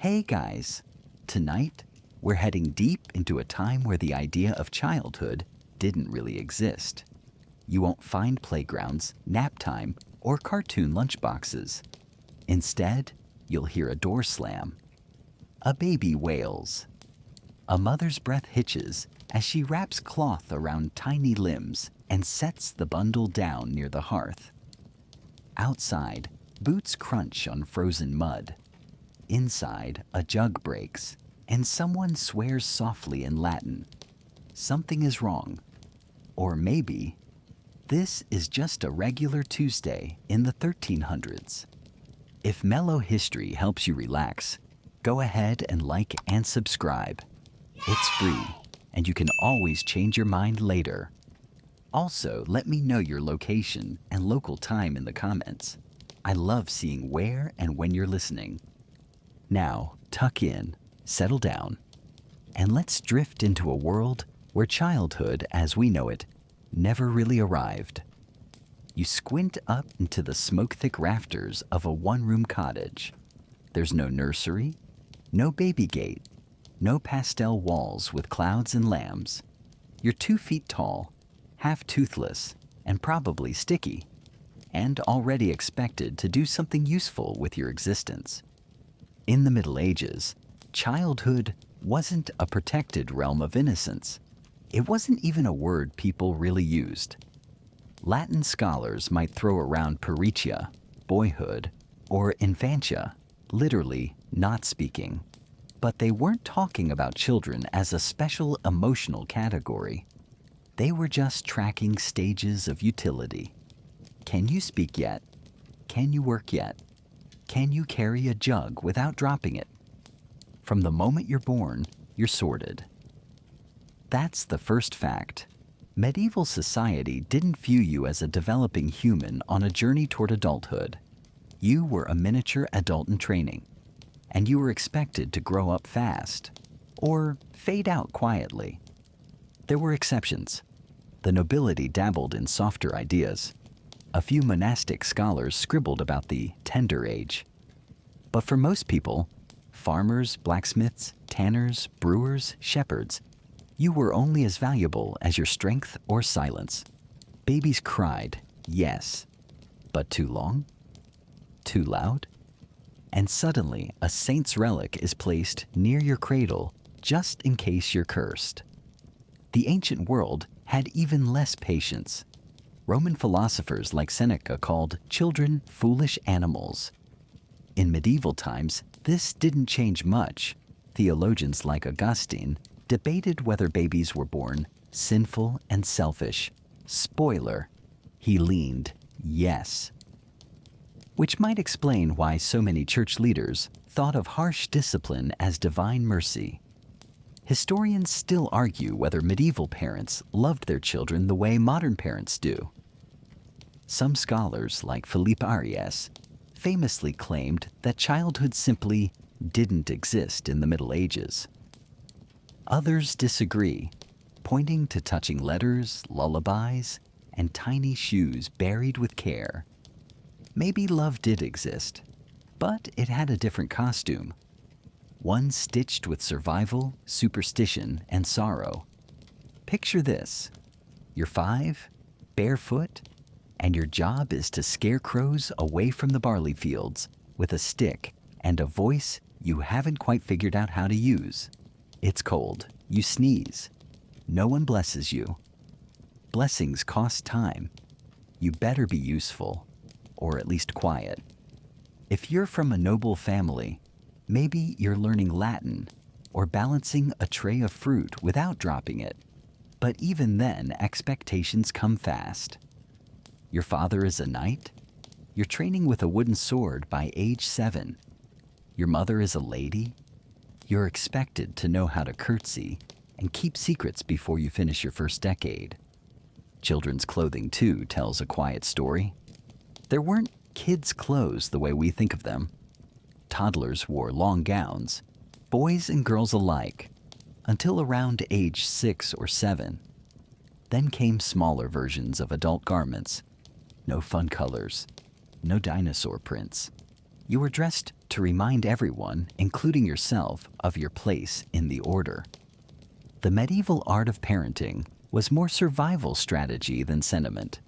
Hey guys! Tonight, we're heading deep into a time where the idea of childhood didn't really exist. You won't find playgrounds, nap time, or cartoon lunchboxes. Instead, you'll hear a door slam. A baby wails. A mother's breath hitches as she wraps cloth around tiny limbs and sets the bundle down near the hearth. Outside, boots crunch on frozen mud. Inside, a jug breaks, and someone swears softly in Latin. Something is wrong. Or maybe, this is just a regular Tuesday in the 1300s. If mellow history helps you relax, go ahead and like and subscribe. It's free, and you can always change your mind later. Also, let me know your location and local time in the comments. I love seeing where and when you're listening. Now, tuck in, settle down, and let's drift into a world where childhood, as we know it, never really arrived. You squint up into the smoke-thick rafters of a one-room cottage. There's no nursery, no baby gate, no pastel walls with clouds and lambs. You're 2 feet tall, half toothless, and probably sticky, and already expected to do something useful with your existence. In the Middle Ages, childhood wasn't a protected realm of innocence. It wasn't even a word people really used. Latin scholars might throw around peritia, boyhood, or infantia, literally not speaking. But they weren't talking about children as a special emotional category. They were just tracking stages of utility. Can you speak yet? Can you work yet? Can you carry a jug without dropping it? From the moment you're born, you're sorted. That's the first fact. Medieval society didn't view you as a developing human on a journey toward adulthood. You were a miniature adult in training, and you were expected to grow up fast, or fade out quietly. There were exceptions. The nobility dabbled in softer ideas. A few monastic scholars scribbled about the tender age. But for most people, farmers, blacksmiths, tanners, brewers, shepherds, you were only as valuable as your strength or silence. Babies cried, yes, but too long? Too loud? And suddenly a saint's relic is placed near your cradle just in case you're cursed. The ancient world had even less patience. Roman philosophers like Seneca called children foolish animals. In medieval times, this didn't change much. Theologians like Augustine debated whether babies were born sinful and selfish. Spoiler, he leaned yes. Which might explain why so many church leaders thought of harsh discipline as divine mercy. Historians still argue whether medieval parents loved their children the way modern parents do. Some scholars, like Philippe Ariès, famously claimed that childhood simply didn't exist in the Middle Ages. Others disagree, pointing to touching letters, lullabies, and tiny shoes buried with care. Maybe love did exist, but it had a different costume. One stitched with survival, superstition, and sorrow. Picture this. You're 5, barefoot, and your job is to scare crows away from the barley fields with a stick and a voice you haven't quite figured out how to use. It's cold. You sneeze. No one blesses you. Blessings cost time. You better be useful, or at least quiet. If you're from a noble family, maybe you're learning Latin or balancing a tray of fruit without dropping it. But even then, expectations come fast. Your father is a knight? You're training with a wooden sword by age 7. Your mother is a lady? You're expected to know how to curtsy and keep secrets before you finish your first decade. Children's clothing, too, tells a quiet story. There weren't kids' clothes the way we think of them. Toddlers wore long gowns, boys and girls alike, until around age 6 or 7. Then came smaller versions of adult garments. No fun colors, no dinosaur prints. You were dressed to remind everyone, including yourself, of your place in the order. The medieval art of parenting was more survival strategy than sentiment.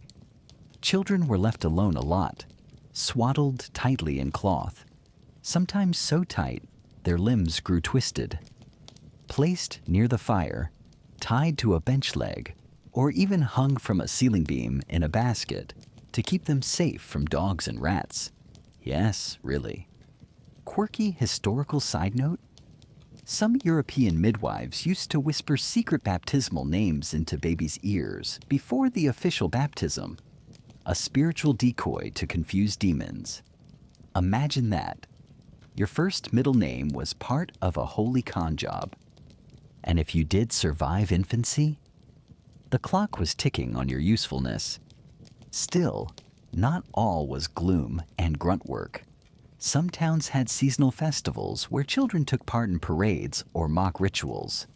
Children were left alone a lot, swaddled tightly in cloth, sometimes so tight their limbs grew twisted. Placed near the fire, tied to a bench leg, or even hung from a ceiling beam in a basket to keep them safe from dogs and rats. Yes, really. Quirky historical side note? Some European midwives used to whisper secret baptismal names into babies' ears before the official baptism, a spiritual decoy to confuse demons. Imagine that. Your first middle name was part of a holy con job. And if you did survive infancy, the clock was ticking on your usefulness. Still, not all was gloom and grunt work. Some towns had seasonal festivals where children took part in parades or mock rituals.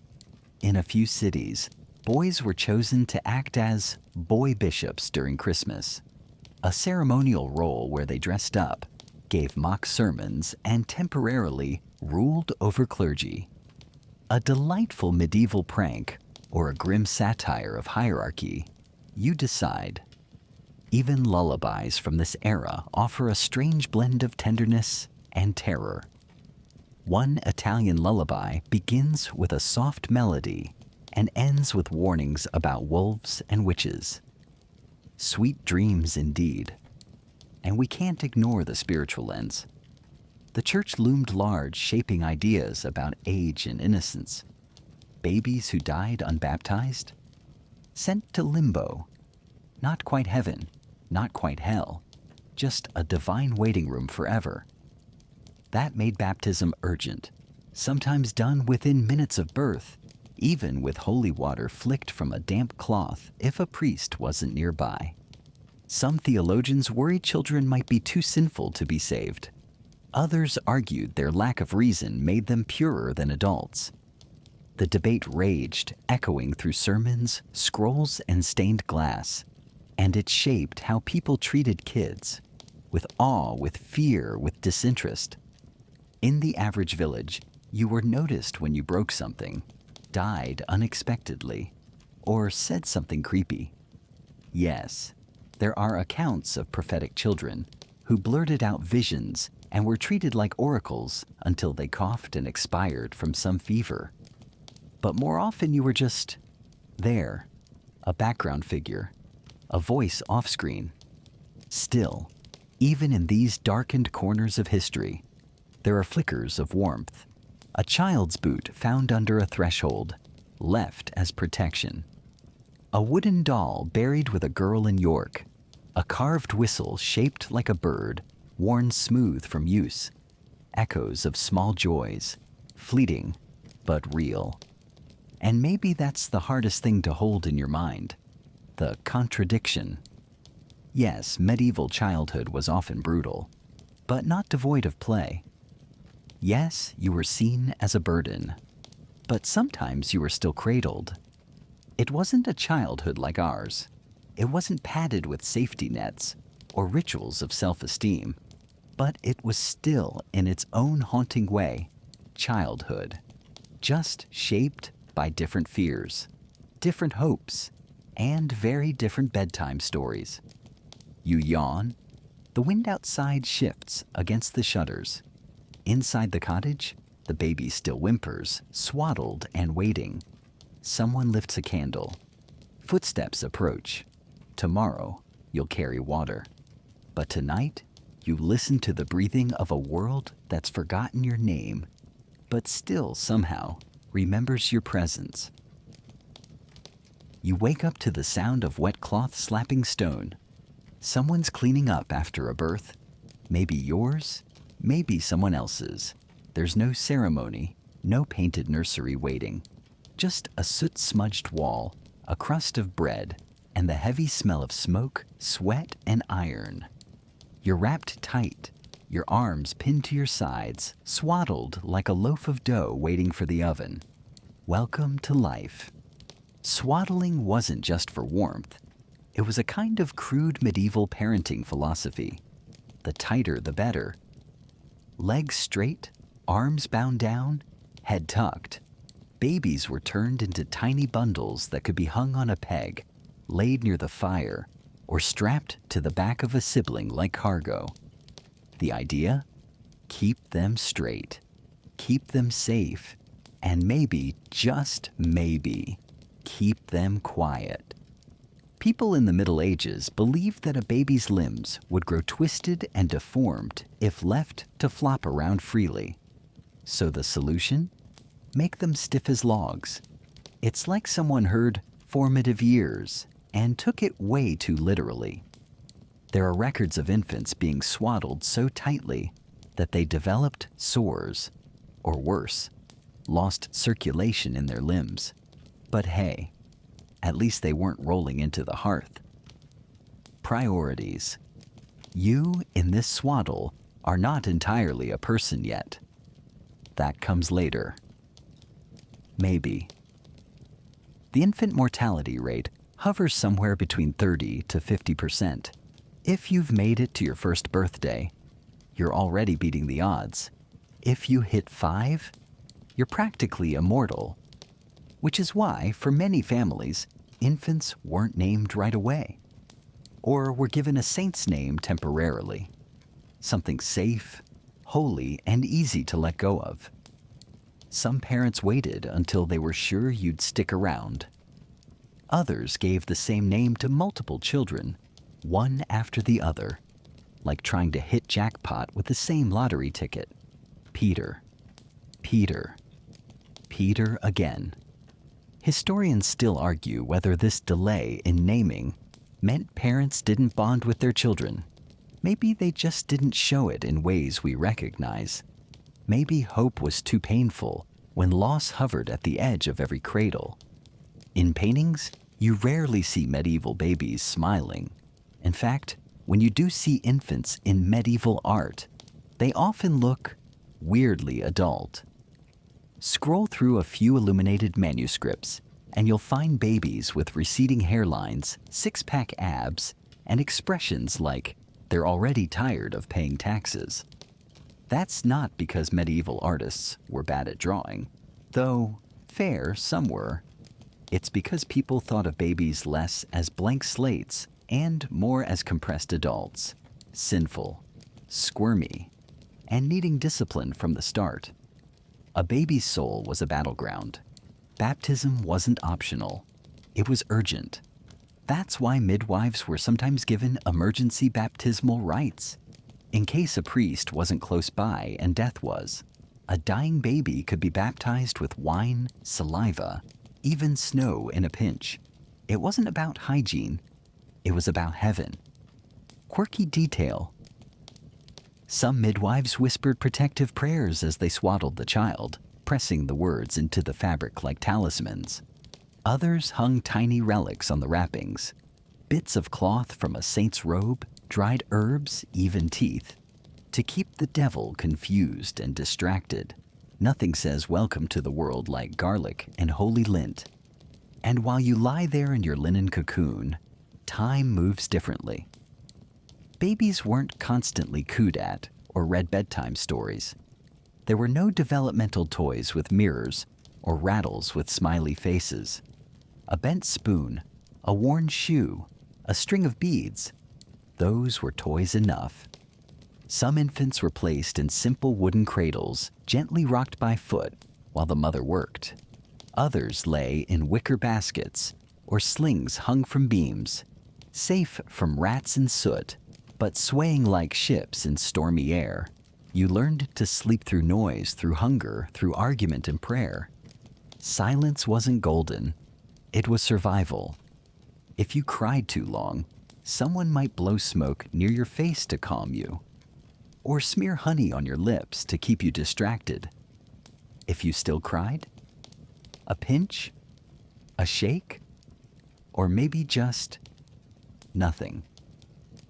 In a few cities, boys were chosen to act as boy bishops during Christmas, a ceremonial role where they dressed up, gave mock sermons, and temporarily ruled over clergy. A delightful medieval prank or a grim satire of hierarchy, you decide. Even lullabies from this era offer a strange blend of tenderness and terror. One Italian lullaby begins with a soft melody and ends with warnings about wolves and witches. Sweet dreams indeed. And we can't ignore the spiritual lens. The church loomed large, shaping ideas about age and innocence. Babies who died unbaptized? Sent to limbo. Not quite heaven, not quite hell, just a divine waiting room forever. That made baptism urgent, sometimes done within minutes of birth, even with holy water flicked from a damp cloth if a priest wasn't nearby. Some theologians worried children might be too sinful to be saved. Others argued their lack of reason made them purer than adults. The debate raged, echoing through sermons, scrolls, and stained glass, and it shaped how people treated kids, with awe, with fear, with disinterest. In the average village, you were noticed when you broke something, died unexpectedly, or said something creepy. Yes, there are accounts of prophetic children who blurted out visions and were treated like oracles until they coughed and expired from some fever. But more often you were just there, a background figure, a voice off-screen. Still, even in these darkened corners of history, there are flickers of warmth. A child's boot found under a threshold, left as protection. A wooden doll buried with a girl in York. A carved whistle shaped like a bird, worn smooth from use. Echoes of small joys, fleeting but real. And maybe that's the hardest thing to hold in your mind. The contradiction. Yes, medieval childhood was often brutal, but not devoid of play. Yes, you were seen as a burden, but sometimes you were still cradled. It wasn't a childhood like ours. It wasn't padded with safety nets or rituals of self-esteem, but it was still, in its own haunting way, childhood, just shaped by different fears, different hopes, and very different bedtime stories. You yawn. The wind outside shifts against the shutters. Inside the cottage, the baby still whimpers, swaddled and waiting. Someone lifts a candle. Footsteps approach. Tomorrow, you'll carry water. But tonight, you listen to the breathing of a world that's forgotten your name, but still somehow remembers your presence. You wake up to the sound of wet cloth slapping stone. Someone's cleaning up after a birth. Maybe yours, maybe someone else's. There's no ceremony, no painted nursery waiting. Just a soot-smudged wall, a crust of bread, and the heavy smell of smoke, sweat, and iron. You're wrapped tight, your arms pinned to your sides, swaddled like a loaf of dough waiting for the oven. Welcome to life. Swaddling wasn't just for warmth. It was a kind of crude medieval parenting philosophy. The tighter, the better. Legs straight, arms bound down, head tucked. Babies were turned into tiny bundles that could be hung on a peg, laid near the fire, or strapped to the back of a sibling like cargo. The idea? Keep them straight, keep them safe, and maybe, just maybe, keep them quiet. People in the Middle Ages believed that a baby's limbs would grow twisted and deformed if left to flop around freely. So the solution? Make them stiff as logs. It's like someone heard formative years and took it way too literally. There are records of infants being swaddled so tightly that they developed sores, or worse, lost circulation in their limbs. But hey, at least they weren't rolling into the hearth. Priorities. You, in this swaddle, are not entirely a person yet. That comes later. Maybe. The infant mortality rate hovers somewhere between 30 to 50%. If you've made it to your first birthday, you're already beating the odds. If you hit 5, you're practically immortal. Which is why, for many families, infants weren't named right away, or were given a saint's name temporarily. Something safe, holy, and easy to let go of. Some parents waited until they were sure you'd stick around. Others gave the same name to multiple children, one after the other, like trying to hit jackpot with the same lottery ticket. Peter, Peter, Peter again. Historians still argue whether this delay in naming meant parents didn't bond with their children. Maybe they just didn't show it in ways we recognize. Maybe hope was too painful when loss hovered at the edge of every cradle. In paintings, you rarely see medieval babies smiling. In fact, when you do see infants in medieval art, they often look weirdly adult. Scroll through a few illuminated manuscripts, and you'll find babies with receding hairlines, six-pack abs, and expressions like they're already tired of paying taxes. That's not because medieval artists were bad at drawing, though fair some were. It's because people thought of babies less as blank slates and more as compressed adults, sinful, squirmy, and needing discipline from the start. A baby's soul was a battleground. Baptism wasn't optional. It was urgent. That's why midwives were sometimes given emergency baptismal rites. In case a priest wasn't close by and death was, a dying baby could be baptized with wine, saliva, even snow in a pinch. It wasn't about hygiene. It was about heaven. Quirky detail. Some midwives whispered protective prayers as they swaddled the child, pressing the words into the fabric like talismans. Others hung tiny relics on the wrappings, bits of cloth from a saint's robe, dried herbs, even teeth, to keep the devil confused and distracted. Nothing says welcome to the world like garlic and holy lint. And while you lie there in your linen cocoon, time moves differently. Babies weren't constantly cooed at or read bedtime stories. There were no developmental toys with mirrors or rattles with smiley faces. A bent spoon, a worn shoe, a string of beads, those were toys enough. Some infants were placed in simple wooden cradles, gently rocked by foot while the mother worked. Others lay in wicker baskets or slings hung from beams, safe from rats and soot, but swaying like ships in stormy air. You learned to sleep through noise, through hunger, through argument and prayer. Silence wasn't golden. It was survival. If you cried too long, someone might blow smoke near your face to calm you, or smear honey on your lips to keep you distracted. If you still cried, a pinch, a shake, or maybe just nothing.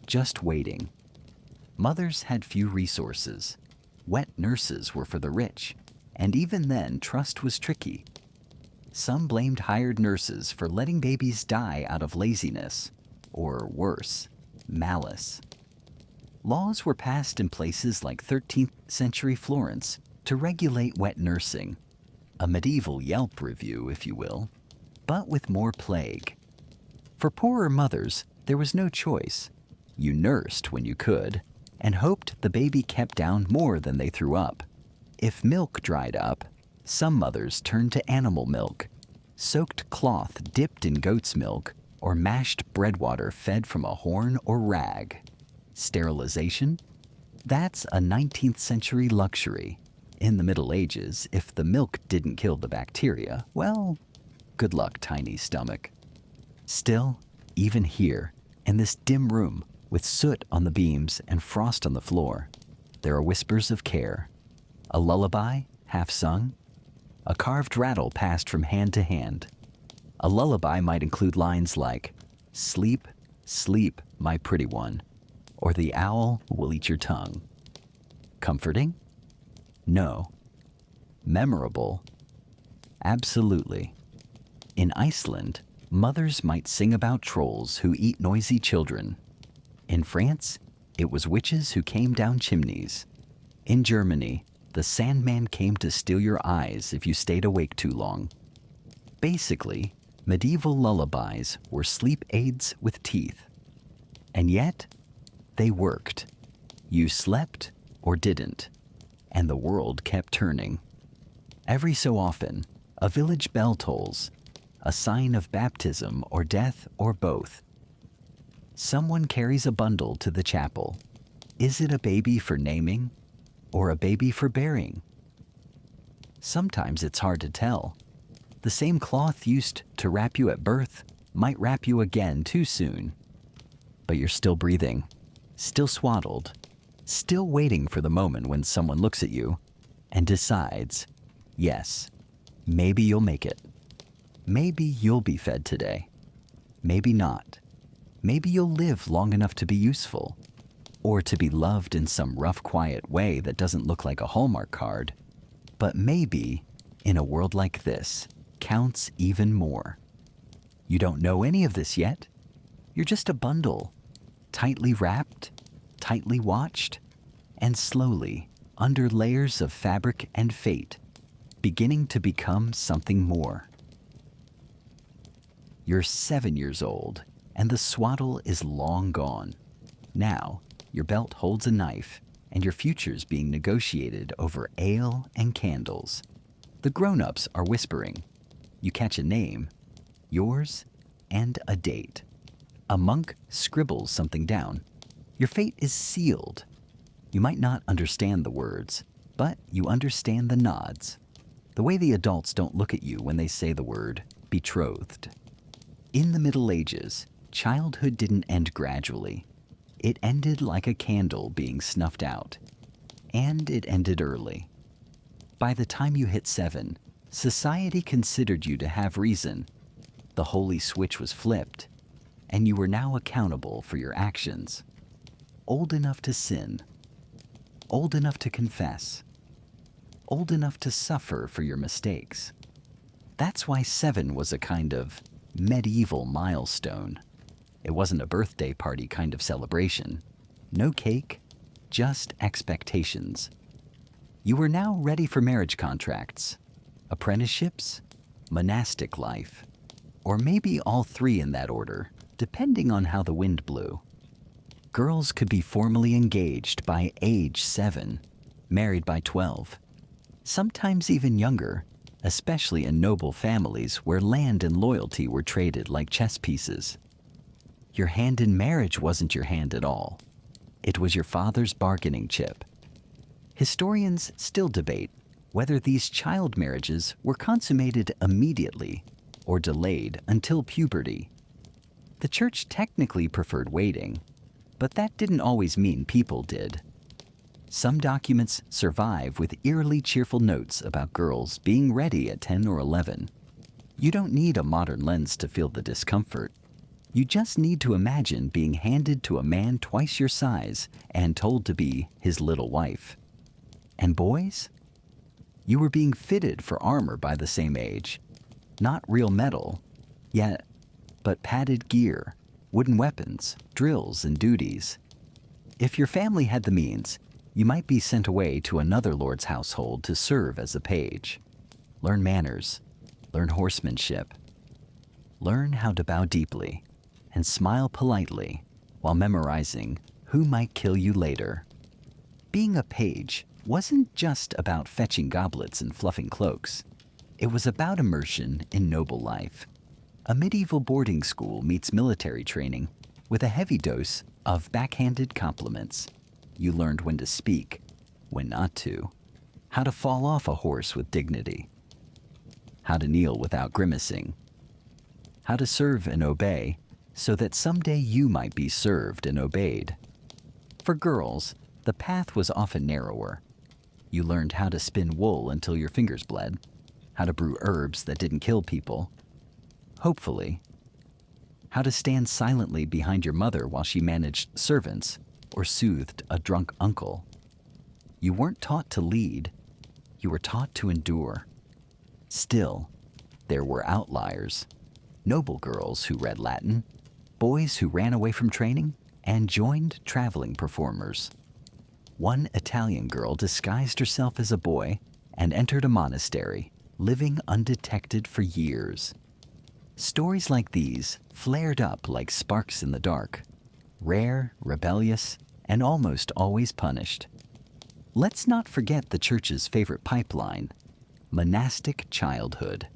Just waiting. Mothers had few resources. Wet nurses were for the rich, and even then trust was tricky. Some blamed hired nurses for letting babies die out of laziness, or worse, malice. laws were passed in places like 13th century Florence to regulate wet nursing. A medieval Yelp review, if you will, but with more plague. For poorer mothers, there was no choice. You nursed when you could and hoped the baby kept down more than they threw up. If milk dried up, some mothers turned to animal milk, soaked cloth dipped in goat's milk, or mashed bread water fed from a horn or rag. Sterilization? That's a 19th century luxury. In the Middle Ages, if the milk didn't kill the bacteria, well, good luck, tiny stomach. Still, even here, in this dim room, with soot on the beams and frost on the floor, there are whispers of care. A lullaby, half sung. A carved rattle passed from hand to hand. A lullaby might include lines like, "Sleep, sleep, my pretty one," or "The owl will eat your tongue." Comforting? No. Memorable? Absolutely. In Iceland, mothers might sing about trolls who eat noisy children. In France, it was witches who came down chimneys. In Germany, the Sandman came to steal your eyes if you stayed awake too long. Basically, medieval lullabies were sleep aids with teeth. And yet, they worked. You slept or didn't, and the world kept turning. Every so often, a village bell tolls, a sign of baptism or death or both. Someone carries a bundle to the chapel. Is it a baby for naming or a baby for burying? Sometimes it's hard to tell. The same cloth used to wrap you at birth might wrap you again too soon. But you're still breathing, still swaddled, still waiting for the moment when someone looks at you and decides, yes, maybe you'll make it. Maybe you'll be fed today. Maybe not. Maybe you'll live long enough to be useful, or to be loved in some rough, quiet way that doesn't look like a Hallmark card. But maybe, in a world like this, counts even more. You don't know any of this yet. You're just a bundle, tightly wrapped, tightly watched, and slowly, under layers of fabric and fate, beginning to become something more. You're 7 years old, and the swaddle is long gone. Now, your belt holds a knife, and your future's being negotiated over ale and candles. The grown-ups are whispering. You catch a name, yours, and a date. A monk scribbles something down. Your fate is sealed. You might not understand the words, but you understand the nods. The way the adults don't look at you when they say the word betrothed. In the Middle Ages, childhood didn't end gradually. It ended like a candle being snuffed out. And it ended early. By the time you hit 7, society considered you to have reason. The holy switch was flipped, and you were now accountable for your actions. Old enough to sin. Old enough to confess. Old enough to suffer for your mistakes. That's why 7 was a kind of medieval milestone. It wasn't a birthday party kind of celebration. No cake, just expectations. You were now ready for marriage contracts, apprenticeships, monastic life, or maybe all three in that order, depending on how the wind blew. Girls could be formally engaged by age 7, married by 12, sometimes even younger, especially in noble families where land and loyalty were traded like chess pieces. Your hand in marriage wasn't your hand at all. It was your father's bargaining chip. Historians still debate whether these child marriages were consummated immediately or delayed until puberty. The church technically preferred waiting, but that didn't always mean people did. Some documents survive with eerily cheerful notes about girls being ready at 10 or 11. You don't need a modern lens to feel the discomfort. You just need to imagine being handed to a man twice your size and told to be his little wife. And boys? You were being fitted for armor by the same age. Not real metal, but padded gear, wooden weapons, drills, and duties. If your family had the means, you might be sent away to another lord's household to serve as a page. Learn manners, learn horsemanship, learn how to bow deeply and smile politely while memorizing who might kill you later. Being a page wasn't just about fetching goblets and fluffing cloaks. It was about immersion in noble life. A medieval boarding school meets military training with a heavy dose of backhanded compliments. You learned when to speak, when not to, how to fall off a horse with dignity, how to kneel without grimacing, how to serve and obey so that someday you might be served and obeyed. For girls, the path was often narrower. You learned how to spin wool until your fingers bled, how to brew herbs that didn't kill people, hopefully, how to stand silently behind your mother while she managed servants or soothed a drunk uncle. You weren't taught to lead, you were taught to endure. Still, there were outliers. Noble girls who read Latin, boys who ran away from training, and joined traveling performers. One Italian girl disguised herself as a boy and entered a monastery, living undetected for years. Stories like these flared up like sparks in the dark, rare, rebellious, and almost always punished. Let's not forget the church's favorite pipeline, monastic childhood.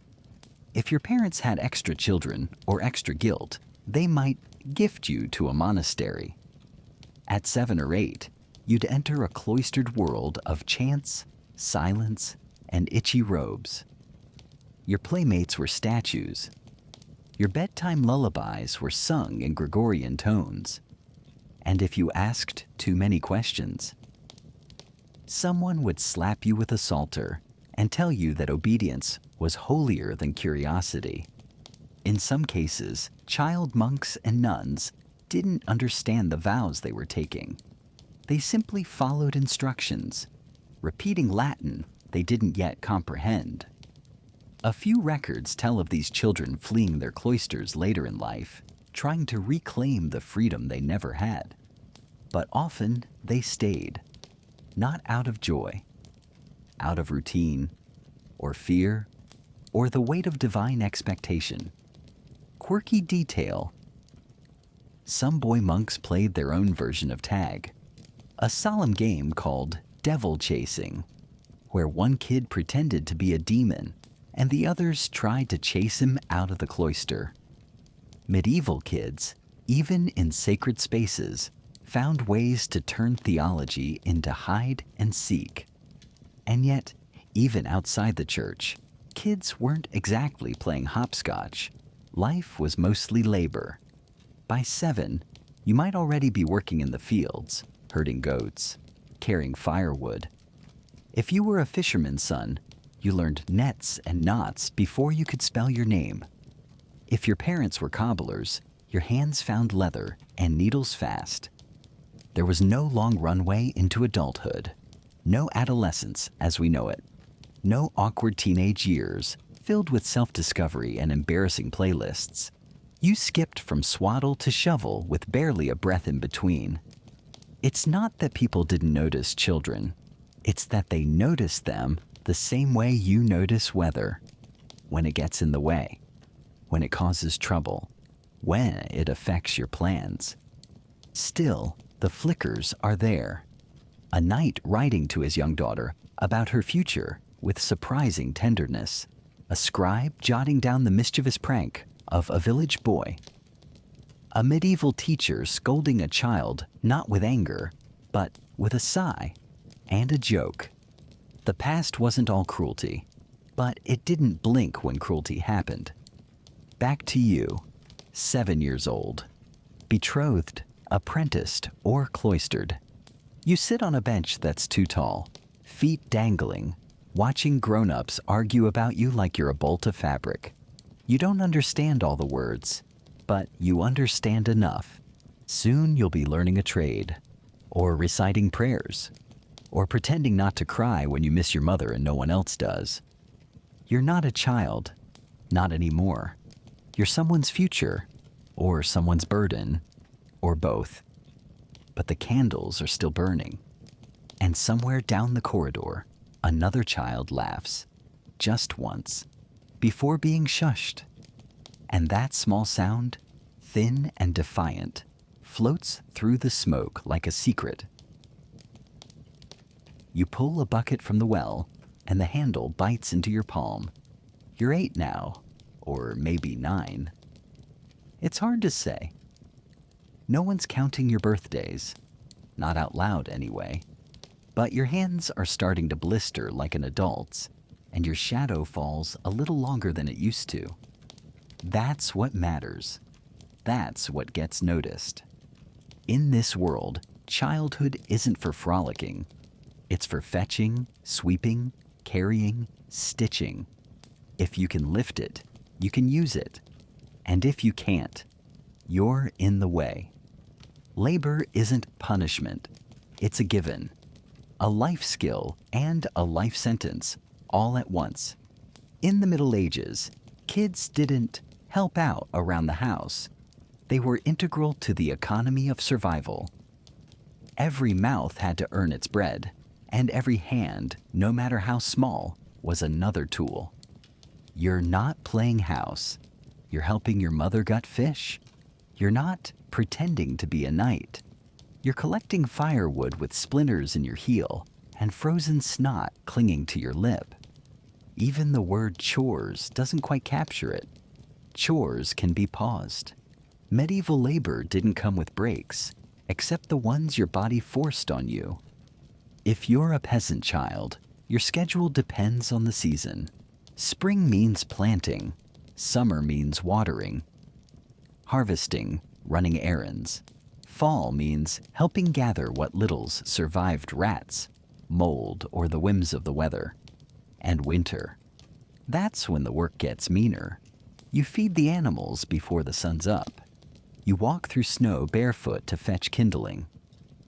If your parents had extra children or extra guilt, they might gift you to a monastery. At 7 or 8, you'd enter a cloistered world of chants, silence, and itchy robes. Your playmates were statues. Your bedtime lullabies were sung in Gregorian tones. And if you asked too many questions, someone would slap you with a psalter and tell you that obedience was holier than curiosity. In some cases, child monks and nuns didn't understand the vows they were taking. They simply followed instructions, repeating Latin they didn't yet comprehend. A few records tell of these children fleeing their cloisters later in life, trying to reclaim the freedom they never had. But often they stayed, not out of joy, out of routine, or fear, or the weight of divine expectation. Quirky detail. Some boy monks played their own version of tag, a solemn game called devil chasing, where one kid pretended to be a demon and the others tried to chase him out of the cloister. Medieval kids, even in sacred spaces, found ways to turn theology into hide and seek. And yet, even outside the church, kids weren't exactly playing hopscotch. Life was mostly labor. By 7, you might already be working in the fields, herding goats, carrying firewood. If you were a fisherman's son, you learned nets and knots before you could spell your name. If your parents were cobblers, your hands found leather and needles fast. There was no long runway into adulthood, no adolescence as we know it, no awkward teenage years filled with self-discovery and embarrassing playlists. You skipped from swaddle to shovel with barely a breath in between. It's not that people didn't notice children. It's that they noticed them the same way you notice weather, when it gets in the way, when it causes trouble, when it affects your plans. Still, the flickers are there. A knight writing to his young daughter about her future with surprising tenderness. A scribe jotting down the mischievous prank of a village boy. A medieval teacher scolding a child not with anger, but with a sigh and a joke. The past wasn't all cruelty, but it didn't blink when cruelty happened. Back to you, 7 years old, betrothed, apprenticed, or cloistered. You sit on a bench that's too tall, feet dangling, watching grown-ups argue about you like you're a bolt of fabric. You don't understand all the words, but you understand enough. Soon you'll be learning a trade, or reciting prayers, or pretending not to cry when you miss your mother and no one else does. You're not a child, not anymore. You're someone's future, or someone's burden, or both. but the candles are still burning. And somewhere down the corridor, another child laughs, just once, before being shushed. And that small sound, thin and defiant, floats through the smoke like a secret. You pull a bucket from the well, and the handle bites into your palm. You're 8 now, or maybe 9. It's hard to say. No one's counting your birthdays, not out loud anyway. But your hands are starting to blister like an adult's, and your shadow falls a little longer than it used to. That's what matters. That's what gets noticed. In this world, childhood isn't for frolicking. It's for fetching, sweeping, carrying, stitching. If you can lift it, you can use it. And if you can't, you're in the way. Labor isn't punishment. It's a given. A life skill and a life sentence, all at once. In the Middle Ages, kids didn't help out around the house. They were integral to the economy of survival. Every mouth had to earn its bread, and every hand, no matter how small, was another tool. You're not playing house. You're helping your mother gut fish. You're not pretending to be a knight. You're collecting firewood with splinters in your heel and frozen snot clinging to your lip. Even the word chores doesn't quite capture it. Chores can be paused. Medieval labor didn't come with breaks, except the ones your body forced on you. If you're a peasant child, your schedule depends on the season. Spring means planting. Summer means watering. Harvesting, running errands. Fall means helping gather what littles survived rats, mold, or the whims of the weather. And winter. That's when the work gets meaner. You feed the animals before the sun's up. You walk through snow barefoot to fetch kindling.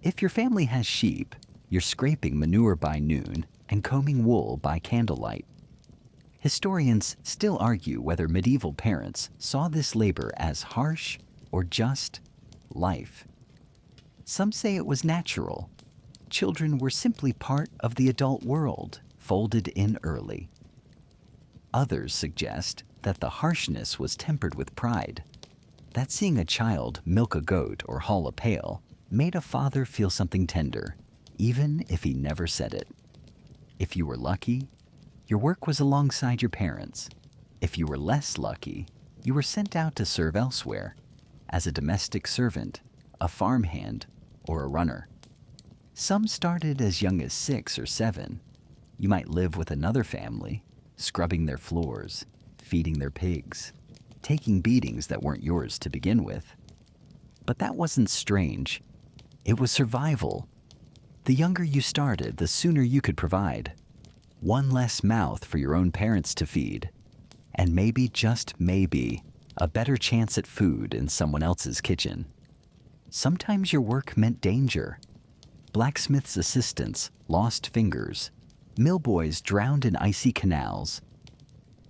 If your family has sheep, you're scraping manure by noon and combing wool by candlelight. Historians still argue whether medieval parents saw this labor as harsh or just life. Some say it was natural. Children were simply part of the adult world, folded in early. Others suggest that the harshness was tempered with pride, that seeing a child milk a goat or haul a pail made a father feel something tender, even if he never said it. If you were lucky, your work was alongside your parents. If you were less lucky, you were sent out to serve elsewhere, as a domestic servant, a farmhand, or a runner. Some started as young as 6 or 7. You might live with another family, scrubbing their floors, feeding their pigs, taking beatings that weren't yours to begin with. But that wasn't strange. It was survival. The younger you started, the sooner you could provide. One less mouth for your own parents to feed. And maybe, just maybe, a better chance at food in someone else's kitchen. Sometimes your work meant danger. Blacksmith's assistants lost fingers. Millboys drowned in icy canals.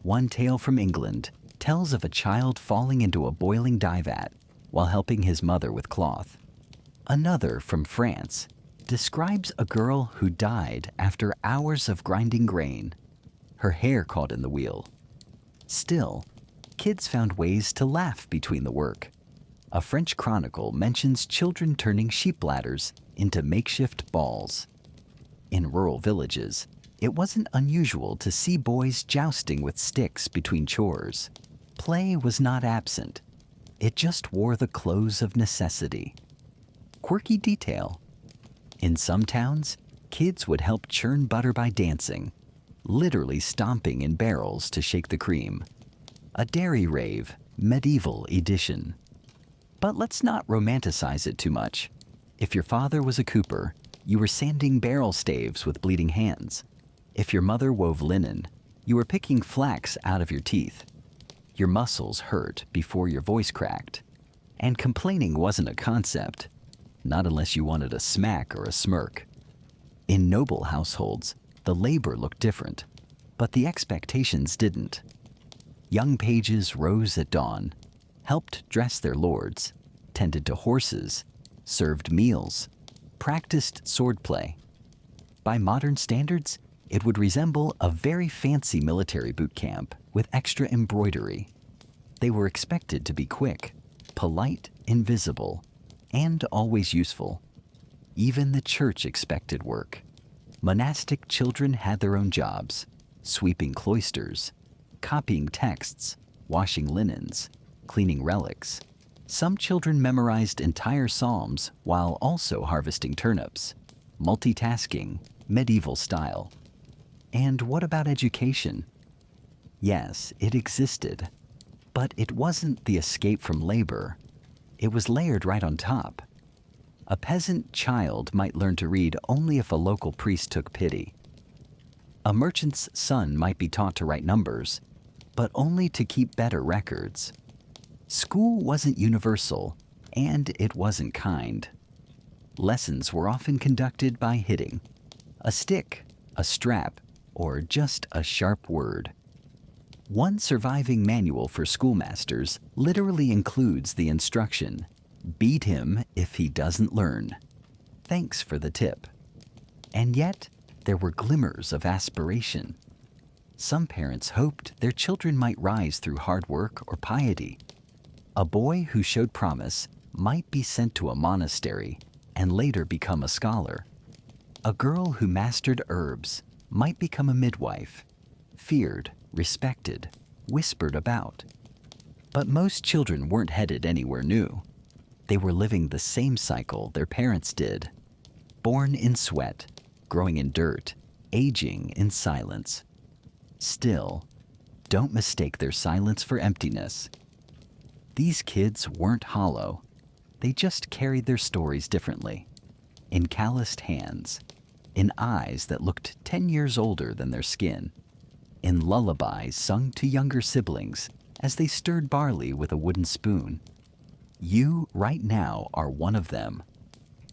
One tale from England tells of a child falling into a boiling dye vat while helping his mother with cloth. Another from France describes a girl who died after hours of grinding grain, her hair caught in the wheel. Still, kids found ways to laugh between the work. A French chronicle mentions children turning sheep bladders into makeshift balls. In rural villages, it wasn't unusual to see boys jousting with sticks between chores. Play was not absent. It just wore the clothes of necessity. Quirky detail. In some towns, kids would help churn butter by dancing, literally stomping in barrels to shake the cream. A dairy rave, medieval edition. But let's not romanticize it too much. If your father was a cooper, you were sanding barrel staves with bleeding hands. If your mother wove linen, you were picking flax out of your teeth. Your muscles hurt before your voice cracked. And complaining wasn't a concept, not unless you wanted a smack or a smirk. In noble households, the labor looked different, but the expectations didn't. Young pages rose at dawn, helped dress their lords, tended to horses, served meals, practiced swordplay. By modern standards, it would resemble a very fancy military boot camp with extra embroidery. They were expected to be quick, polite, invisible, and always useful. Even the church expected work. Monastic children had their own jobs, sweeping cloisters, copying texts, washing linens, cleaning relics. Some children memorized entire psalms while also harvesting turnips, multitasking, medieval style. And what about education? Yes, it existed, but it wasn't the escape from labor. It was layered right on top. A peasant child might learn to read only if a local priest took pity. A merchant's son might be taught to write numbers, but only to keep better records. School wasn't universal, and it wasn't kind. Lessons were often conducted by hitting. A stick, a strap, or just a sharp word. One surviving manual for schoolmasters literally includes the instruction, "Beat him if he doesn't learn." Thanks for the tip. And yet, there were glimmers of aspiration. Some parents hoped their children might rise through hard work or piety. A boy who showed promise might be sent to a monastery and later become a scholar. A girl who mastered herbs might become a midwife, feared, respected, whispered about. But most children weren't headed anywhere new. They were living the same cycle their parents did. Born in sweat, growing in dirt, aging in silence. Still, don't mistake their silence for emptiness. These kids weren't hollow. They just carried their stories differently. In calloused hands, in eyes that looked 10 years older than their skin, in lullabies sung to younger siblings as they stirred barley with a wooden spoon. You, right now, are one of them.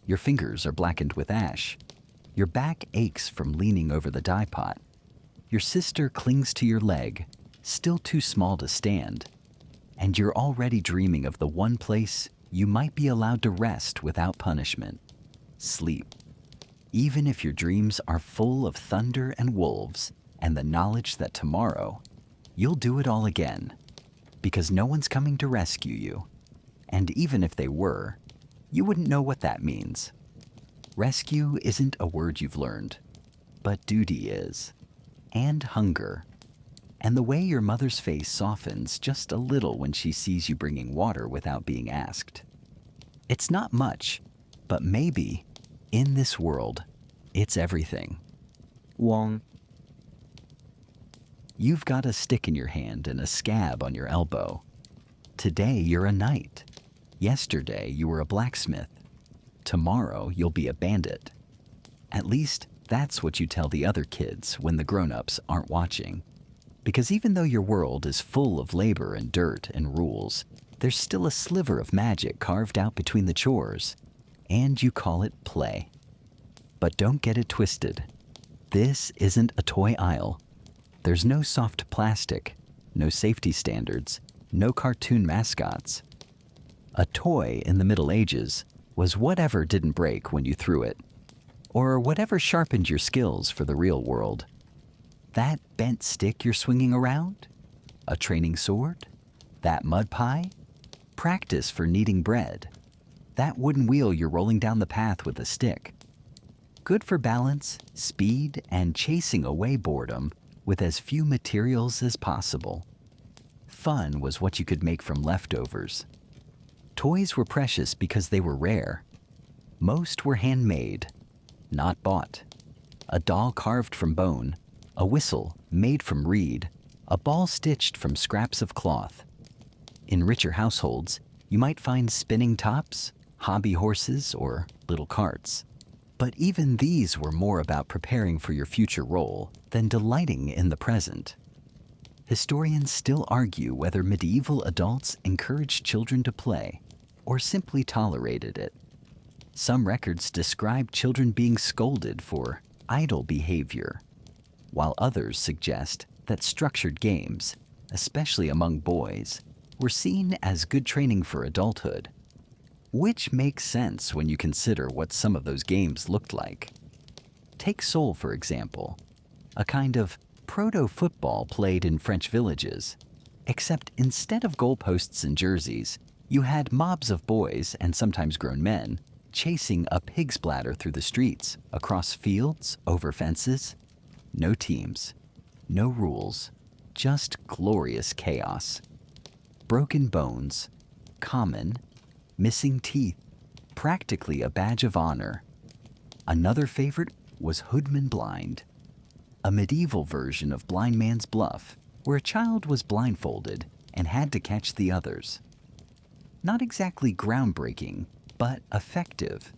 Your fingers are blackened with ash. Your back aches from leaning over the dye pot. Your sister clings to your leg, still too small to stand. And you're already dreaming of the one place you might be allowed to rest without punishment. Sleep. Even if your dreams are full of thunder and wolves and the knowledge that tomorrow you'll do it all again, because no one's coming to rescue you. And even if they were, you wouldn't know what that means. Rescue isn't a word you've learned, but duty is. And hunger. And the way your mother's face softens just a little when she sees you bringing water without being asked. It's not much, but maybe, in this world, it's everything. Wong. You've got a stick in your hand and a scab on your elbow. Today you're a knight. Yesterday you were a blacksmith. Tomorrow you'll be a bandit. At least that's what you tell the other kids when the grown-ups aren't watching. Because even though your world is full of labor and dirt and rules, there's still a sliver of magic carved out between the chores, and you call it play. But don't get it twisted. This isn't a toy aisle. There's no soft plastic, no safety standards, no cartoon mascots. A toy in the Middle Ages was whatever didn't break when you threw it, or whatever sharpened your skills for the real world. That bent stick you're swinging around? A training sword? That mud pie? Practice for kneading bread. That wooden wheel you're rolling down the path with a stick. Good for balance, speed, and chasing away boredom with as few materials as possible. Fun was what you could make from leftovers. Toys were precious because they were rare. Most were handmade, not bought. A doll carved from bone, a whistle made from reed, a ball stitched from scraps of cloth. In richer households, you might find spinning tops, hobby horses, or little carts. But even these were more about preparing for your future role than delighting in the present. Historians still argue whether medieval adults encouraged children to play or simply tolerated it. Some records describe children being scolded for idle behavior, while others suggest that structured games, especially among boys, were seen as good training for adulthood. which makes sense when you consider what some of those games looked like. Take Soul, for example, a kind of proto-football played in French villages, except instead of goalposts and jerseys, you had mobs of boys and sometimes grown men chasing a pig's bladder through the streets, across fields, over fences. No teams, no rules, just glorious chaos. Broken bones, common, missing teeth, practically a badge of honor. Another favorite was Hoodman Blind, a medieval version of Blind Man's Bluff, where a child was blindfolded and had to catch the others. Not exactly groundbreaking, but effective.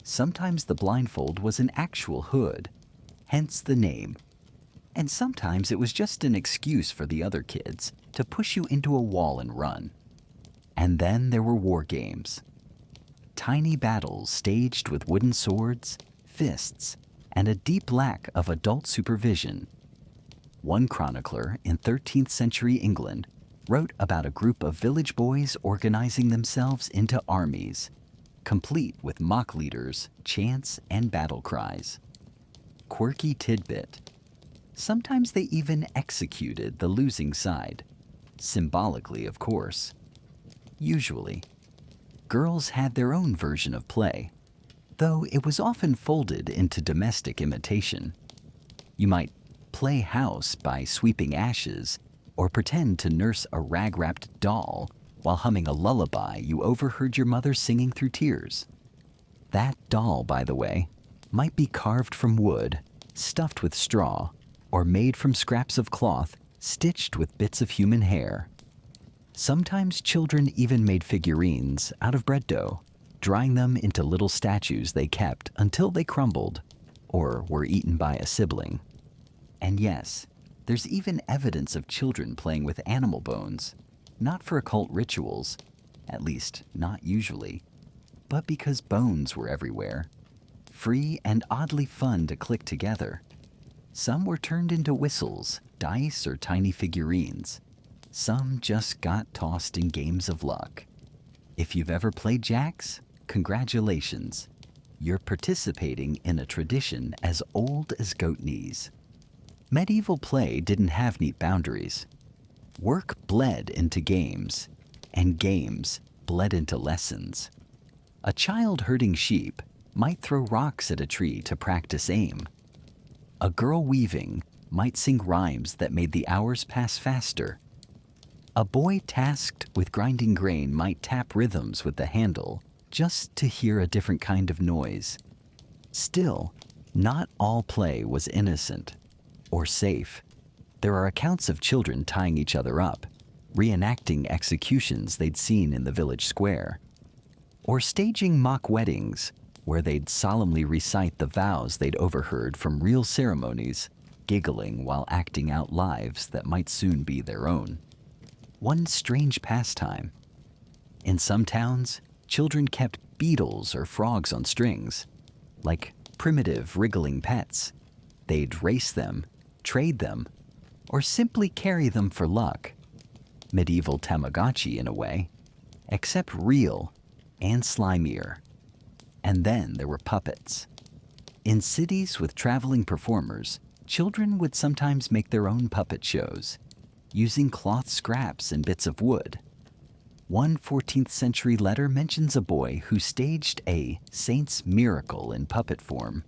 Sometimes the blindfold was an actual hood, hence the name. And sometimes it was just an excuse for the other kids to push you into a wall and run. And then there were war games. Tiny battles staged with wooden swords, fists, and a deep lack of adult supervision. One chronicler in 13th century England wrote about a group of village boys organizing themselves into armies, complete with mock leaders, chants, and battle cries. Quirky tidbit. Sometimes they even executed the losing side. Symbolically, of course. Usually, girls had their own version of play, though it was often folded into domestic imitation. You might play house by sweeping ashes or pretend to nurse a rag-wrapped doll while humming a lullaby you overheard your mother singing through tears. That doll, by the way, might be carved from wood, stuffed with straw, or made from scraps of cloth stitched with bits of human hair. Sometimes children even made figurines out of bread dough, drying them into little statues they kept until they crumbled or were eaten by a sibling. And yes, there's even evidence of children playing with animal bones, not for occult rituals, at least not usually, but because bones were everywhere, free and oddly fun to click together. Some were turned into whistles, dice, or tiny figurines. Some just got tossed in games of luck. If you've ever played jacks, congratulations. You're participating in a tradition as old as goat knees. Medieval play didn't have neat boundaries. Work bled into games, and games bled into lessons. A child herding sheep might throw rocks at a tree to practice aim. A girl weaving might sing rhymes that made the hours pass faster. A boy tasked with grinding grain might tap rhythms with the handle just to hear a different kind of noise. Still, not all play was innocent or safe. There are accounts of children tying each other up, reenacting executions they'd seen in the village square, or staging mock weddings where they'd solemnly recite the vows they'd overheard from real ceremonies, giggling while acting out lives that might soon be their own. One strange pastime. In some towns, children kept beetles or frogs on strings, like primitive wriggling pets. They'd race them, trade them, or simply carry them for luck. Medieval Tamagotchi in a way, except real and slimier. And then there were puppets. In cities with traveling performers, children would sometimes make their own puppet shows, using cloth scraps and bits of wood. One 14th century letter mentions a boy who staged a saint's miracle in puppet form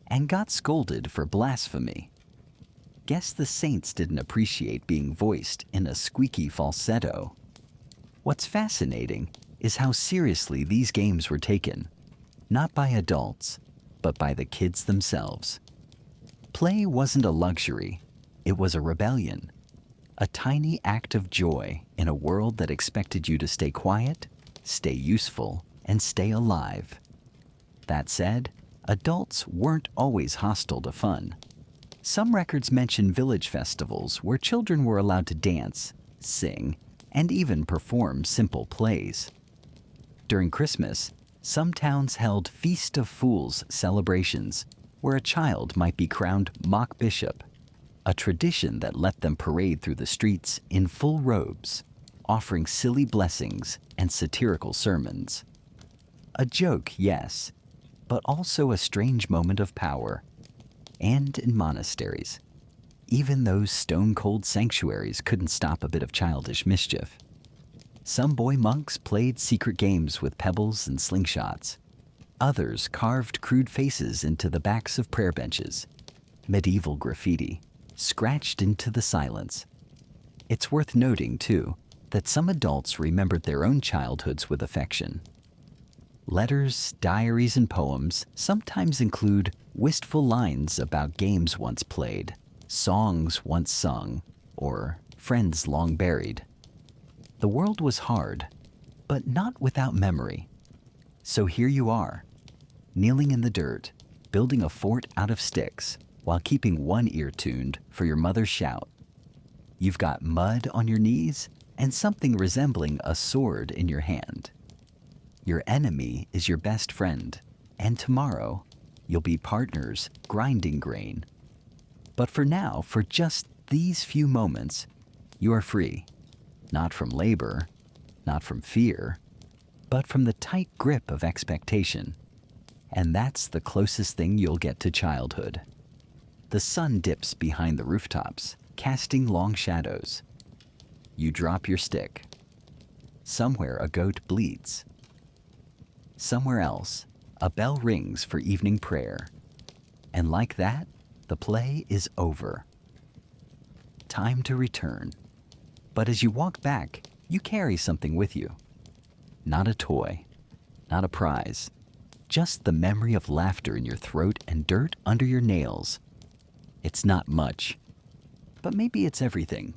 and got scolded for blasphemy. Guess the saints didn't appreciate being voiced in a squeaky falsetto. What's fascinating is how seriously these games were taken, not by adults, but by the kids themselves. Play wasn't a luxury, it was a rebellion. A tiny act of joy in a world that expected you to stay quiet, stay useful, and stay alive. That said, adults weren't always hostile to fun. Some records mention village festivals where children were allowed to dance, sing, and even perform simple plays. During Christmas, some towns held Feast of Fools celebrations where a child might be crowned mock bishop, a tradition that let them parade through the streets in full robes, offering silly blessings and satirical sermons. A joke, yes, but also a strange moment of power. And in monasteries, even those stone-cold sanctuaries couldn't stop a bit of childish mischief. Some boy monks played secret games with pebbles and slingshots. Others carved crude faces into the backs of prayer benches. Medieval graffiti scratched into the silence. It's worth noting, too, that some adults remembered their own childhoods with affection. Letters, diaries, and poems sometimes include wistful lines about games once played, songs once sung, or friends long buried. The world was hard, but not without memory. So here you are, kneeling in the dirt, building a fort out of sticks, while keeping one ear tuned for your mother's shout. You've got mud on your knees and something resembling a sword in your hand. Your enemy is your best friend, and tomorrow you'll be partners grinding grain. But for now, for just these few moments, you are free. Not from labor, not from fear, but from the tight grip of expectation. And that's the closest thing you'll get to childhood. The sun dips behind the rooftops, casting long shadows. You drop your stick. Somewhere a goat bleats. Somewhere else, a bell rings for evening prayer. And like that, the play is over. Time to return. But as you walk back, you carry something with you. Not a toy, not a prize, just the memory of laughter in your throat and dirt under your nails. It's not much, but maybe it's everything.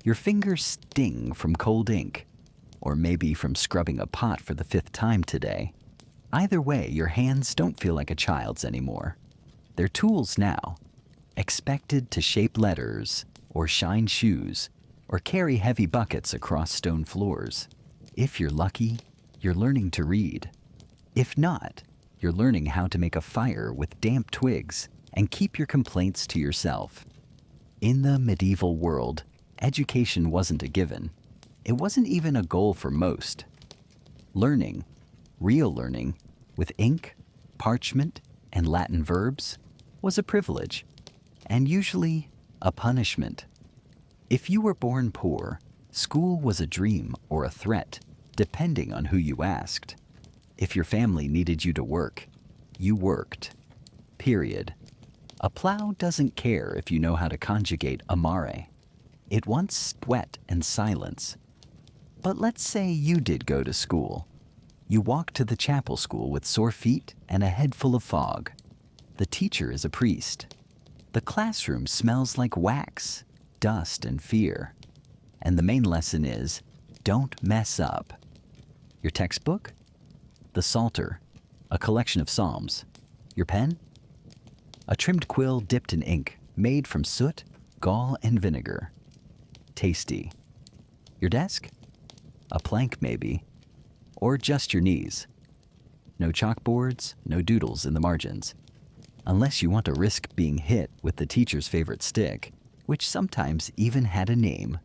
Your fingers sting from cold ink, or maybe from scrubbing a pot for the 5th time today. Either way, your hands don't feel like a child's anymore. They're tools now, expected to shape letters, or shine shoes, or carry heavy buckets across stone floors. If you're lucky, you're learning to read. If not, you're learning how to make a fire with damp twigs and keep your complaints to yourself. In the medieval world, education wasn't a given. It wasn't even a goal for most. Learning, real learning, with ink, parchment, and Latin verbs, was a privilege, and usually a punishment. If you were born poor, school was a dream or a threat, depending on who you asked. If your family needed you to work, you worked. Period. A plow doesn't care if you know how to conjugate amare. It wants sweat and silence. But let's say you did go to school. You walk to the chapel school with sore feet and a head full of fog. The teacher is a priest. The classroom smells like wax, dust, and fear. And the main lesson is, don't mess up. Your textbook? The Psalter, a collection of psalms. Your pen? A trimmed quill dipped in ink, made from soot, gall, and vinegar. Tasty. Your desk? A plank, maybe. Or just your knees. No chalkboards, no doodles in the margins. Unless you want to risk being hit with the teacher's favorite stick, which sometimes even had a name.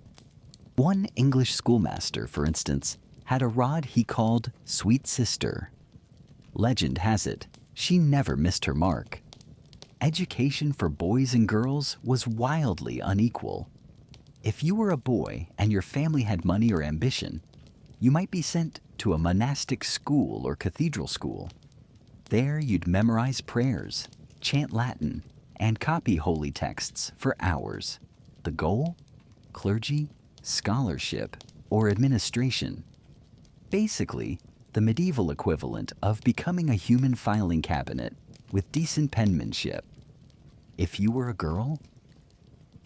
One English schoolmaster, for instance, had a rod he called Sweet Sister. Legend has it, she never missed her mark. Education for boys and girls was wildly unequal. If you were a boy and your family had money or ambition, you might be sent to a monastic school or cathedral school. There you'd memorize prayers, chant Latin, and copy holy texts for hours. The goal? Clergy, scholarship, or administration. Basically, the medieval equivalent of becoming a human filing cabinet with decent penmanship. If you were a girl,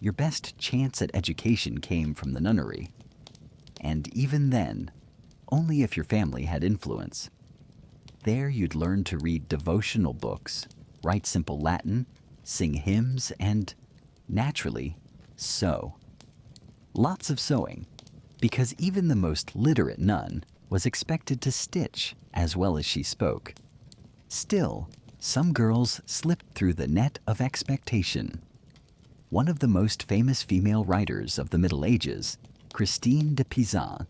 your best chance at education came from the nunnery. And even then, only if your family had influence. There you'd learn to read devotional books, write simple Latin, sing hymns, and, naturally, sew. Lots of sewing, because even the most literate nun was expected to stitch as well as she spoke. Still, some girls slipped through the net of expectation. One of the most famous female writers of the Middle Ages, Christine de Pizan,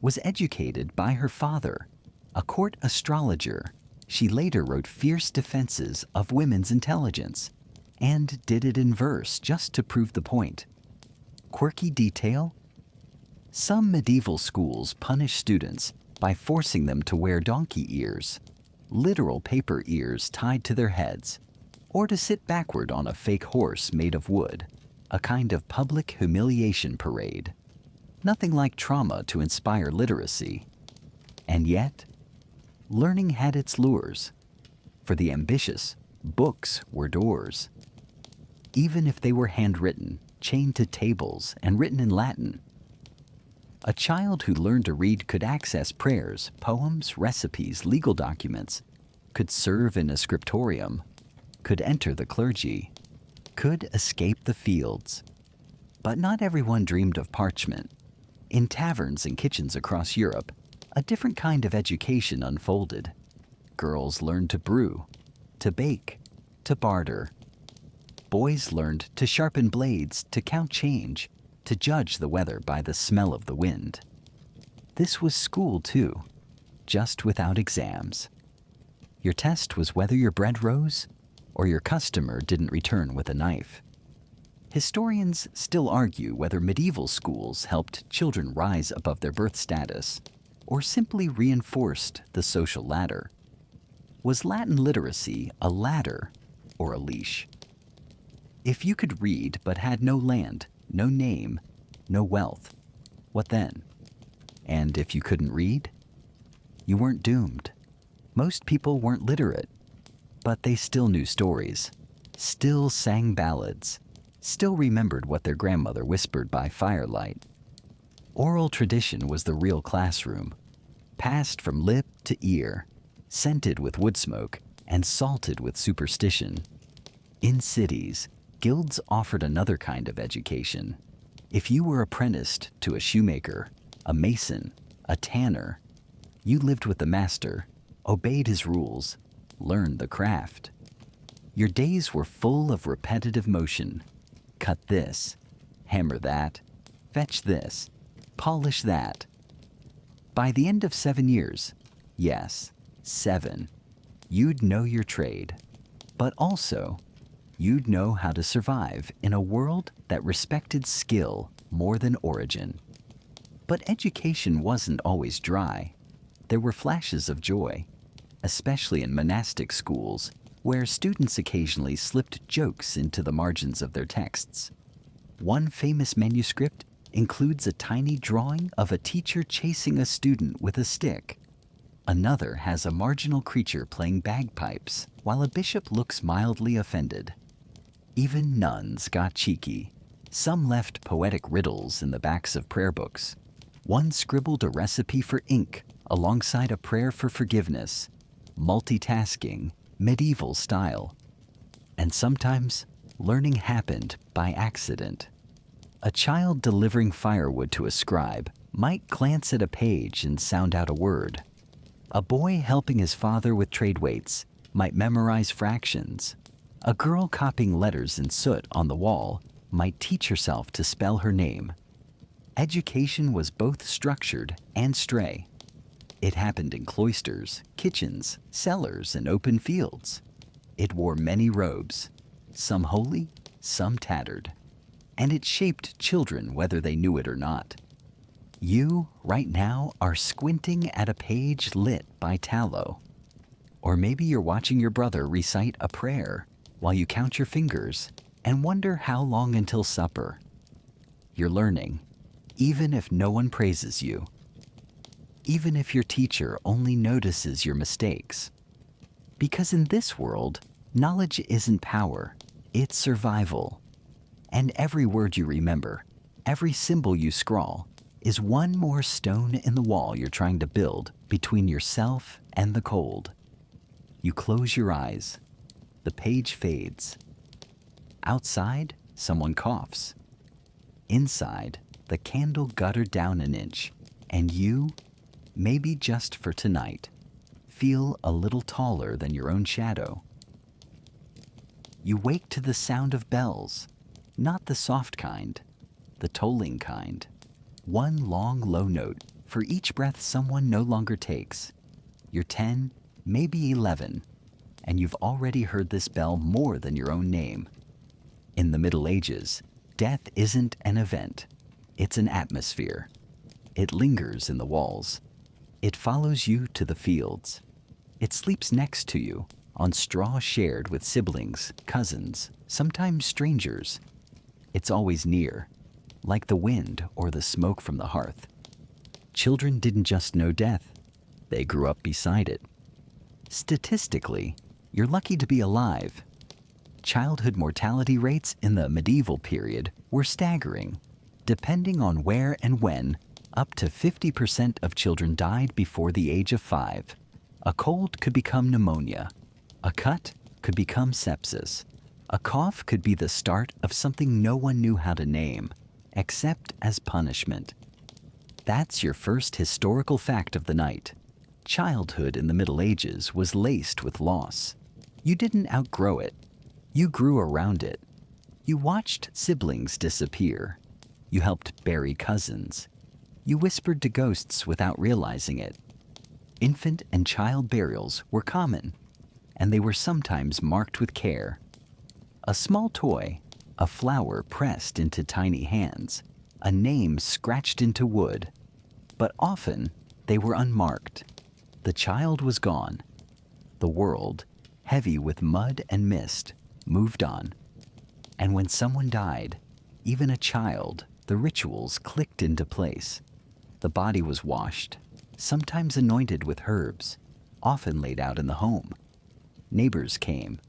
was educated by her father, A court astrologer, she later wrote fierce defenses of women's intelligence and did it in verse just to prove the point. Quirky detail? Some medieval schools punish students by forcing them to wear donkey ears, literal paper ears tied to their heads, or to sit backward on a fake horse made of wood, a kind of public humiliation parade. Nothing like trauma to inspire literacy. And yet, learning had its lures. For the ambitious, books were doors. Even if they were handwritten, chained to tables, and written in Latin. A child who learned to read could access prayers, poems, recipes, legal documents, could serve in a scriptorium, could enter the clergy, could escape the fields. But not everyone dreamed of parchment. In taverns and kitchens across Europe, a different kind of education unfolded. Girls learned to brew, to bake, to barter. Boys learned to sharpen blades, to count change, to judge the weather by the smell of the wind. This was school too, just without exams. Your test was whether your bread rose or your customer didn't return with a knife. Historians still argue whether medieval schools helped children rise above their birth status or simply reinforced the social ladder. Was Latin literacy a ladder or a leash? If you could read but had no land, no name, no wealth, what then? And if you couldn't read, you weren't doomed. Most people weren't literate, but they still knew stories, still sang ballads, still remembered what their grandmother whispered by firelight. Oral tradition was the real classroom, passed from lip to ear, scented with wood smoke and salted with superstition. In cities, guilds offered another kind of education. If you were apprenticed to a shoemaker, a mason, a tanner, you lived with the master, obeyed his rules, learned the craft. Your days were full of repetitive motion. Cut this, hammer that, fetch this, polish that. By the end of 7 years, yes, 7, you'd know your trade, but also you'd know how to survive in a world that respected skill more than origin. But education wasn't always dry. There were flashes of joy, especially in monastic schools, where students occasionally slipped jokes into the margins of their texts. One famous manuscript includes a tiny drawing of a teacher chasing a student with a stick. Another has a marginal creature playing bagpipes, while a bishop looks mildly offended. Even nuns got cheeky. Some left poetic riddles in the backs of prayer books. One scribbled a recipe for ink alongside a prayer for forgiveness, multitasking, medieval style. And sometimes, learning happened by accident. A child delivering firewood to a scribe might glance at a page and sound out a word. A boy helping his father with trade weights might memorize fractions. A girl copying letters in soot on the wall might teach herself to spell her name. Education was both structured and stray. It happened in cloisters, kitchens, cellars, and open fields. It wore many robes, some holy, some tattered. And it shaped children whether they knew it or not. You, right now, are squinting at a page lit by tallow. Or maybe you're watching your brother recite a prayer while you count your fingers and wonder how long until supper. You're learning, even if no one praises you. Even if your teacher only notices your mistakes. Because in this world, knowledge isn't power, it's survival. And every word you remember, every symbol you scrawl, is one more stone in the wall you're trying to build between yourself and the cold. You close your eyes. The page fades. Outside, someone coughs. Inside, the candle guttered down an inch, and you, maybe just for tonight, feel a little taller than your own shadow. You wake to the sound of bells, not the soft kind, the tolling kind. One long low note for each breath someone no longer takes. You're 10, maybe 11, and you've already heard this bell more than your own name. In the Middle Ages, death isn't an event. It's an atmosphere. It lingers in the walls. It follows you to the fields. It sleeps next to you, on straw shared with siblings, cousins, sometimes strangers. It's always near, like the wind or the smoke from the hearth. Children didn't just know death. They grew up beside it. Statistically, you're lucky to be alive. Childhood mortality rates in the medieval period were staggering. Depending on where and when, up to 50% of children died before the age of 5. A cold could become pneumonia. A cut could become sepsis. A cough could be the start of something no one knew how to name, except as punishment. That's your first historical fact of the night. Childhood in the Middle Ages was laced with loss. You didn't outgrow it. You grew around it. You watched siblings disappear. You helped bury cousins. You whispered to ghosts without realizing it. Infant and child burials were common, and they were sometimes marked with care. A small toy, a flower pressed into tiny hands, a name scratched into wood. But often, they were unmarked. The child was gone. The world, heavy with mud and mist, moved on. And when someone died, even a child, the rituals clicked into place. The body was washed, sometimes anointed with herbs, often laid out in the home. Neighbors came.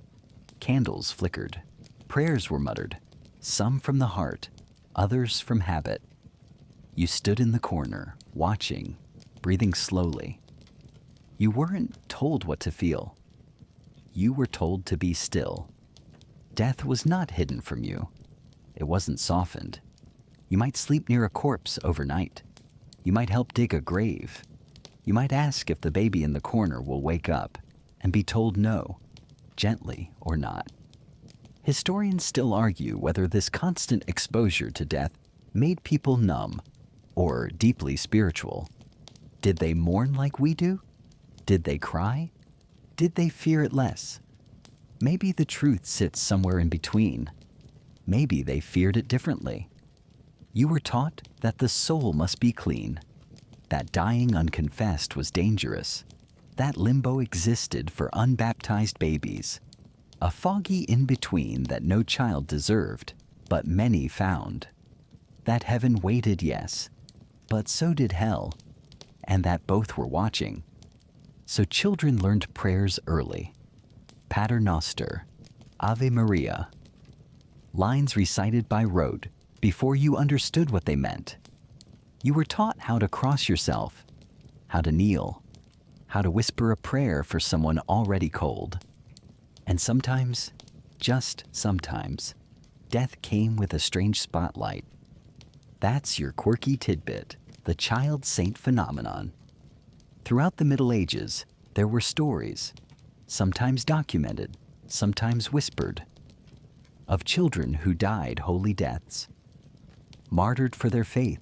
Candles flickered. Prayers were muttered, some from the heart, others from habit. You stood in the corner, watching, breathing slowly. You weren't told what to feel. You were told to be still. Death was not hidden from you. It wasn't softened. You might sleep near a corpse overnight. You might help dig a grave. You might ask if the baby in the corner will wake up and be told no, gently or not. Historians still argue whether this constant exposure to death made people numb or deeply spiritual. Did they mourn like we do? Did they cry? Did they fear it less? Maybe the truth sits somewhere in between. Maybe they feared it differently. You were taught that the soul must be clean, that dying unconfessed was dangerous, that limbo existed for unbaptized babies, a foggy in-between that no child deserved, but many found, that heaven waited, yes, but so did hell, and that both were watching. So children learned prayers early. Pater Noster, Ave Maria, lines recited by rote before you understood what they meant. You were taught how to cross yourself, how to kneel, how to whisper a prayer for someone already cold. And sometimes, just sometimes, death came with a strange spotlight. That's your quirky tidbit, the child saint phenomenon. Throughout the Middle Ages, there were stories, sometimes documented, sometimes whispered, of children who died holy deaths, martyred for their faith,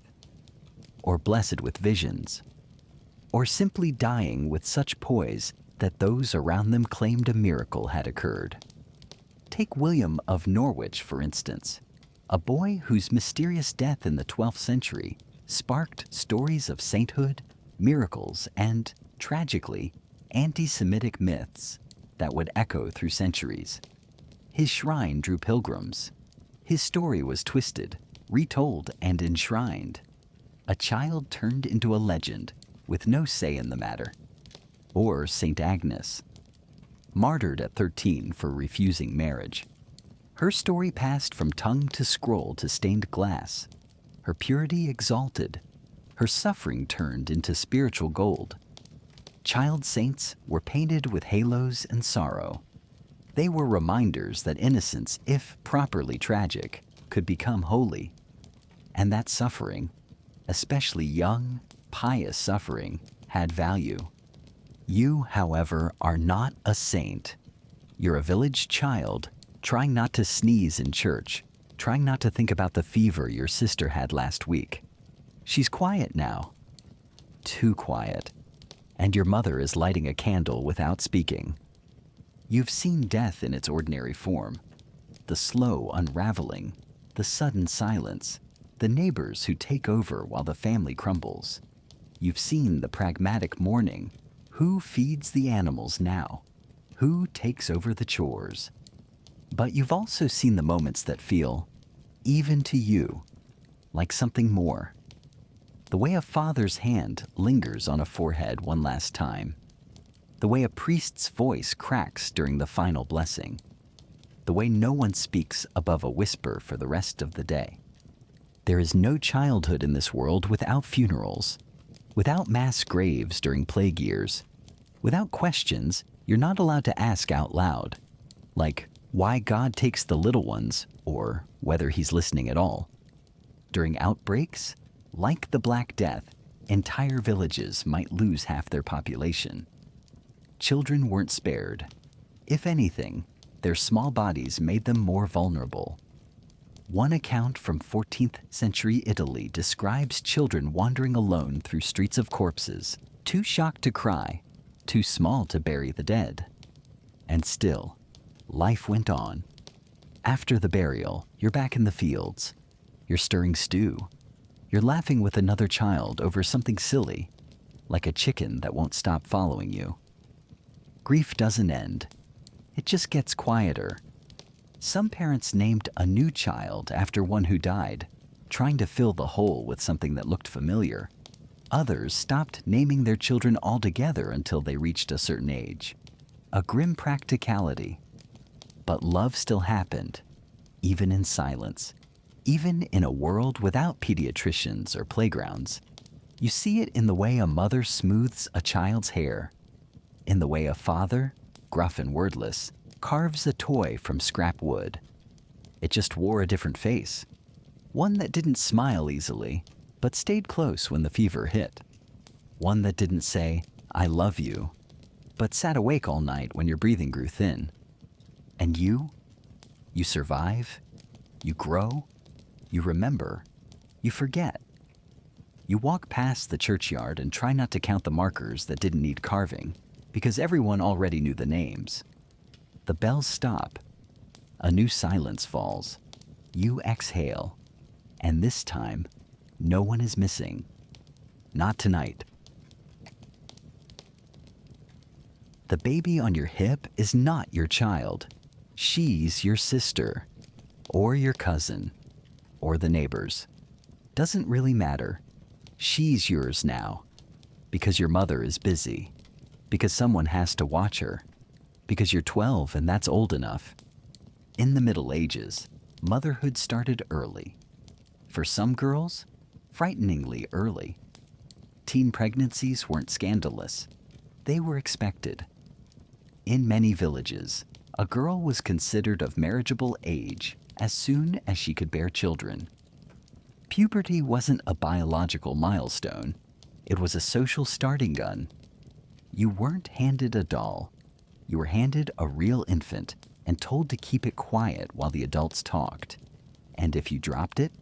or blessed with visions, or simply dying with such poise that those around them claimed a miracle had occurred. Take William of Norwich, for instance, a boy whose mysterious death in the 12th century sparked stories of sainthood, miracles, and, tragically, anti-Semitic myths that would echo through centuries. His shrine drew pilgrims. His story was twisted, retold, and enshrined. A child turned into a legend with no say in the matter. Or St. Agnes, martyred at 13 for refusing marriage. Her story passed from tongue to scroll to stained glass. Her purity exalted. Her suffering turned into spiritual gold. Child saints were painted with halos and sorrow. They were reminders that innocence, if properly tragic, could become holy. And that suffering, especially young, pious suffering, had value. You, however, are not a saint. You're a village child, trying not to sneeze in church, trying not to think about the fever your sister had last week. She's quiet now. Too quiet. and your mother is lighting a candle without speaking. You've seen death in its ordinary form, the slow unraveling, the sudden silence, the neighbors who take over while the family crumbles. You've seen the pragmatic mourning. Who feeds the animals now? Who takes over the chores? But you've also seen the moments that feel, even to you, like something more. The way a father's hand lingers on a forehead one last time. The way a priest's voice cracks during the final blessing. The way no one speaks above a whisper for the rest of the day. There is no childhood in this world without funerals, without mass graves during plague years, without questions you're not allowed to ask out loud, like why God takes the little ones or whether he's listening at all. During outbreaks, like the Black Death, entire villages might lose half their population. Children weren't spared. If anything, their small bodies made them more vulnerable. One account from 14th century Italy describes children wandering alone through streets of corpses, too shocked to cry, too small to bury the dead. And still, life went on. After the burial, you're back in the fields. You're stirring stew. You're laughing with another child over something silly, like a chicken that won't stop following you. Grief doesn't end. It just gets quieter. Some parents named a new child after one who died, trying to fill the hole with something that looked familiar. Others stopped naming their children altogether until they reached a certain age. A grim practicality. But love still happened, even in silence. Even in a world without pediatricians or playgrounds. You see it in the way a mother smooths a child's hair, in the way a father, gruff and wordless, carves a toy from scrap wood. It just wore a different face, one that didn't smile easily, but stayed close when the fever hit. One that didn't say, "I love you," but sat awake all night when your breathing grew thin. And you survive, you grow, you remember, you forget. You walk past the churchyard and try not to count the markers that didn't need carving, because everyone already knew the names. The bells stop. A new silence falls. You exhale. And this time, no one is missing. Not tonight. The baby on your hip is not your child. She's your sister, or your cousin, or the neighbors. Doesn't really matter. She's yours now, because your mother is busy, because someone has to watch her, because you're 12 and that's old enough. In the Middle Ages, motherhood started early. For some girls, frighteningly early. Teen pregnancies weren't scandalous. They were expected. In many villages, a girl was considered of marriageable age as soon as she could bear children. Puberty wasn't a biological milestone. It was a social starting gun. You weren't handed a doll. You were handed a real infant and told to keep it quiet while the adults talked. And if you dropped it,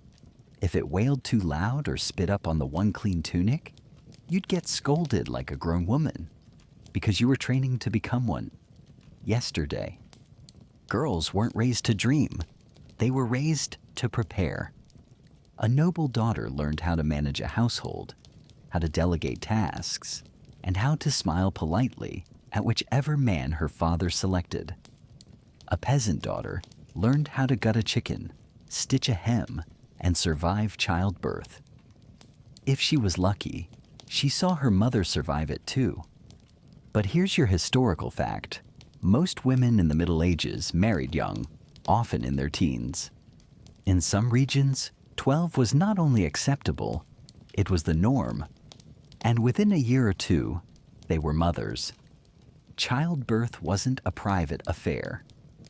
if it wailed too loud or spit up on the one clean tunic, you'd get scolded like a grown woman because you were training to become one. Yesterday, girls weren't raised to dream. They were raised to prepare. A noble daughter learned how to manage a household, how to delegate tasks, and how to smile politely at whichever man her father selected. A peasant daughter learned how to gut a chicken, stitch a hem, and survive childbirth. If she was lucky, she saw her mother survive it too. But here's your historical fact. Most women in the Middle Ages married young, often in their teens. In some regions, 12 was not only acceptable, it was the norm. And within a year or two, they were mothers. Childbirth wasn't a private affair.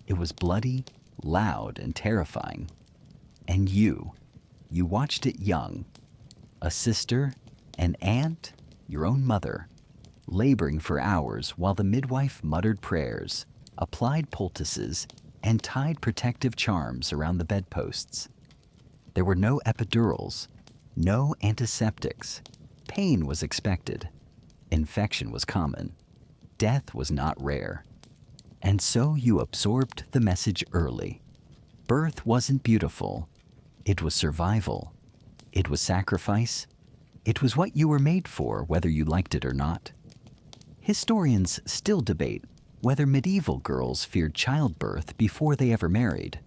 It was bloody, loud, and terrifying. And you watched it young. A sister, an aunt, your own mother, laboring for hours while the midwife muttered prayers, applied poultices, and tied protective charms around the bedposts. There were no epidurals, no antiseptics. Pain was expected. Infection was common. Death was not rare. And so you absorbed the message early. Birth wasn't beautiful. It was survival. It was sacrifice. It was what you were made for, whether you liked it or not. Historians still debate whether medieval girls feared childbirth before they ever married.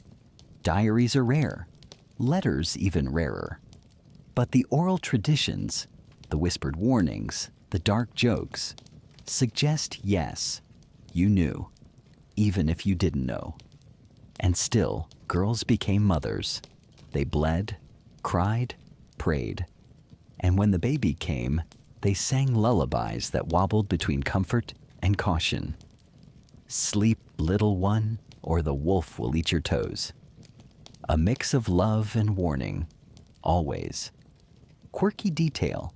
Diaries are rare, letters even rarer. But the oral traditions, the whispered warnings, the dark jokes, suggest yes, you knew, even if you didn't know. And still, girls became mothers. They bled, cried, prayed. And when the baby came, they sang lullabies that wobbled between comfort and caution. Sleep, little one, or the wolf will eat your toes. A mix of love and warning, always. Quirky detail.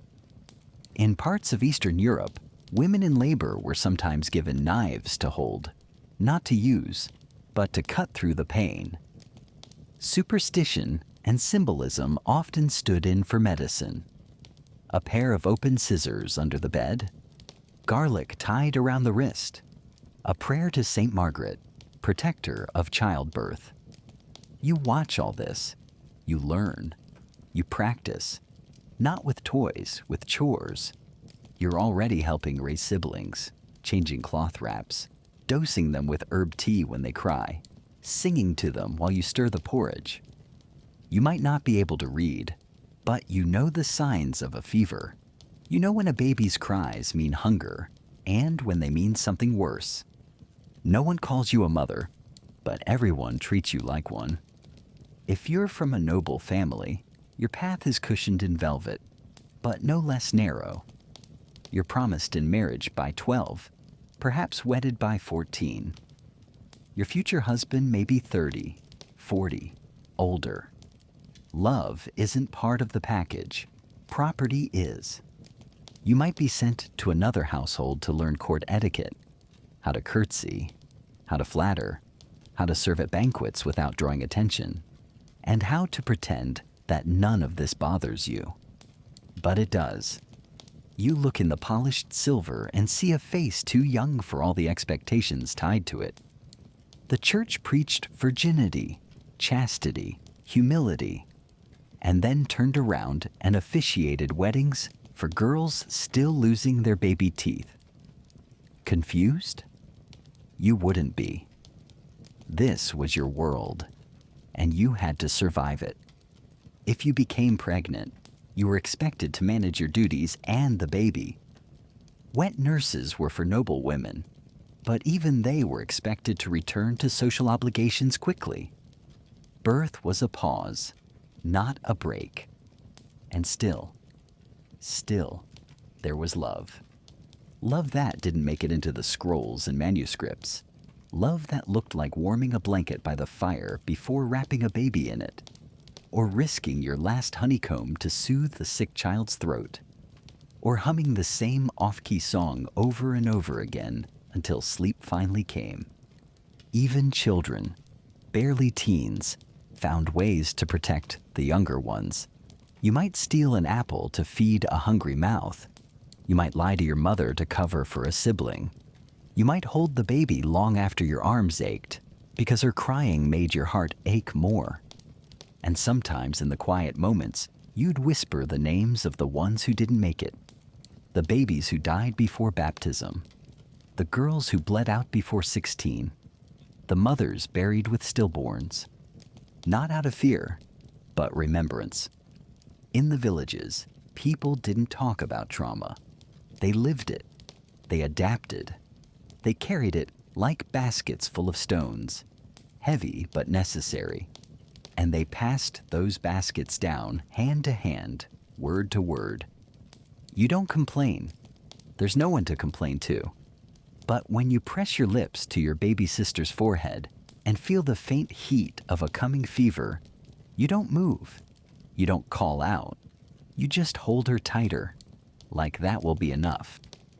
In parts of Eastern Europe, women in labor were sometimes given knives to hold, not to use, but to cut through the pain. Superstition and symbolism often stood in for medicine. A pair of open scissors under the bed, garlic tied around the wrist, a prayer to Saint Margaret, protector of childbirth. You watch all this, you learn, you practice, not with toys, with chores. You're already helping raise siblings, changing cloth wraps, dosing them with herb tea when they cry, singing to them while you stir the porridge. You might not be able to read, but you know the signs of a fever. You know when a baby's cries mean hunger and when they mean something worse. No one calls you a mother, but everyone treats you like one. If you're from a noble family, your path is cushioned in velvet, but no less narrow. You're promised in marriage by 12, perhaps wedded by 14. Your future husband may be 30, 40, older. Love isn't part of the package. Property is. You might be sent to another household to learn court etiquette, how to curtsy, how to flatter, how to serve at banquets without drawing attention, and how to pretend that none of this bothers you. But it does. You look in the polished silver and see a face too young for all the expectations tied to it. The church preached virginity, chastity, humility, and then turned around and officiated weddings for girls still losing their baby teeth. Confused? You wouldn't be. This was your world, and you had to survive it. If you became pregnant, you were expected to manage your duties and the baby. Wet nurses were for noble women, but even they were expected to return to social obligations quickly. Birth was a pause, not a break. And still, there was love. Love that didn't make it into the scrolls and manuscripts. Love that looked like warming a blanket by the fire before wrapping a baby in it, or risking your last honeycomb to soothe the sick child's throat, or humming the same off-key song over and over again until sleep finally came. Even children, barely teens, found ways to protect the younger ones. You might steal an apple to feed a hungry mouth. You might lie to your mother to cover for a sibling. You might hold the baby long after your arms ached because her crying made your heart ache more. And sometimes in the quiet moments, you'd whisper the names of the ones who didn't make it. The babies who died before baptism. The girls who bled out before 16. The mothers buried with stillborns. Not out of fear, but remembrance. In the villages, people didn't talk about trauma. They lived it. They adapted. They carried it like baskets full of stones, heavy but necessary. And they passed those baskets down hand to hand, word to word. You don't complain. There's no one to complain to. But when you press your lips to your baby sister's forehead and feel the faint heat of a coming fever, you don't move. You don't call out. You just hold her tighter, like that will be enough.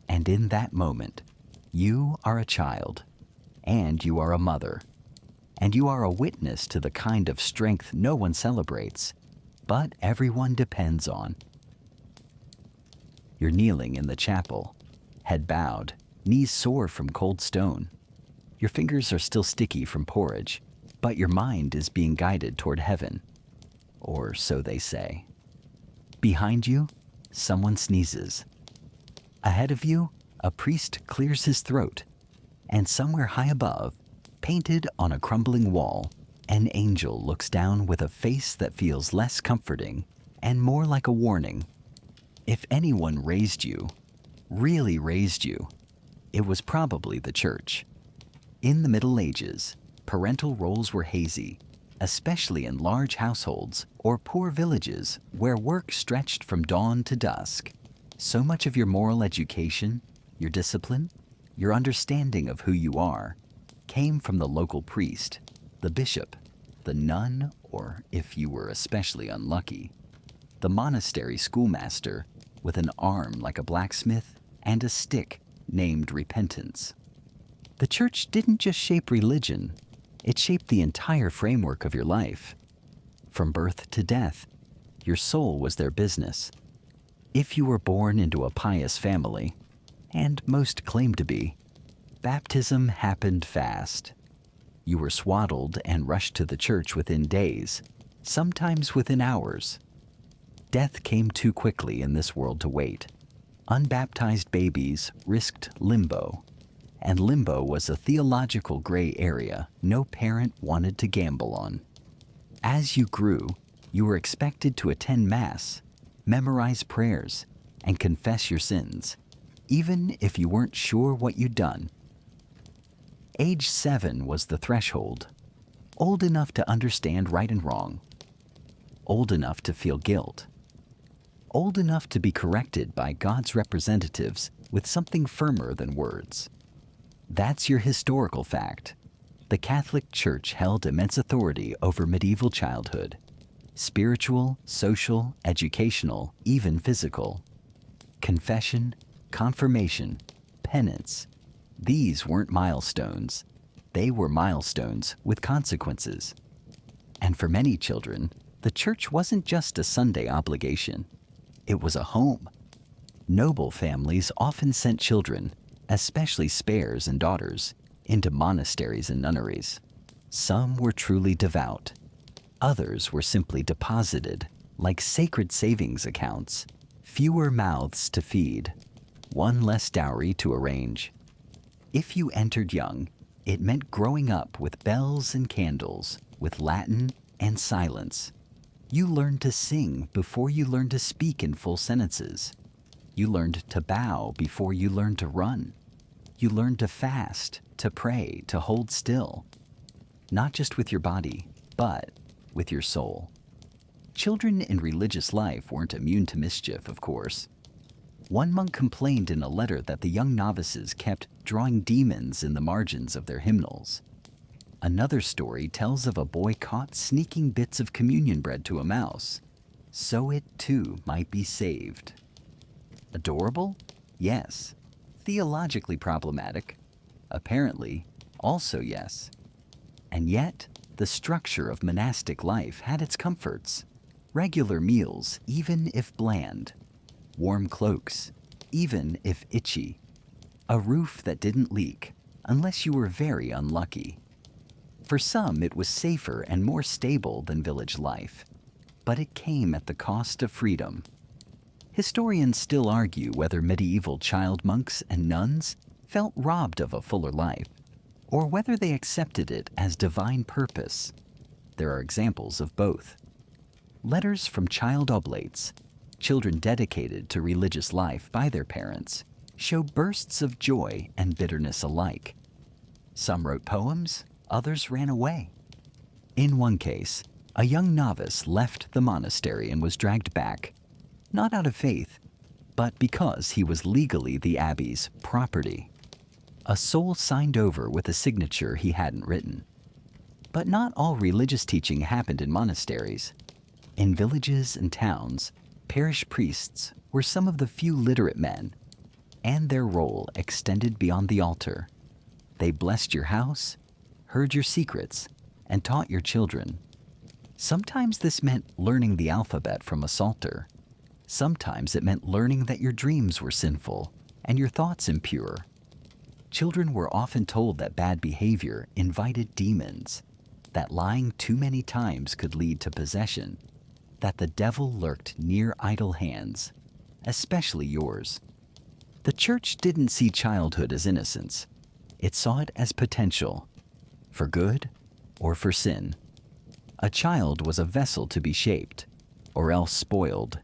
And in that moment, you are a child, and you are a mother, and you are a witness to the kind of strength no one celebrates, but everyone depends on. You're kneeling in the chapel, head bowed, knees sore from cold stone. Your fingers are still sticky from porridge, but your mind is being guided toward heaven. Or so they say. Behind you, someone sneezes. Ahead of you, a priest clears his throat. And somewhere high above, painted on a crumbling wall, an angel looks down with a face that feels less comforting and more like a warning. If anyone raised you, really raised you, it was probably the church. In the Middle Ages, parental roles were hazy, especially in large households or poor villages where work stretched from dawn to dusk. So much of your moral education, your discipline, your understanding of who you are, came from the local priest, the bishop, the nun, or if you were especially unlucky, the monastery schoolmaster with an arm like a blacksmith and a stick named repentance. The church didn't just shape religion, it shaped the entire framework of your life. From birth to death, your soul was their business. If you were born into a pious family, and most claimed to be, baptism happened fast. You were swaddled and rushed to the church within days, sometimes within hours. Death came too quickly in this world to wait. Unbaptized babies risked limbo, and limbo was a theological gray area no parent wanted to gamble on. As you grew, you were expected to attend Mass, memorize prayers, and confess your sins, even if you weren't sure what you'd done. Age 7 was the threshold, old enough to understand right and wrong, old enough to feel guilt, old enough to be corrected by God's representatives with something firmer than words. That's your historical fact. The Catholic Church held immense authority over medieval childhood, spiritual, social, educational, even physical. Confession, confirmation, penance. These weren't milestones. They were milestones with consequences. And for many children, the church wasn't just a Sunday obligation. It was a home. Noble families often sent children, especially spares and daughters, into monasteries and nunneries. Some were truly devout. Others were simply deposited, like sacred savings accounts. Fewer mouths to feed, one less dowry to arrange. If you entered young, it meant growing up with bells and candles, with Latin and silence. You learned to sing before you learned to speak in full sentences. You learned to bow before you learned to run. You learned to fast, to pray, to hold still. Not just with your body, but with your soul. Children in religious life weren't immune to mischief, of course. One monk complained in a letter that the young novices kept drawing demons in the margins of their hymnals. Another story tells of a boy caught sneaking bits of communion bread to a mouse, so it too might be saved. Adorable? Yes. Theologically problematic? Apparently, also yes. And yet, the structure of monastic life had its comforts. Regular meals, even if bland. Warm cloaks, even if itchy. A roof that didn't leak, unless you were very unlucky. For some, it was safer and more stable than village life, but it came at the cost of freedom. Historians still argue whether medieval child monks and nuns felt robbed of a fuller life, or whether they accepted it as divine purpose. There are examples of both. Letters from child oblates, children dedicated to religious life by their parents, show bursts of joy and bitterness alike. Some wrote poems, others ran away. In one case, a young novice left the monastery and was dragged back, not out of faith, but because he was legally the abbey's property. A soul signed over with a signature he hadn't written. But not all religious teaching happened in monasteries. In villages and towns, parish priests were some of the few literate men, and their role extended beyond the altar. They blessed your house, heard your secrets, and taught your children. Sometimes this meant learning the alphabet from a psalter. Sometimes it meant learning that your dreams were sinful and your thoughts impure. Children were often told that bad behavior invited demons, that lying too many times could lead to possession, that the devil lurked near idle hands, especially yours. The church didn't see childhood as innocence. It saw it as potential, for good or for sin. A child was a vessel to be shaped, or else spoiled,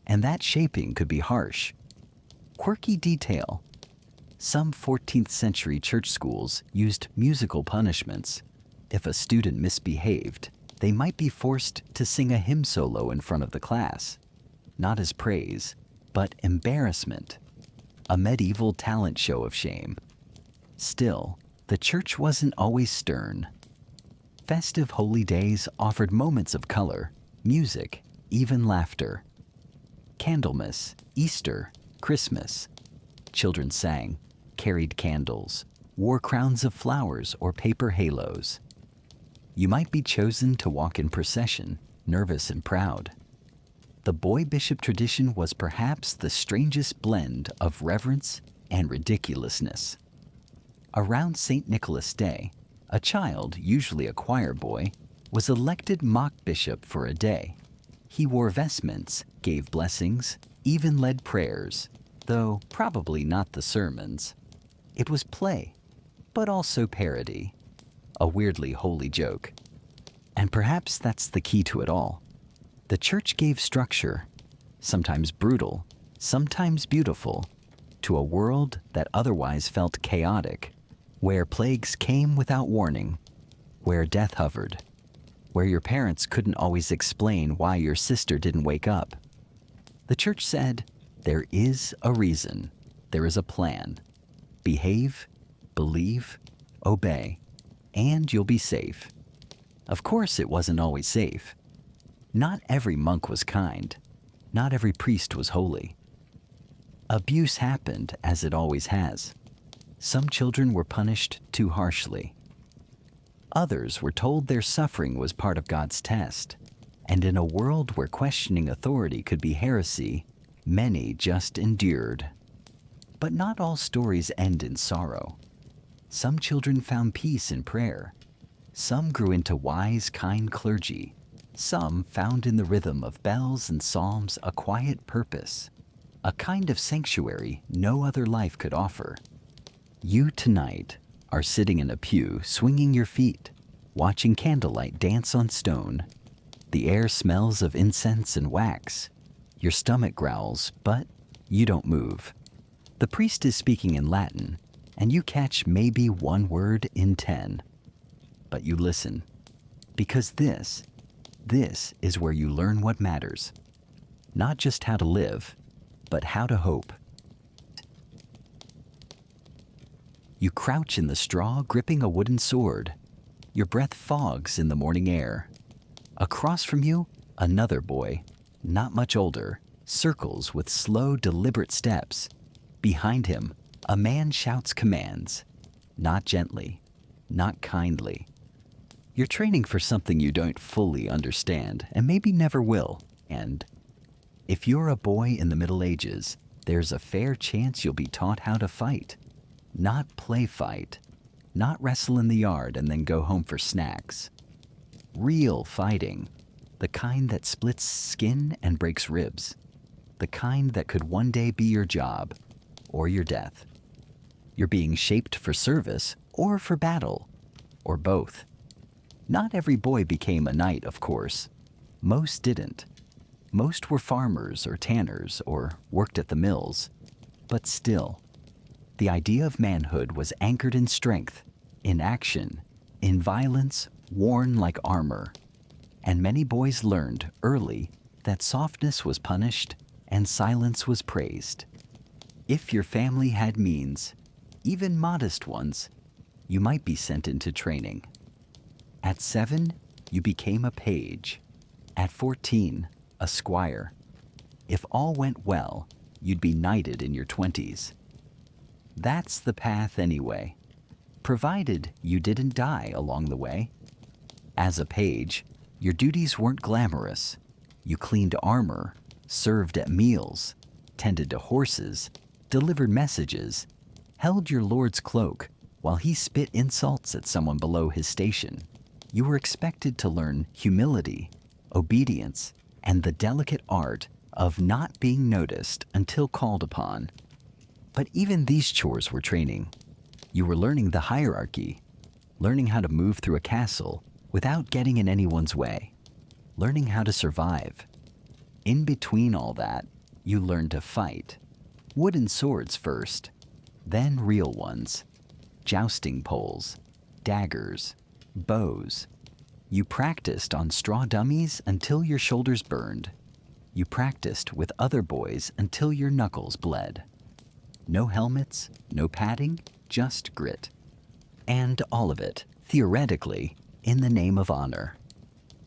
and that shaping could be harsh. Quirky detail. Some 14th century church schools used musical punishments. If a student misbehaved, they might be forced to sing a hymn solo in front of the class, not as praise, but embarrassment, a medieval talent show of shame. Still, the church wasn't always stern. Festive holy days offered moments of color, music, even laughter. Candlemas, Easter, Christmas. Children sang, carried candles, wore crowns of flowers or paper halos. You might be chosen to walk in procession, nervous and proud. The boy bishop tradition was perhaps the strangest blend of reverence and ridiculousness. Around St. Nicholas Day, a child, usually a choir boy, was elected mock bishop for a day. He wore vestments, gave blessings, even led prayers, though probably not the sermons. It was play, but also parody, a weirdly holy joke. And perhaps that's the key to it all. The church gave structure, sometimes brutal, sometimes beautiful, to a world that otherwise felt chaotic, where plagues came without warning, where death hovered, where your parents couldn't always explain why your sister didn't wake up. The church said, there is a reason, there is a plan. Behave, believe, obey, and you'll be safe. Of course it wasn't always safe. Not every monk was kind. Not every priest was holy. Abuse happened, as it always has. Some children were punished too harshly. Others were told their suffering was part of God's test. And in a world where questioning authority could be heresy, many just endured. But not all stories end in sorrow. Some children found peace in prayer. Some grew into wise, kind clergy. Some found in the rhythm of bells and psalms a quiet purpose, a kind of sanctuary no other life could offer. You tonight are sitting in a pew, swinging your feet, watching candlelight dance on stone. The air smells of incense and wax. Your stomach growls, but you don't move. The priest is speaking in Latin, and you catch maybe one word in 10. But you listen, because this is where you learn what matters. Not just how to live, but how to hope. You crouch in the straw, gripping a wooden sword. Your breath fogs in the morning air. Across from you, another boy, not much older, circles with slow, deliberate steps. Behind him, a man shouts commands, not gently, not kindly. You're training for something you don't fully understand and maybe never will. And if you're a boy in the Middle Ages, there's a fair chance you'll be taught how to fight. Not play fight, not wrestle in the yard and then go home for snacks. Real fighting, the kind that splits skin and breaks ribs, the kind that could one day be your job or your death. You're being shaped for service or for battle, or both. Not every boy became a knight, of course. Most didn't. Most were farmers or tanners or worked at the mills. But still, the idea of manhood was anchored in strength, in action, in violence worn like armor. And many boys learned early that softness was punished and silence was praised. If your family had means, even modest ones, you might be sent into training. At 7, you became a page. At 14, a squire. If all went well, you'd be knighted in your 20s. That's the path anyway, provided you didn't die along the way. As a page, your duties weren't glamorous. You cleaned armor, served at meals, tended to horses, delivered messages, held your lord's cloak while he spit insults at someone below his station. You were expected to learn humility, obedience, and the delicate art of not being noticed until called upon. But even these chores were training. You were learning the hierarchy, learning how to move through a castle without getting in anyone's way, learning how to survive. In between all that, you learned to fight. Wooden swords first, then real ones. Jousting poles, daggers, bows. You practiced on straw dummies until your shoulders burned. You practiced with other boys until your knuckles bled. No helmets, no padding, just grit. And all of it, theoretically, in the name of honor.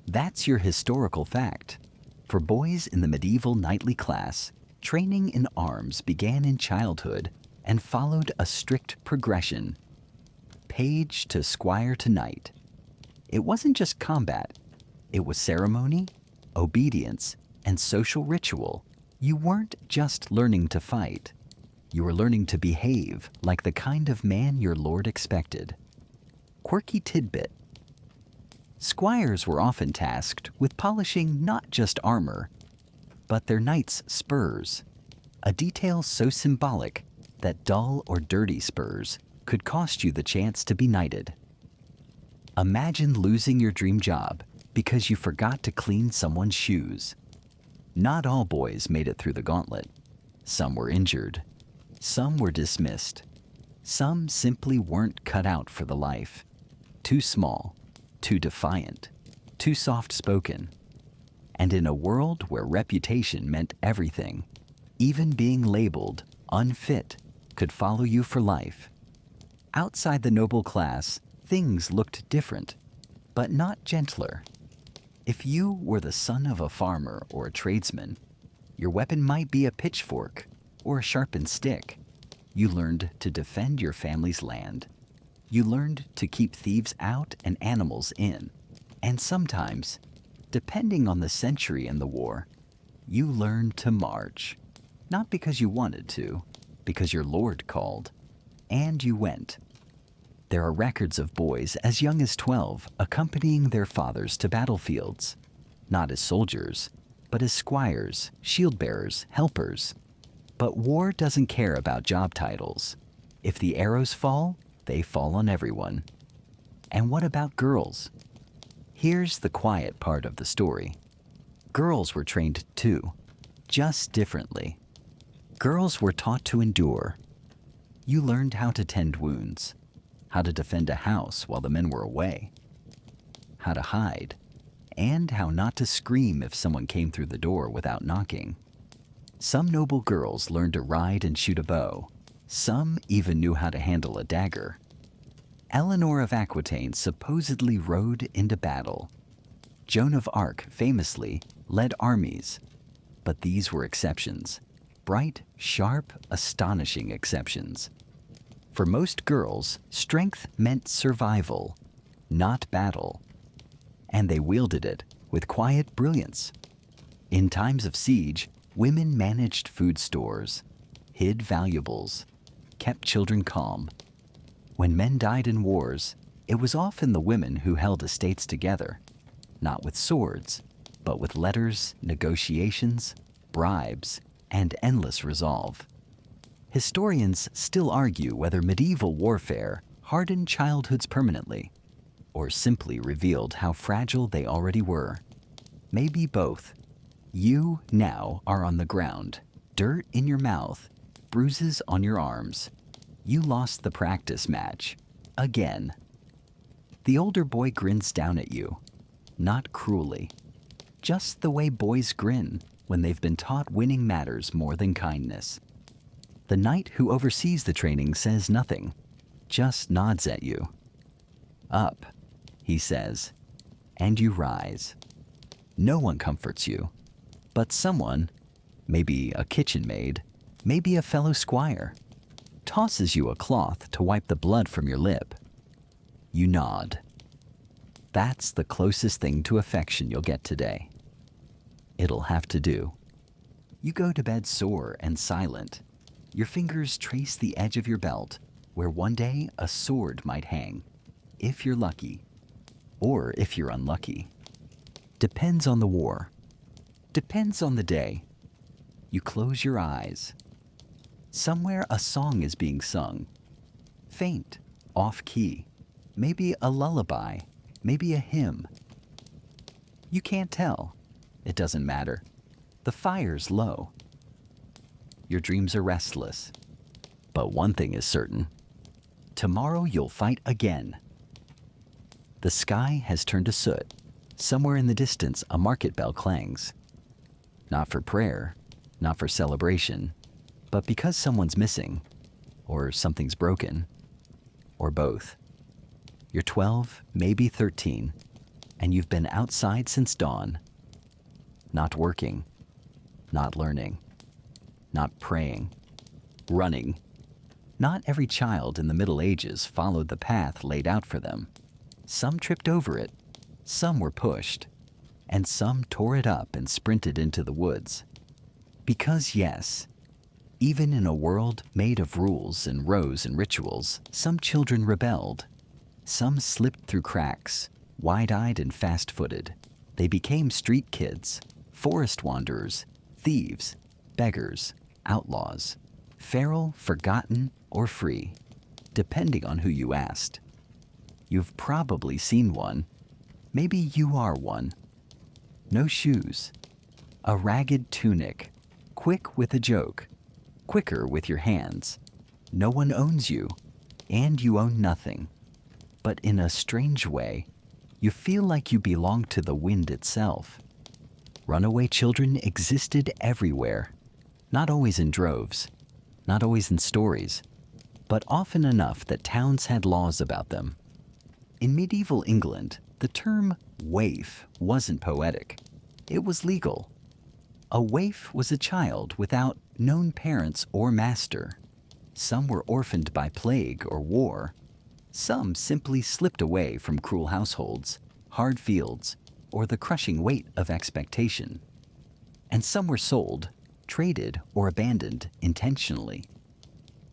That's your historical fact. For boys in the medieval knightly class, training in arms began in childhood and followed a strict progression. Page to squire to knight. It wasn't just combat. It was ceremony, obedience, and social ritual. You weren't just learning to fight. You were learning to behave like the kind of man your lord expected. Quirky tidbit. Squires were often tasked with polishing not just armor, but their knight's spurs, a detail so symbolic that dull or dirty spurs could cost you the chance to be knighted. Imagine losing your dream job because you forgot to clean someone's shoes. Not all boys made it through the gauntlet. Some were injured. Some were dismissed. Some simply weren't cut out for the life. Too small, too defiant, too soft-spoken. And in a world where reputation meant everything, even being labeled unfit could follow you for life. Outside the noble class, things looked different, but not gentler. If you were the son of a farmer or a tradesman, your weapon might be a pitchfork or a sharpened stick. You learned to defend your family's land. You learned to keep thieves out and animals in. And sometimes, depending on the century and the war, you learned to march. Not because you wanted to, because your lord called. And you went. There are records of boys as young as 12 accompanying their fathers to battlefields, not as soldiers, but as squires, shield bearers, helpers. But war doesn't care about job titles. If the arrows fall, they fall on everyone. And what about girls? Here's the quiet part of the story. Girls were trained too, just differently. Girls were taught to endure. You learned how to tend wounds, how to defend a house while the men were away, how to hide, and how not to scream if someone came through the door without knocking. Some noble girls learned to ride and shoot a bow. Some even knew how to handle a dagger. Eleanor of Aquitaine supposedly rode into battle. Joan of Arc famously led armies. But these were exceptions. Bright, sharp, astonishing exceptions. For most girls, strength meant survival, not battle. And they wielded it with quiet brilliance. In times of siege, women managed food stores, hid valuables, kept children calm. When men died in wars, it was often the women who held estates together, not with swords, but with letters, negotiations, bribes, and endless resolve. Historians still argue whether medieval warfare hardened childhoods permanently, or simply revealed how fragile they already were. Maybe both. You now are on the ground, dirt in your mouth, bruises on your arms. You lost the practice match. Again. The older boy grins down at you, not cruelly. Just the way boys grin when they've been taught winning matters more than kindness. The knight who oversees the training says nothing, just nods at you. Up, he says, and you rise. No one comforts you, but someone, maybe a kitchen maid, maybe a fellow squire, tosses you a cloth to wipe the blood from your lip. You nod. That's the closest thing to affection you'll get today. It'll have to do. You go to bed sore and silent. Your fingers trace the edge of your belt where one day a sword might hang, if you're lucky, or if you're unlucky. Depends on the war. Depends on the day. You close your eyes. Somewhere a song is being sung. Faint, off key. Maybe a lullaby, maybe a hymn. You can't tell. It doesn't matter. The fire's low. Your dreams are restless. But one thing is certain. Tomorrow you'll fight again. The sky has turned to soot. Somewhere in the distance, a market bell clangs. Not for prayer, not for celebration, but because someone's missing, or something's broken, or both. You're 12, maybe 13, and you've been outside since dawn. Not working, not learning, not praying, running. Not every child in the Middle Ages followed the path laid out for them. Some tripped over it, some were pushed, and some tore it up and sprinted into the woods. Because yes, even in a world made of rules and rows and rituals, some children rebelled. Some slipped through cracks, wide-eyed and fast-footed. They became street kids, forest wanderers, thieves, beggars, outlaws, feral, forgotten, or free, depending on who you asked. You've probably seen one. Maybe you are one. No shoes, a ragged tunic, quick with a joke, quicker with your hands. No one owns you, and you own nothing. But in a strange way, you feel like you belong to the wind itself. Runaway children existed everywhere, not always in droves, not always in stories, but often enough that towns had laws about them. In medieval England, the term waif wasn't poetic. It was legal. A waif was a child without known parents or master. Some were orphaned by plague or war. Some simply slipped away from cruel households, hard fields, or the crushing weight of expectation. And some were sold, traded, or abandoned intentionally.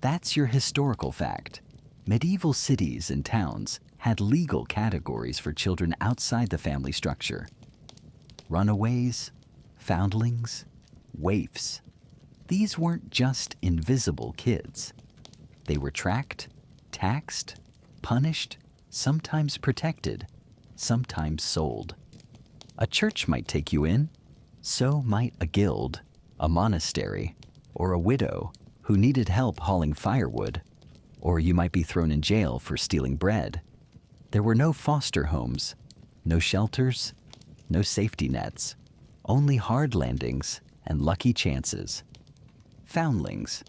That's your historical fact. Medieval cities and towns had legal categories for children outside the family structure. Runaways, foundlings, waifs. These weren't just invisible kids. They were tracked, taxed, punished, sometimes protected, sometimes sold. A church might take you in, so might a guild, a monastery, or a widow who needed help hauling firewood, or you might be thrown in jail for stealing bread. There were no foster homes, no shelters, no safety nets, only hard landings and lucky chances. Foundlings,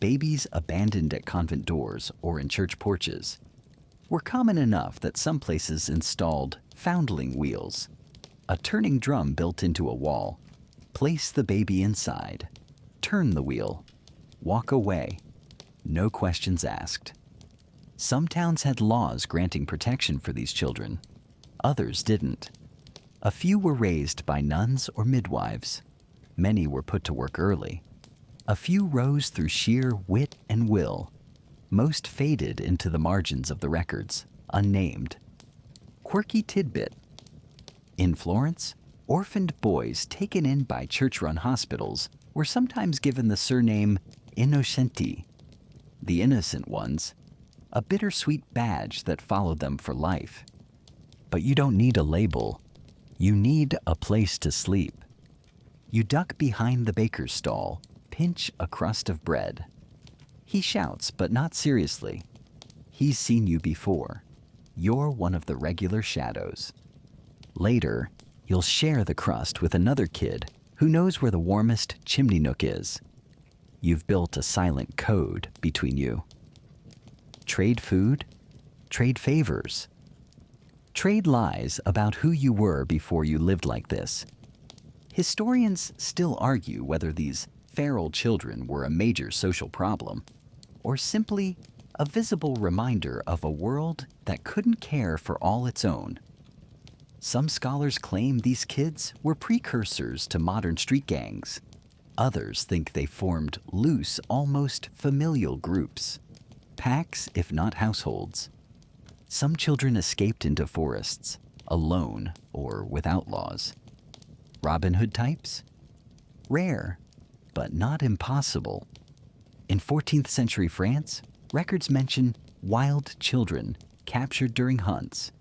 babies abandoned at convent doors or in church porches, were common enough that some places installed foundling wheels, a turning drum built into a wall. Place the baby inside, turn the wheel, walk away, no questions asked. Some towns had laws granting protection for these children. Others didn't. A few were raised by nuns or midwives. Many were put to work early. A few rose through sheer wit and will. Most faded into the margins of the records, unnamed. Quirky tidbit. In Florence, orphaned boys taken in by church-run hospitals were sometimes given the surname innocenti, the innocent ones, a bittersweet badge that followed them for life. But you don't need a label. You need a place to sleep. You duck behind the baker's stall, pinch a crust of bread. He shouts, but not seriously. He's seen you before. You're one of the regular shadows. Later, you'll share the crust with another kid who knows where the warmest chimney nook is. You've built a silent code between you. Trade food, trade favors. Trade lies about who you were before you lived like this. Historians still argue whether these feral children were a major social problem, or simply a visible reminder of a world that couldn't care for all its own. Some scholars claim these kids were precursors to modern street gangs. Others think they formed loose, almost familial groups, packs if not households. Some children escaped into forests, alone or with outlaws. Robin Hood types? Rare, but not impossible. In 14th century France, records mention wild children captured during hunts,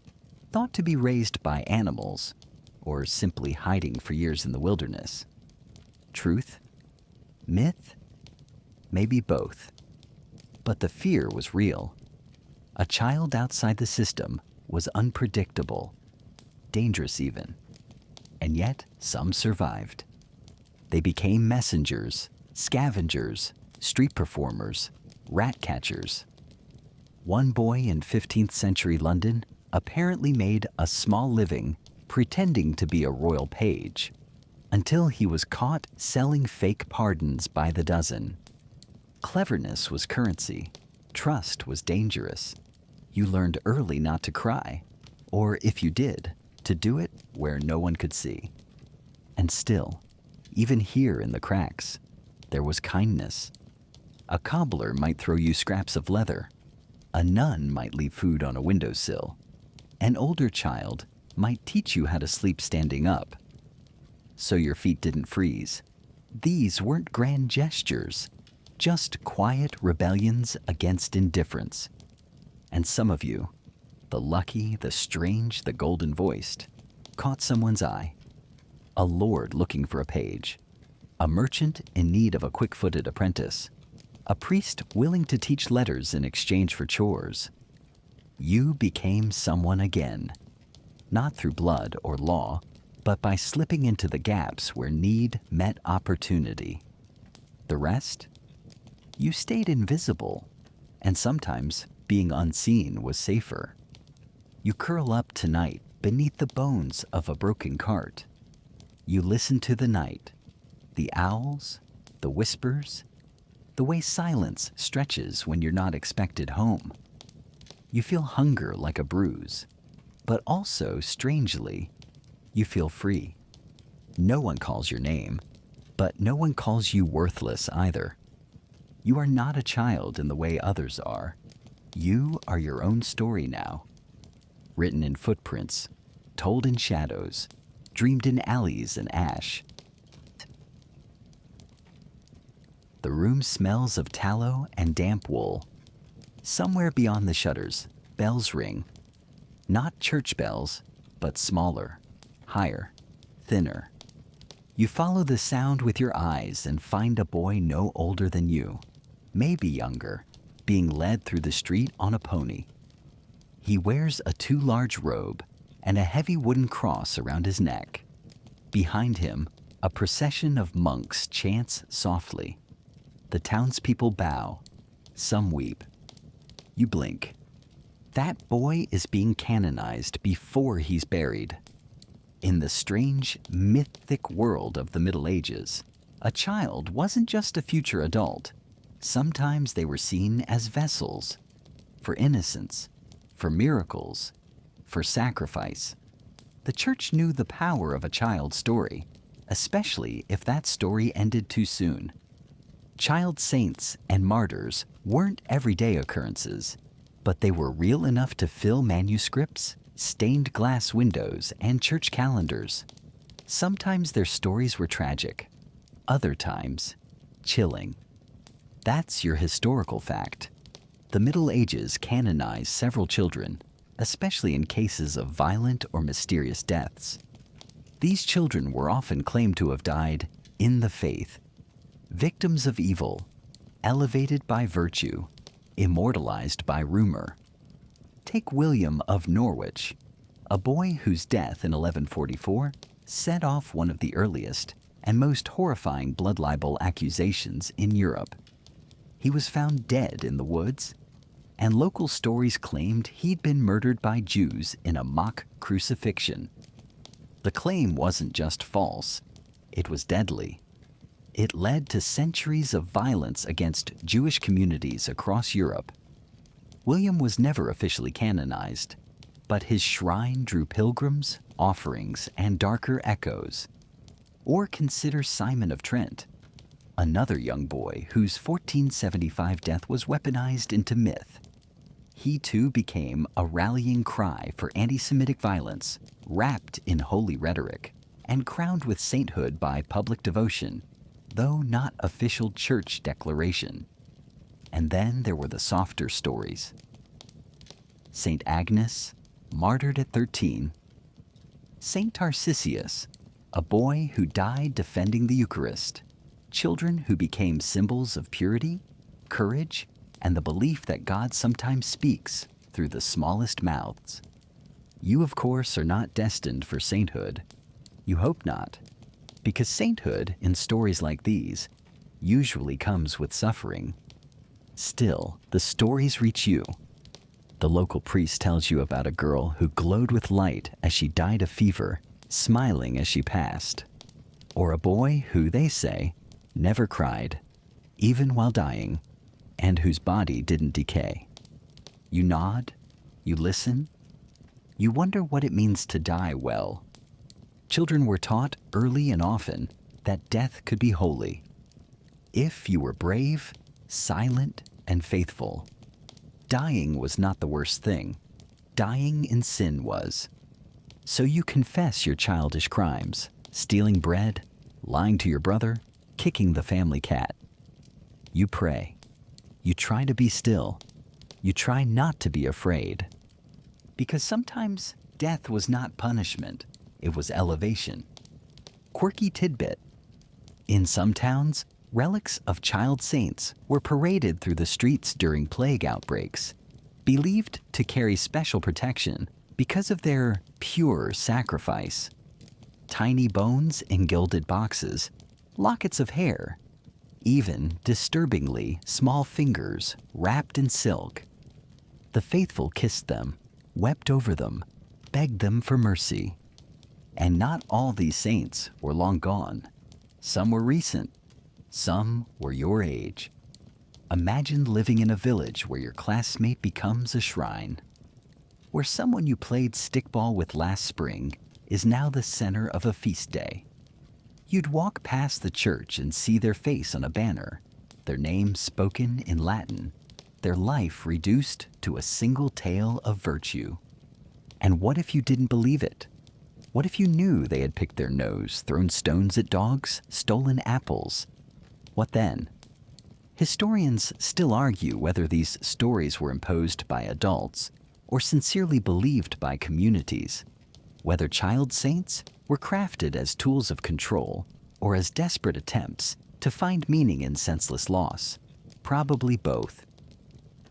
thought to be raised by animals, or simply hiding for years in the wilderness. Truth? Myth? Maybe both. But the fear was real. A child outside the system was unpredictable, dangerous even. And yet, some survived. They became messengers, scavengers, street performers, rat catchers. One boy in 15th century London apparently made a small living pretending to be a royal page, until he was caught selling fake pardons by the dozen. Cleverness was currency. Trust was dangerous. You learned early not to cry, or if you did, to do it where no one could see. And still, even here in the cracks, there was kindness. A cobbler might throw you scraps of leather. A nun might leave food on a windowsill. An older child might teach you how to sleep standing up, so your feet didn't freeze. These weren't grand gestures, just quiet rebellions against indifference. And some of you, the lucky, the strange, the golden-voiced, caught someone's eye. A lord looking for a page, a merchant in need of a quick-footed apprentice, a priest willing to teach letters in exchange for chores. You became someone again, not through blood or law, but by slipping into the gaps where need met opportunity. The rest? You stayed invisible, and sometimes being unseen was safer. You curl up tonight beneath the bones of a broken cart. You listen to the night, the owls, the whispers, the way silence stretches when you're not expected home. You feel hunger like a bruise, but also, strangely, you feel free. No one calls your name, but no one calls you worthless either. You are not a child in the way others are. You are your own story now. Written in footprints, told in shadows, dreamed in alleys and ash. The room smells of tallow and damp wool. Somewhere beyond the shutters, bells ring. Not church bells, but smaller, higher, thinner. You follow the sound with your eyes and find a boy no older than you, maybe younger, being led through the street on a pony. He wears a too large robe and a heavy wooden cross around his neck. Behind him, a procession of monks chants softly. The townspeople bow. Some weep. You blink. That boy is being canonized before he's buried. In the strange, mythic world of the Middle Ages, a child wasn't just a future adult. Sometimes they were seen as vessels for innocence, for miracles, for sacrifice. The church knew the power of a child's story, especially if that story ended too soon. Child saints and martyrs weren't everyday occurrences, but they were real enough to fill manuscripts, stained glass windows, and church calendars. Sometimes their stories were tragic, other times, chilling. That's your historical fact. The Middle Ages canonized several children, especially in cases of violent or mysterious deaths. These children were often claimed to have died in the faith, victims of evil, elevated by virtue, immortalized by rumor. Take William of Norwich, a boy whose death in 1144 set off one of the earliest and most horrifying blood libel accusations in Europe. He was found dead in the woods, and local stories claimed he'd been murdered by Jews in a mock crucifixion. The claim wasn't just false, it was deadly. It led to centuries of violence against Jewish communities across Europe. William was never officially canonized, but his shrine drew pilgrims, offerings, and darker echoes. Or consider Simon of Trent, Another young boy whose 1475 death was weaponized into myth. He too became a rallying cry for anti-Semitic violence, wrapped in holy rhetoric, and crowned with sainthood by public devotion, though not official church declaration. And then there were the softer stories. Saint Agnes, martyred at 13. Saint Tarcisius, a boy who died defending the Eucharist. Children who became symbols of purity, courage, and the belief that God sometimes speaks through the smallest mouths. You, of course, are not destined for sainthood. You hope not, because sainthood, in stories like these, usually comes with suffering. Still, the stories reach you. The local priest tells you about a girl who glowed with light as she died of fever, smiling as she passed. Or a boy who, they say, never cried, even while dying, and whose body didn't decay. You nod, you listen, you wonder what it means to die well. Children were taught early and often that death could be holy, if you were brave, silent, and faithful. Dying was not the worst thing. Dying in sin was. So you confess your childish crimes, stealing bread, lying to your brother, kicking the family cat. You pray. You try to be still. You try not to be afraid. Because sometimes death was not punishment, it was elevation. Quirky tidbit. In some towns, relics of child saints were paraded through the streets during plague outbreaks, believed to carry special protection because of their pure sacrifice. Tiny bones in gilded boxes, lockets of hair, even, disturbingly, small fingers wrapped in silk. The faithful kissed them, wept over them, begged them for mercy. And not all these saints were long gone. Some were recent. Some were your age. Imagine living in a village where your classmate becomes a shrine, where someone you played stickball with last spring is now the center of a feast day. You'd walk past the church and see their face on a banner, their name spoken in Latin, their life reduced to a single tale of virtue. And what if you didn't believe it? What if you knew they had picked their nose, thrown stones at dogs, stolen apples? What then? Historians still argue whether these stories were imposed by adults or sincerely believed by communities, whether child saints were crafted as tools of control or as desperate attempts to find meaning in senseless loss. Probably both.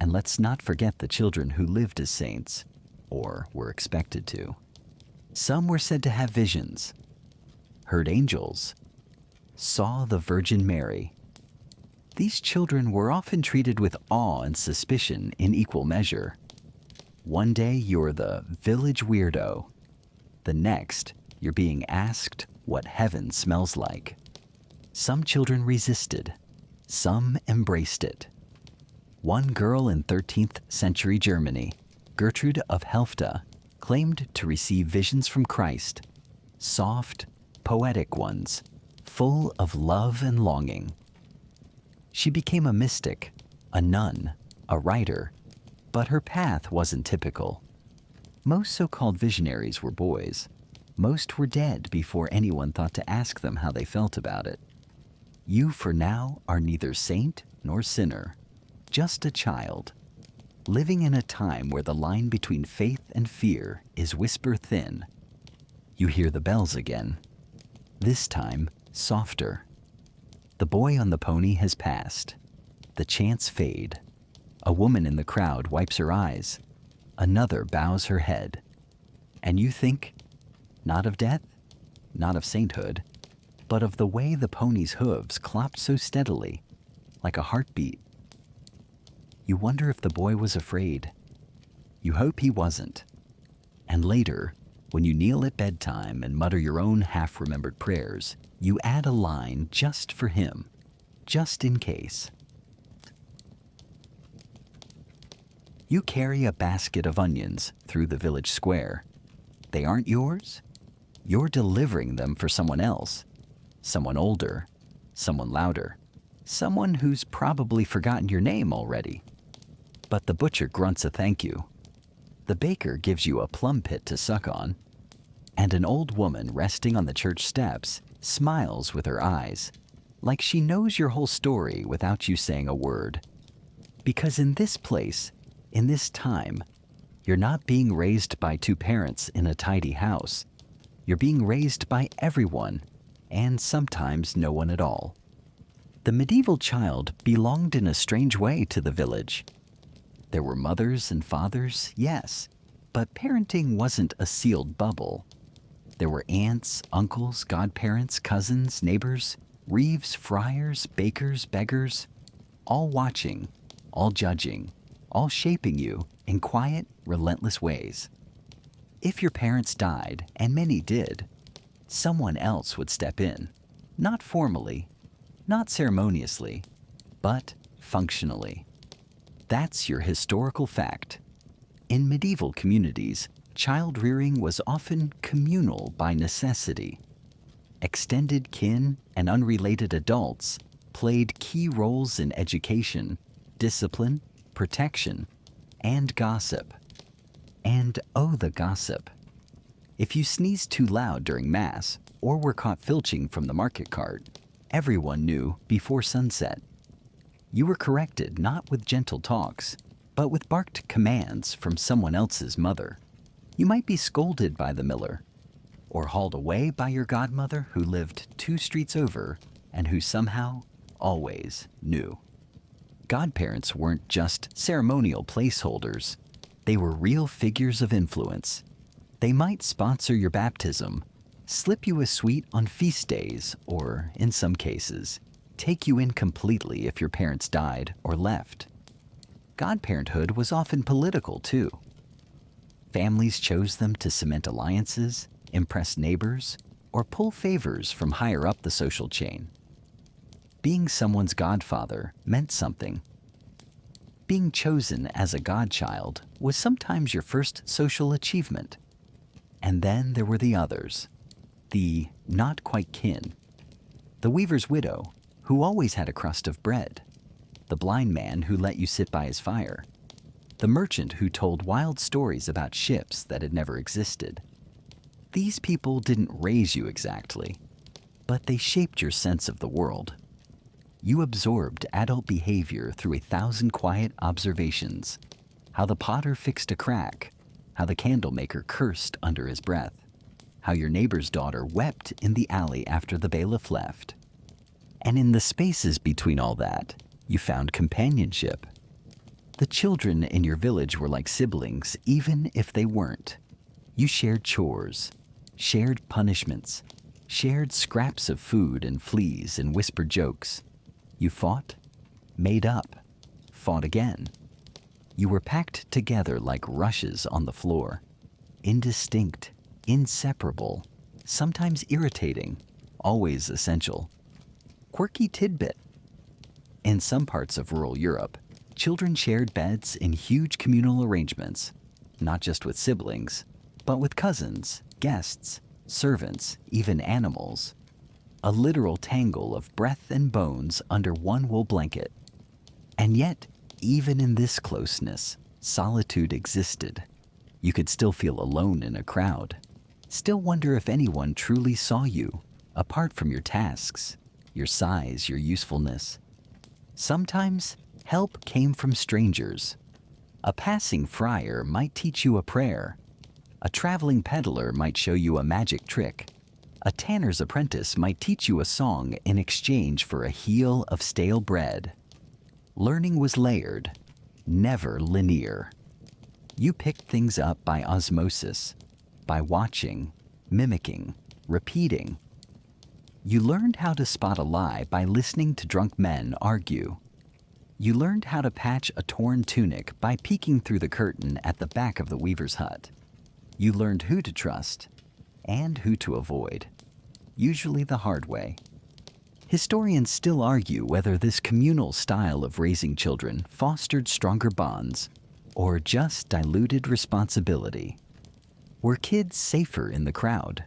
And let's not forget the children who lived as saints, or were expected to. Some were said to have visions, heard angels, saw the Virgin Mary. These children were often treated with awe and suspicion in equal measure. One day you're the village weirdo. The next, you're being asked what heaven smells like. Some children resisted. Some embraced it. One girl in 13th century Germany, Gertrude of Helfta, claimed to receive visions from Christ, soft, poetic ones, full of love and longing. She became a mystic, a nun, a writer, but her path wasn't typical. Most so-called visionaries were boys. Most were dead before anyone thought to ask them how they felt about it. You, for now, are neither saint nor sinner, just a child, living in a time where the line between faith and fear is whisper thin. You hear the bells again, this time softer. The boy on the pony has passed. The chants fade. A woman in the crowd wipes her eyes. Another bows her head. And you think, not of death, not of sainthood, but of the way the pony's hooves clopped so steadily, like a heartbeat. You wonder if the boy was afraid. You hope he wasn't. And later, when you kneel at bedtime and mutter your own half-remembered prayers, you add a line just for him, just in case. You carry a basket of onions through the village square. They aren't yours. You're delivering them for someone else, someone older, someone louder. Someone who's probably forgotten your name already. But the butcher grunts a thank you. The baker gives you a plum pit to suck on. And an old woman resting on the church steps smiles with her eyes, like she knows your whole story without you saying a word. Because in this place, in this time, you're not being raised by two parents in a tidy house. You're being raised by everyone, and sometimes no one at all. The medieval child belonged in a strange way to the village. There were mothers and fathers, yes, but parenting wasn't a sealed bubble. There were aunts, uncles, godparents, cousins, neighbors, reeves, friars, bakers, beggars, all watching, all judging, all shaping you in quiet, relentless ways. If your parents died, and many did, someone else would step in, not formally, not ceremoniously, but functionally. That's your historical fact. In medieval communities, child rearing was often communal by necessity. Extended kin and unrelated adults played key roles in education, discipline, protection, and gossip. And oh, the gossip. If you sneezed too loud during Mass or were caught filching from the market cart, everyone knew before sunset. You were corrected not with gentle talks, but with barked commands from someone else's mother. You might be scolded by the miller, or hauled away by your godmother who lived 2 streets over and who somehow always knew. Godparents weren't just ceremonial placeholders. They were real figures of influence. They might sponsor your baptism, slip you a sweet on feast days, or, in some cases, take you in completely if your parents died or left. Godparenthood was often political, too. Families chose them to cement alliances, impress neighbors, or pull favors from higher up the social chain. Being someone's godfather meant something. Being chosen as a godchild was sometimes your first social achievement. And then there were the others, the not quite kin. The weaver's widow, who always had a crust of bread. The blind man who let you sit by his fire. The merchant who told wild stories about ships that had never existed. These people didn't raise you exactly, but they shaped your sense of the world. You absorbed adult behavior through 1,000 quiet observations. How the potter fixed a crack, how the candlemaker cursed under his breath, how your neighbor's daughter wept in the alley after the bailiff left. And in the spaces between all that, you found companionship. The children in your village were like siblings, even if they weren't. You shared chores, shared punishments, shared scraps of food and fleas and whispered jokes. You fought, made up, fought again. You were packed together like rushes on the floor, indistinct, inseparable, sometimes irritating, always essential. Quirky tidbit. In some parts of rural Europe, children shared beds in huge communal arrangements, not just with siblings, but with cousins, guests, servants, even animals. A literal tangle of breath and bones under one wool blanket. And yet, even in this closeness, solitude existed. You could still feel alone in a crowd, still wonder if anyone truly saw you, apart from your tasks, your size, your usefulness. Sometimes, help came from strangers. A passing friar might teach you a prayer. A traveling peddler might show you a magic trick. A tanner's apprentice might teach you a song in exchange for a heel of stale bread. Learning was layered, never linear. You picked things up by osmosis, by watching, mimicking, repeating. You learned how to spot a lie by listening to drunk men argue. You learned how to patch a torn tunic by peeking through the curtain at the back of the weaver's hut. You learned who to trust and who to avoid, usually the hard way. Historians still argue whether this communal style of raising children fostered stronger bonds or just diluted responsibility. Were kids safer in the crowd,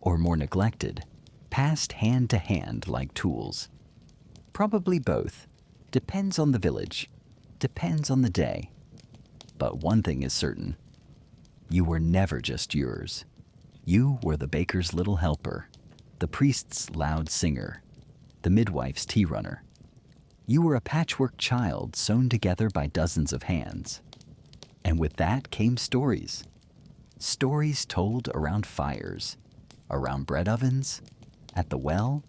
or more neglected, passed hand to hand like tools? Probably both. Depends on the village. Depends on the day. But one thing is certain. You were never just yours. You were the baker's little helper, the priest's loud singer, the midwife's tea runner. You were a patchwork child sewn together by dozens of hands. And with that came stories. Stories told around fires, around bread ovens, at the well,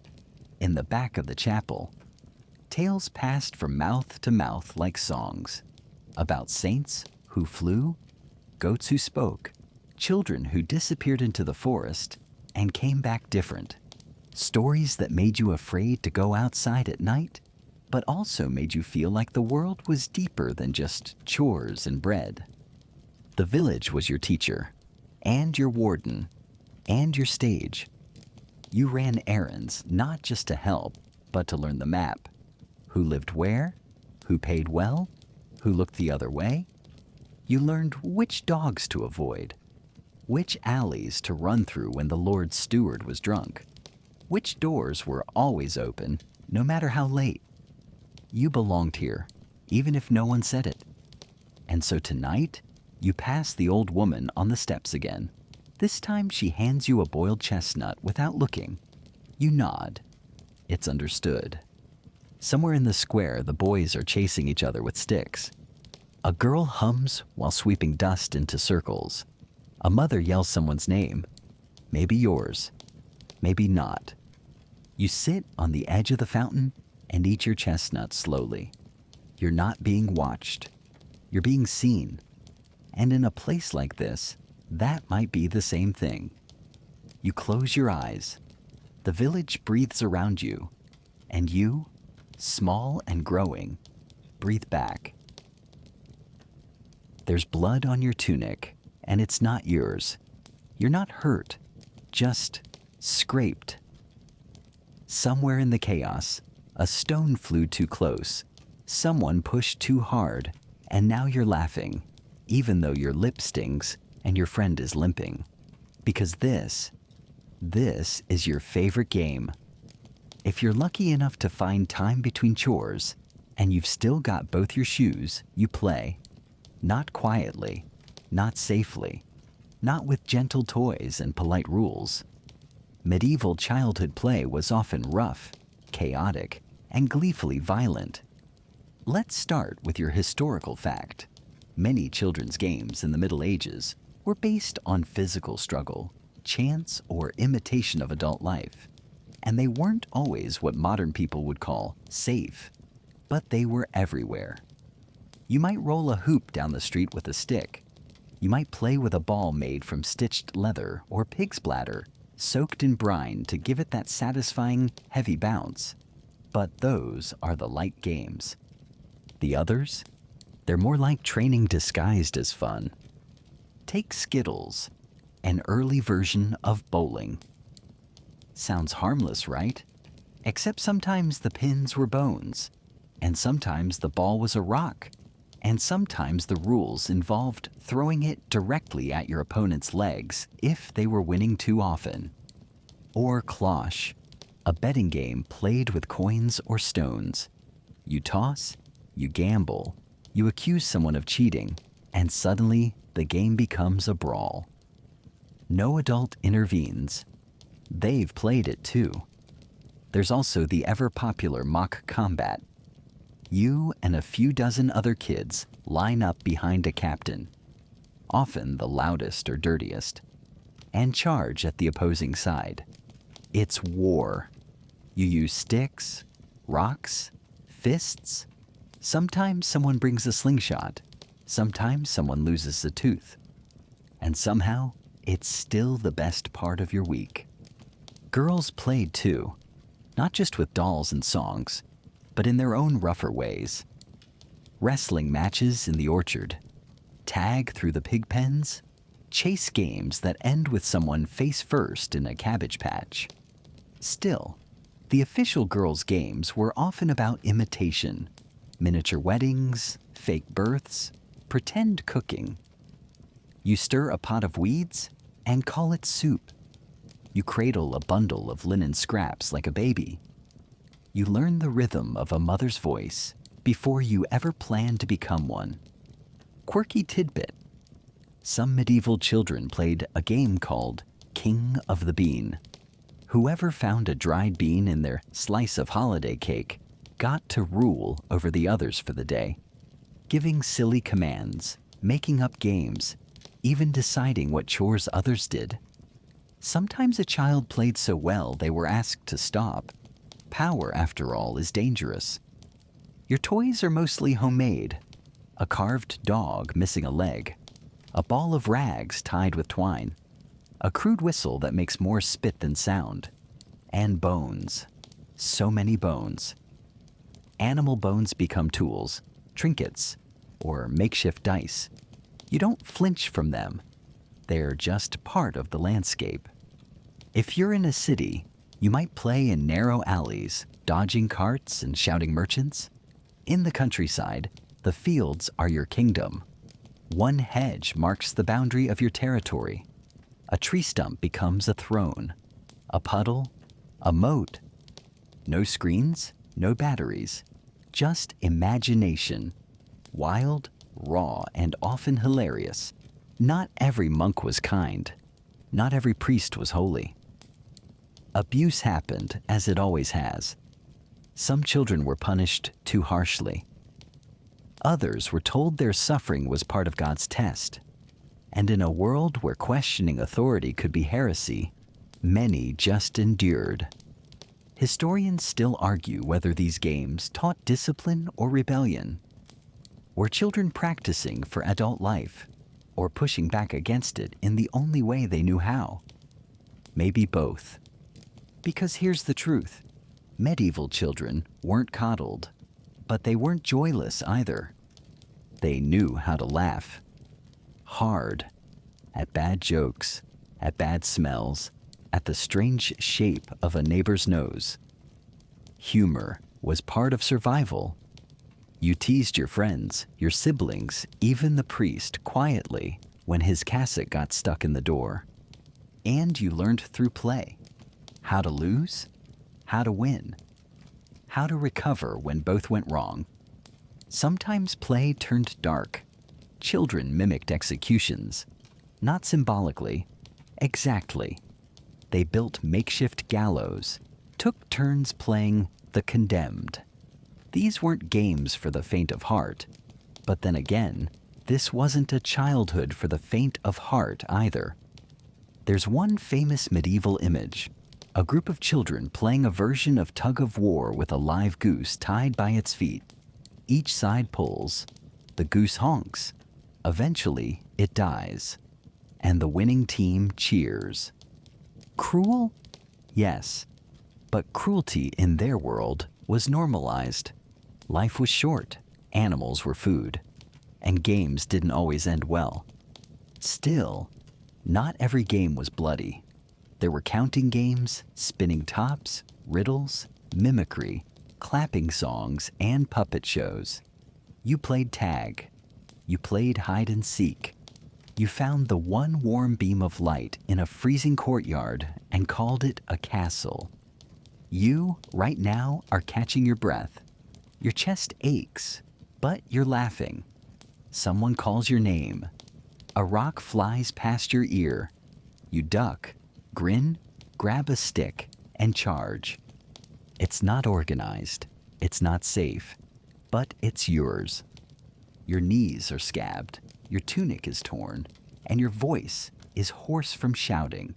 in the back of the chapel. Tales passed from mouth to mouth like songs, about saints who flew, goats who spoke, children who disappeared into the forest and came back different. Stories that made you afraid to go outside at night, but also made you feel like the world was deeper than just chores and bread. The village was your teacher, and your warden, and your stage. You ran errands not just to help, but to learn the map. Who lived where? Who paid well? Who looked the other way? You learned which dogs to avoid, which alleys to run through when the Lord's steward was drunk, which doors were always open, no matter how late. You belonged here, even if no one said it. And so tonight, you pass the old woman on the steps again. This time she hands you a boiled chestnut without looking. You nod. It's understood. Somewhere in the square, the boys are chasing each other with sticks. A girl hums while sweeping dust into circles. A mother yells someone's name. Maybe yours. Maybe not. You sit on the edge of the fountain and eat your chestnut slowly. You're not being watched. You're being seen. And in a place like this, that might be the same thing. You close your eyes. The village breathes around you. And you, small and growing, breathe back. There's blood on your tunic, and it's not yours. You're not hurt, just scraped. Somewhere in the chaos, a stone flew too close. Someone pushed too hard, and now you're laughing, even though your lip stings and your friend is limping. Because this is your favorite game. If you're lucky enough to find time between chores, and you've still got both your shoes, you play. Not quietly, not safely, not with gentle toys and polite rules. Medieval childhood play was often rough, chaotic, and gleefully violent. Let's start with your historical fact. Many children's games in the Middle Ages were based on physical struggle, chance, or imitation of adult life. And they weren't always what modern people would call safe, but they were everywhere. You might roll a hoop down the street with a stick. You might play with a ball made from stitched leather or pig's bladder, soaked in brine to give it that satisfying, heavy bounce. But those are the light games. The others? They're more like training disguised as fun. Take Skittles, an early version of bowling. Sounds harmless, right? Except sometimes the pins were bones, and sometimes the ball was a rock, and sometimes the rules involved throwing it directly at your opponent's legs if they were winning too often. Or cloche, a betting game played with coins or stones. You toss, you gamble, you accuse someone of cheating, and suddenly the game becomes a brawl. No adult intervenes. They've played it too. There's also the ever-popular mock combat. You and a few dozen other kids line up behind a captain, often the loudest or dirtiest, and charge at the opposing side. It's war. You use sticks, rocks, fists. Sometimes someone brings a slingshot. Sometimes someone loses a tooth. And somehow, it's still the best part of your week. Girls played too, not just with dolls and songs, but in their own rougher ways. Wrestling matches in the orchard, tag through the pig pens, chase games that end with someone face first in a cabbage patch. Still, the official girls' games were often about imitation, miniature weddings, fake births, pretend cooking. You stir a pot of weeds and call it soup. You cradle a bundle of linen scraps like a baby. You learn the rhythm of a mother's voice before you ever plan to become one. Quirky tidbit. Some medieval children played a game called King of the Bean. Whoever found a dried bean in their slice of holiday cake got to rule over the others for the day, giving silly commands, making up games, even deciding what chores others did. Sometimes a child played so well they were asked to stop. Power, after all, is dangerous. Your toys are mostly homemade. A carved dog missing a leg, a ball of rags tied with twine, a crude whistle that makes more spit than sound, and bones. So many bones. Animal bones become tools, trinkets, or makeshift dice. You don't flinch from them. They're just part of the landscape. If you're in a city, you might play in narrow alleys, dodging carts and shouting merchants. In the countryside, the fields are your kingdom. One hedge marks the boundary of your territory. A tree stump becomes a throne. A puddle, a moat. No screens, no batteries. Just imagination. Wild, raw, and often hilarious. Not every monk was kind. Not every priest was holy. Abuse happened, as it always has. Some children were punished too harshly. Others were told their suffering was part of God's test. And in a world where questioning authority could be heresy, many just endured. Historians still argue whether these games taught discipline or rebellion. Were children practicing for adult life, or pushing back against it in the only way they knew how? Maybe both. Because here's the truth. Medieval children weren't coddled, but they weren't joyless either. They knew how to laugh. Hard. At bad jokes, at bad smells, at the strange shape of a neighbor's nose. Humor was part of survival. You teased your friends, your siblings, even the priest quietly when his cassock got stuck in the door. And you learned through play. How to lose, how to win, how to recover when both went wrong. Sometimes play turned dark. Children mimicked executions, not symbolically, exactly. They built makeshift gallows, took turns playing the condemned. These weren't games for the faint of heart, but then again, this wasn't a childhood for the faint of heart either. There's one famous medieval image, a group of children playing a version of tug of war with a live goose tied by its feet. Each side pulls, the goose honks. Eventually, it dies, and the winning team cheers. Cruel? Yes, but cruelty in their world was normalized. Life was short, animals were food, and games didn't always end well. Still, not every game was bloody. There were counting games, spinning tops, riddles, mimicry, clapping songs, and puppet shows. You played tag. You played hide and seek. You found the one warm beam of light in a freezing courtyard and called it a castle. You, right now, are catching your breath. Your chest aches, but you're laughing. Someone calls your name. A rock flies past your ear. You duck, grin, grab a stick, and charge. It's not organized. It's not safe. But it's yours. Your knees are scabbed. Your tunic is torn, and your voice is hoarse from shouting.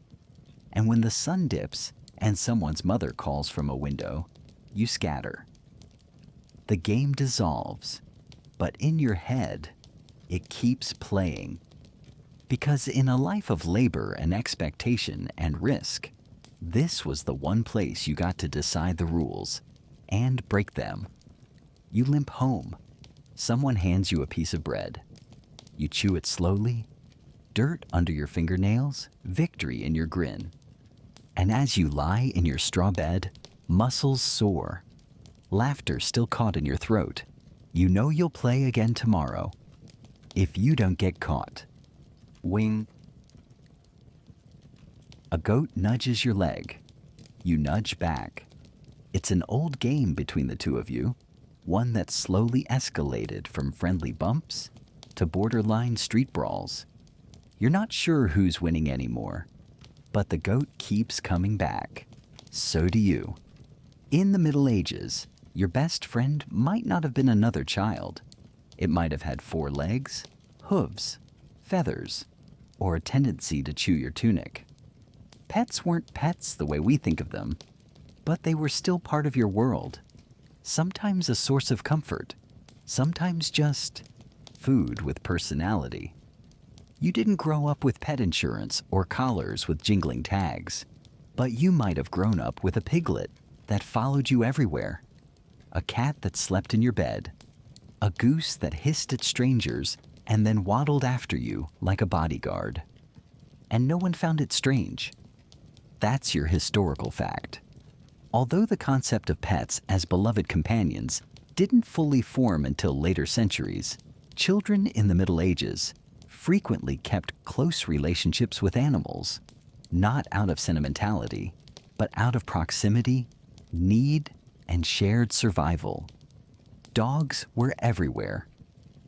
And when the sun dips and someone's mother calls from a window, you scatter. The game dissolves, but in your head, it keeps playing. Because in a life of labor and expectation and risk, this was the one place you got to decide the rules and break them. You limp home. Someone hands you a piece of bread. You chew it slowly, dirt under your fingernails, victory in your grin. And as you lie in your straw bed, muscles sore, laughter still caught in your throat, you know you'll play again tomorrow. If you don't get caught. Wing. A goat nudges your leg. You nudge back. It's an old game between the two of you, one that slowly escalated from friendly bumps to borderline street brawls. You're not sure who's winning anymore, but the goat keeps coming back. So do you. In the Middle Ages, your best friend might not have been another child. It might have had 4 legs, hooves, feathers, or a tendency to chew your tunic. Pets weren't pets the way we think of them, but they were still part of your world. Sometimes a source of comfort, sometimes just food with personality. You didn't grow up with pet insurance or collars with jingling tags, but you might have grown up with a piglet that followed you everywhere, a cat that slept in your bed, a goose that hissed at strangers and then waddled after you like a bodyguard. And no one found it strange. That's your historical fact. Although the concept of pets as beloved companions didn't fully form until later centuries, children in the Middle Ages frequently kept close relationships with animals, not out of sentimentality, but out of proximity, need, and shared survival. Dogs were everywhere.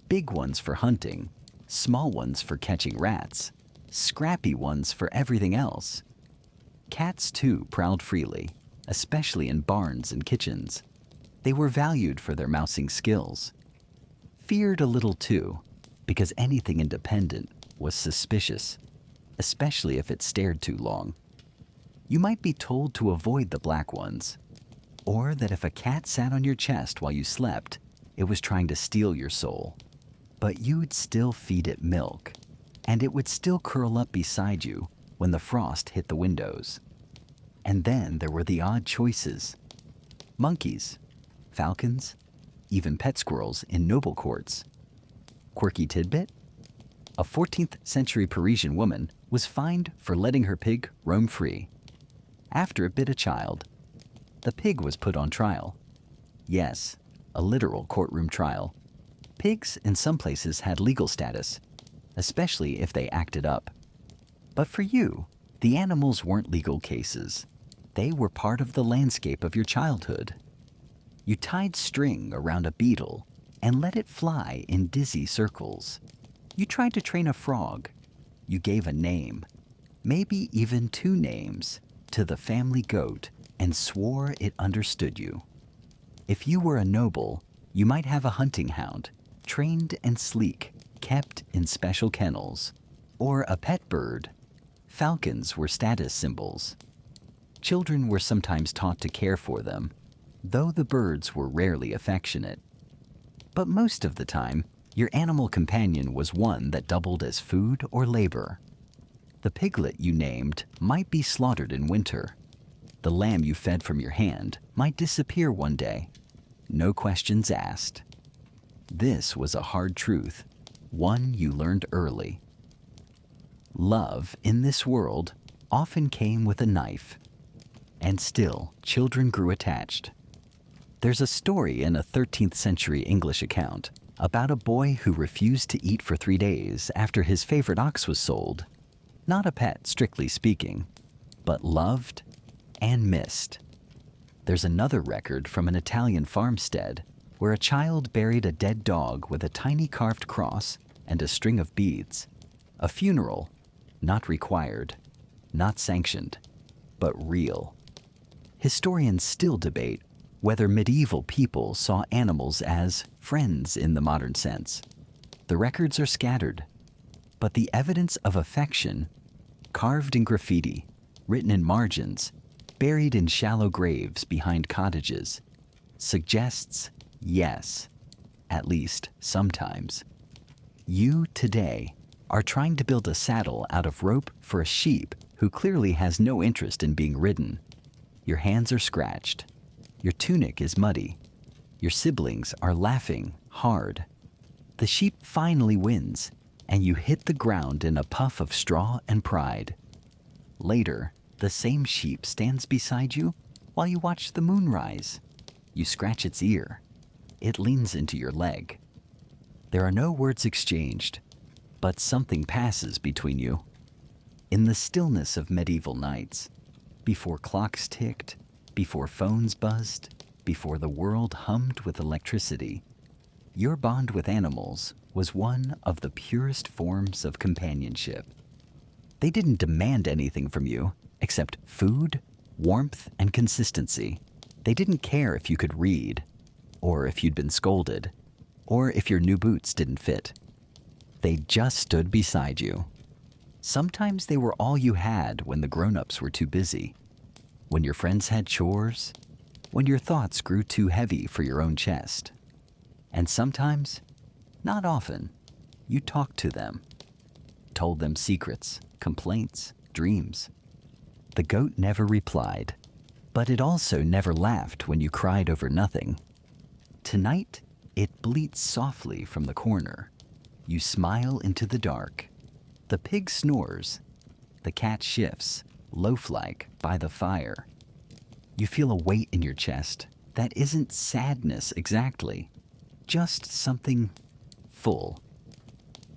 Big ones for hunting, small ones for catching rats, scrappy ones for everything else. Cats, too, prowled freely, especially in barns and kitchens. They were valued for their mousing skills. Feared a little, too, because anything independent was suspicious, especially if it stared too long. You might be told to avoid the black ones, or that if a cat sat on your chest while you slept, it was trying to steal your soul. But you'd still feed it milk, and it would still curl up beside you when the frost hit the windows. And then there were the odd choices. Monkeys, falcons, even pet squirrels in noble courts. Quirky tidbit? A 14th century Parisian woman was fined for letting her pig roam free. After it bit a child, the pig was put on trial. Yes, a literal courtroom trial. Pigs in some places had legal status, especially if they acted up. But for you, the animals weren't legal cases. They were part of the landscape of your childhood. You tied string around a beetle and let it fly in dizzy circles. You tried to train a frog. You gave a name, maybe even 2 names, to the family goat and swore it understood you. If you were a noble, you might have a hunting hound, trained and sleek, kept in special kennels, or a pet bird. Falcons were status symbols. Children were sometimes taught to care for them, though the birds were rarely affectionate. But most of the time, your animal companion was one that doubled as food or labor. The piglet you named might be slaughtered in winter. The lamb you fed from your hand might disappear one day. No questions asked. This was a hard truth, one you learned early. Love in this world often came with a knife, and still children grew attached. There's a story in a 13th century English account about a boy who refused to eat for 3 days after his favorite ox was sold. Not a pet, strictly speaking, but loved and missed. There's another record from an Italian farmstead where a child buried a dead dog with a tiny carved cross and a string of beads. A funeral, not required, not sanctioned, but real. Historians still debate whether medieval people saw animals as friends in the modern sense. The records are scattered, but the evidence of affection, carved in graffiti, written in margins, buried in shallow graves behind cottages, suggests yes, at least sometimes. You today are trying to build a saddle out of rope for a sheep who clearly has no interest in being ridden. Your hands are scratched. Your tunic is muddy. Your siblings are laughing hard. The sheep finally wins, and you hit the ground in a puff of straw and pride. Later, the same sheep stands beside you while you watch the moon rise. You scratch its ear. It leans into your leg. There are no words exchanged, but something passes between you. In the stillness of medieval nights, before clocks ticked Before phones buzzed, before the world hummed with electricity, your bond with animals was one of the purest forms of companionship. They didn't demand anything from you except food, warmth, and consistency. They didn't care if you could read, or if you'd been scolded, or if your new boots didn't fit. They just stood beside you. Sometimes they were all you had when the grown-ups were too busy, when your friends had chores, when your thoughts grew too heavy for your own chest. And sometimes, not often, you talked to them, told them secrets, complaints, dreams. The goat never replied, but it also never laughed when you cried over nothing. Tonight, it bleats softly from the corner. You smile into the dark. The pig snores. The cat shifts, loaf-like, by the fire. You feel a weight in your chest that isn't sadness exactly, just something full,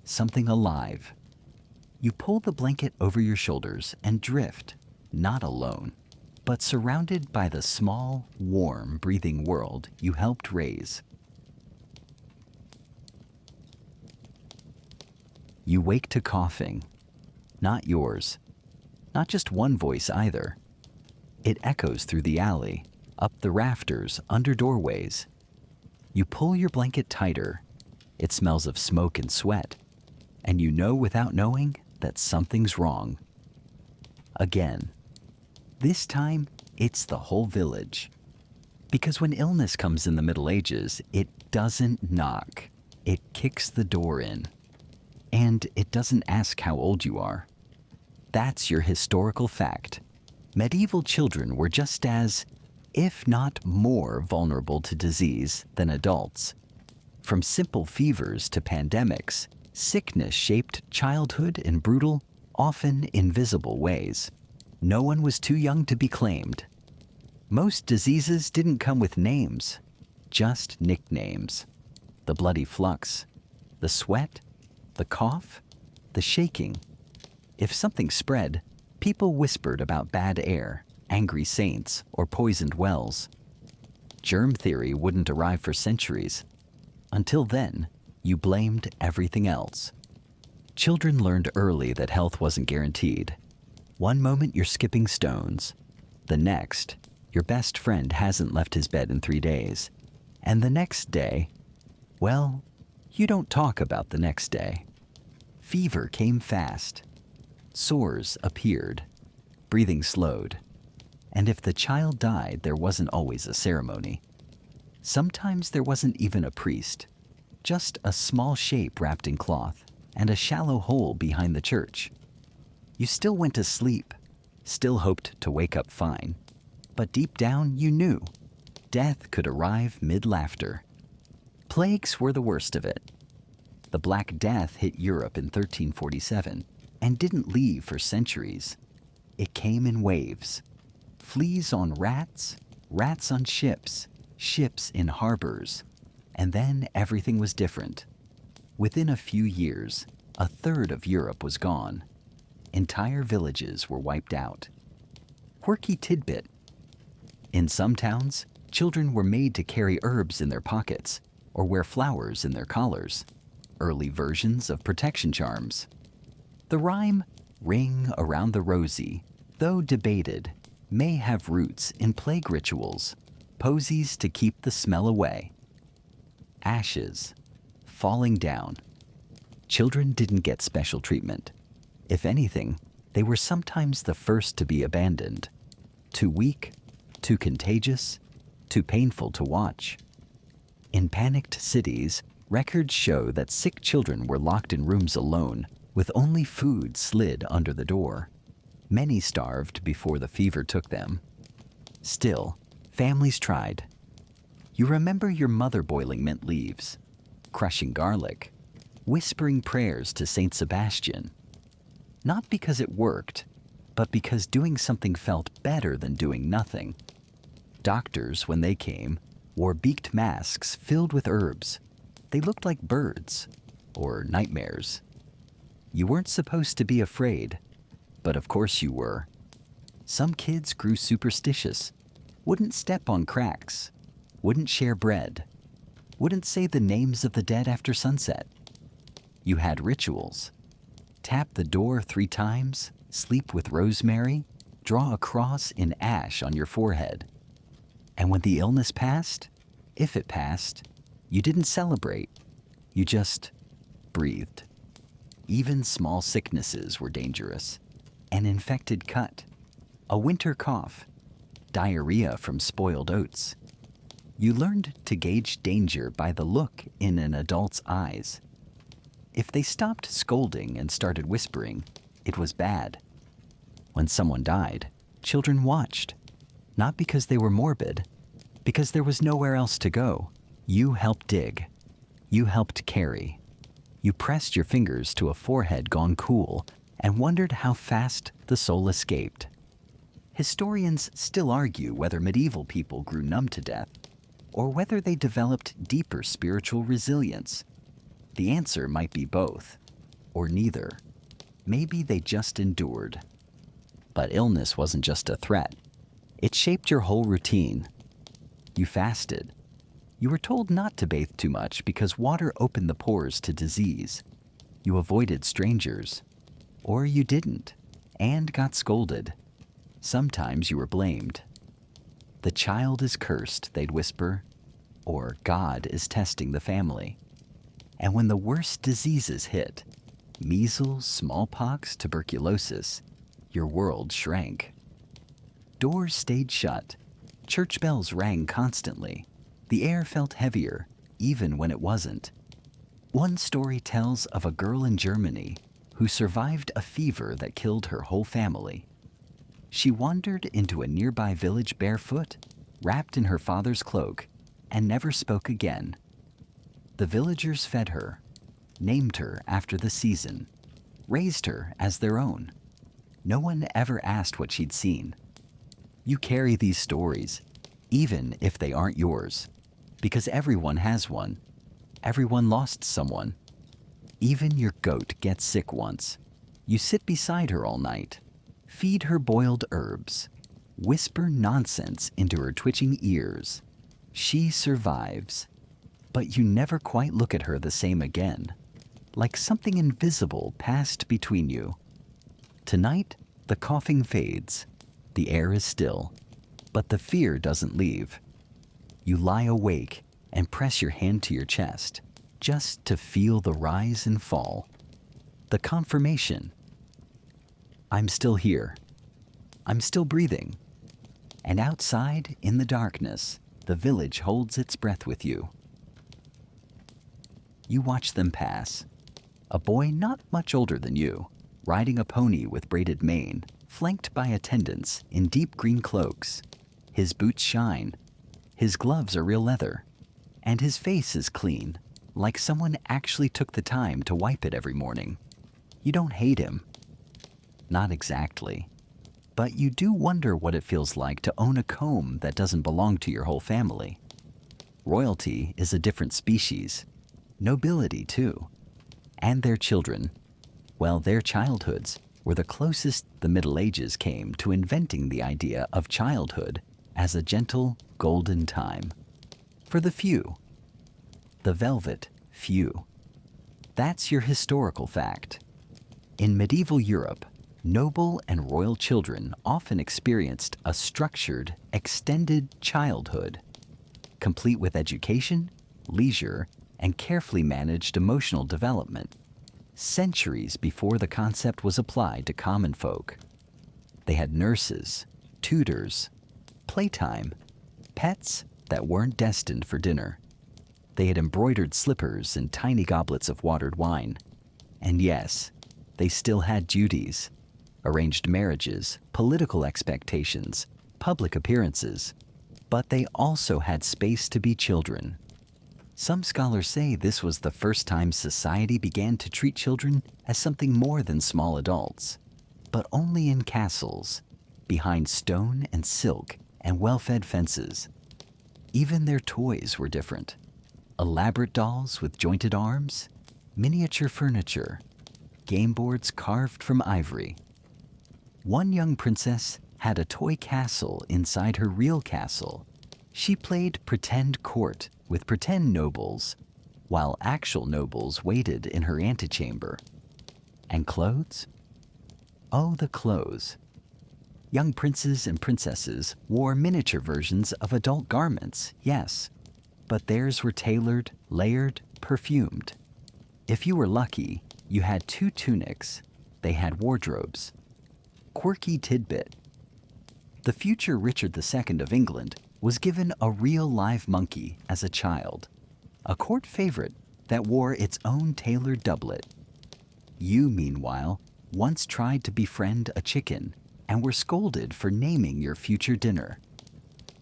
something alive. You pull the blanket over your shoulders and drift, not alone, but surrounded by the small, warm, breathing world you helped raise. You wake to coughing, not yours, not just one voice either. It echoes through the alley, up the rafters, under doorways. You pull your blanket tighter. It smells of smoke and sweat, and you know without knowing that something's wrong. Again. This time, it's the whole village. Because when illness comes in the Middle Ages, it doesn't knock. It kicks the door in. And it doesn't ask how old you are. That's your historical fact. Medieval children were just as, if not more, vulnerable to disease than adults. From simple fevers to pandemics, sickness shaped childhood in brutal, often invisible ways. No one was too young to be claimed. Most diseases didn't come with names, just nicknames. The bloody flux, the sweat, the cough, the shaking. If something spread, people whispered about bad air, angry saints, or poisoned wells. Germ theory wouldn't arrive for centuries. Until then, you blamed everything else. Children learned early that health wasn't guaranteed. One moment you're skipping stones. The next, your best friend hasn't left his bed in 3 days. And the next day, well, you don't talk about the next day. Fever came fast. Sores appeared. Breathing slowed. And if the child died, there wasn't always a ceremony. Sometimes there wasn't even a priest, just a small shape wrapped in cloth and a shallow hole behind the church. You still went to sleep, still hoped to wake up fine, but deep down you knew death could arrive mid-laughter. Plagues were the worst of it. The Black Death hit Europe in 1347 and didn't leave for centuries. It came in waves. Fleas on rats, rats on ships, ships in harbors. And then everything was different. Within a few years, a third of Europe was gone. Entire villages were wiped out. Quirky tidbit. In some towns, children were made to carry herbs in their pockets or wear flowers in their collars. Early versions of protection charms. The rhyme, ring around the rosy, though debated, may have roots in plague rituals, posies to keep the smell away. Ashes, falling down. Children didn't get special treatment. If anything, they were sometimes the first to be abandoned. Too weak, too contagious, too painful to watch. In panicked cities, records show that sick children were locked in rooms alone, with only food slid under the door. Many starved before the fever took them. Still, families tried. You remember your mother boiling mint leaves, crushing garlic, whispering prayers to Saint Sebastian. Not because it worked, but because doing something felt better than doing nothing. Doctors, when they came, wore beaked masks filled with herbs. They looked like birds, or nightmares. You weren't supposed to be afraid, but of course you were. Some kids grew superstitious. wouldn't step on cracks, wouldn't share bread, wouldn't say the names of the dead after sunset. You had rituals. Tap the door 3 times, sleep with rosemary, draw a cross in ash on your forehead. And when the illness passed, if it passed, you didn't celebrate. You just breathed. Even small sicknesses were dangerous. An infected cut, a winter cough, diarrhea from spoiled oats. You learned to gauge danger by the look in an adult's eyes. If they stopped scolding and started whispering, it was bad. When someone died, children watched, not because they were morbid, because there was nowhere else to go. You helped dig. You helped carry. You pressed your fingers to a forehead gone cool and wondered how fast the soul escaped. Historians still argue whether medieval people grew numb to death or whether they developed deeper spiritual resilience. The answer might be both, or neither. Maybe they just endured. But illness wasn't just a threat. It shaped your whole routine. You fasted. You were told not to bathe too much because water opened the pores to disease. You avoided strangers. Or you didn't, and got scolded. Sometimes you were blamed. The child is cursed, they'd whisper, or God is testing the family. And when the worst diseases hit, measles, smallpox, tuberculosis, your world shrank. Doors stayed shut. Church bells rang constantly. The air felt heavier, even when it wasn't. One story tells of a girl in Germany who survived a fever that killed her whole family. She wandered into a nearby village barefoot, wrapped in her father's cloak, and never spoke again. The villagers fed her, named her after the season, raised her as their own. No one ever asked what she'd seen. You carry these stories, even if they aren't yours, because everyone has one. Everyone lost someone. Even your goat gets sick once. You sit beside her all night, feed her boiled herbs, whisper nonsense into her twitching ears. She survives, but you never quite look at her the same again, like something invisible passed between you. Tonight, the coughing fades. The air is still, but the fear doesn't leave. You lie awake and press your hand to your chest, just to feel the rise and fall. The confirmation. I'm still here. I'm still breathing. And outside, in the darkness, the village holds its breath with you. You watch them pass. A boy not much older than you, riding a pony with braided mane, flanked by attendants in deep green cloaks. His boots shine. His gloves are real leather. And his face is clean, like someone actually took the time to wipe it every morning. You don't hate him. Not exactly. But you do wonder what it feels like to own a comb that doesn't belong to your whole family. Royalty is a different species. Nobility, too. And their children. Well, their childhoods were the closest the Middle Ages came to inventing the idea of childhood as a gentle, golden time. For the few. The velvet few. That's your historical fact. In medieval Europe, noble and royal children often experienced a structured, extended childhood, complete with education, leisure, and carefully managed emotional development, centuries before the concept was applied to common folk. They had nurses, tutors, playtime, pets that weren't destined for dinner. They had embroidered slippers and tiny goblets of watered wine. And yes, they still had duties, arranged marriages, political expectations, public appearances, but they also had space to be children. Some scholars say this was the first time society began to treat children as something more than small adults, but only in castles, behind stone and silk and well-fed fences. Even their toys were different. Elaborate dolls with jointed arms, miniature furniture, game boards carved from ivory. One young princess had a toy castle inside her real castle. She played pretend court with pretend nobles, while actual nobles waited in her antechamber. And clothes? Oh, the clothes. Young princes and princesses wore miniature versions of adult garments, yes, but theirs were tailored, layered, perfumed. If you were lucky, you had 2 tunics. They had wardrobes. Quirky tidbit. The future Richard II of England was given a real live monkey as a child, a court favorite that wore its own tailored doublet. You, meanwhile, once tried to befriend a chicken and were scolded for naming your future dinner.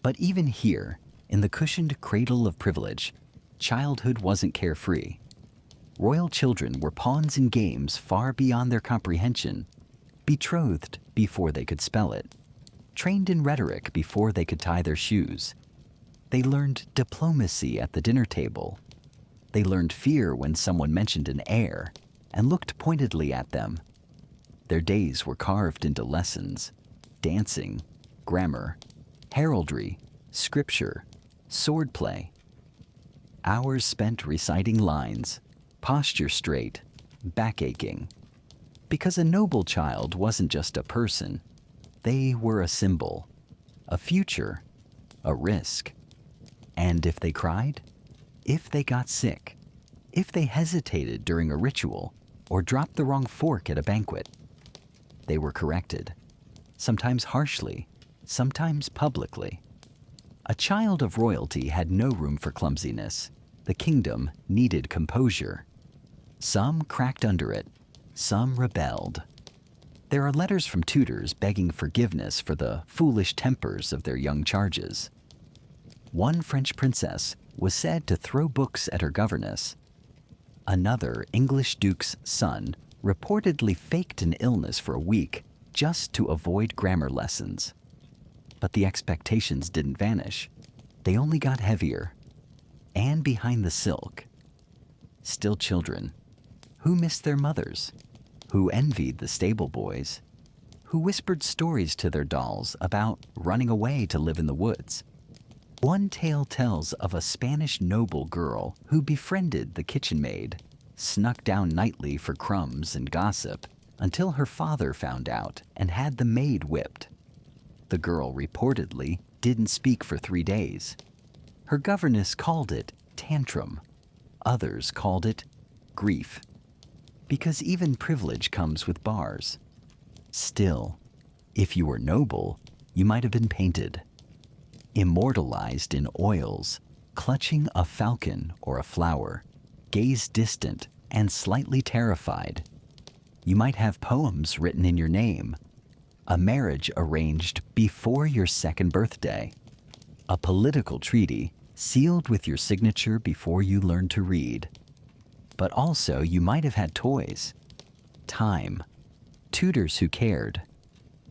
But even here, in the cushioned cradle of privilege, childhood wasn't carefree. Royal children were pawns in games far beyond their comprehension, betrothed before they could spell it, trained in rhetoric before they could tie their shoes. They learned diplomacy at the dinner table. They learned fear when someone mentioned an heir and looked pointedly at them. Their days were carved into lessons: dancing, grammar, heraldry, scripture, swordplay. Hours spent reciting lines, posture straight, back aching. Because a noble child wasn't just a person, they were a symbol, a future, a risk. And if they cried, if they got sick, if they hesitated during a ritual or dropped the wrong fork at a banquet, they were corrected, sometimes harshly, sometimes publicly. A child of royalty had no room for clumsiness. The kingdom needed composure. Some cracked under it, some rebelled. There are letters from tutors begging forgiveness for the foolish tempers of their young charges. One French princess was said to throw books at her governess. Another English duke's son reportedly faked an illness for a week just to avoid grammar lessons. But the expectations didn't vanish. They only got heavier. And behind the silk, still children who missed their mothers, who envied the stable boys, who whispered stories to their dolls about running away to live in the woods. One tale tells of a Spanish noble girl who befriended the kitchen maid, snuck down nightly for crumbs and gossip until her father found out and had the maid whipped. The girl reportedly didn't speak for 3 days. Her governess called it tantrum. Others called it grief. Because even privilege comes with bars. Still, if you were noble, you might have been painted, immortalized in oils, clutching a falcon or a flower, gaze distant and slightly terrified. You might have poems written in your name, a marriage arranged before your 2nd birthday, a political treaty sealed with your signature before you learned to read. But also you might have had toys, time, tutors who cared,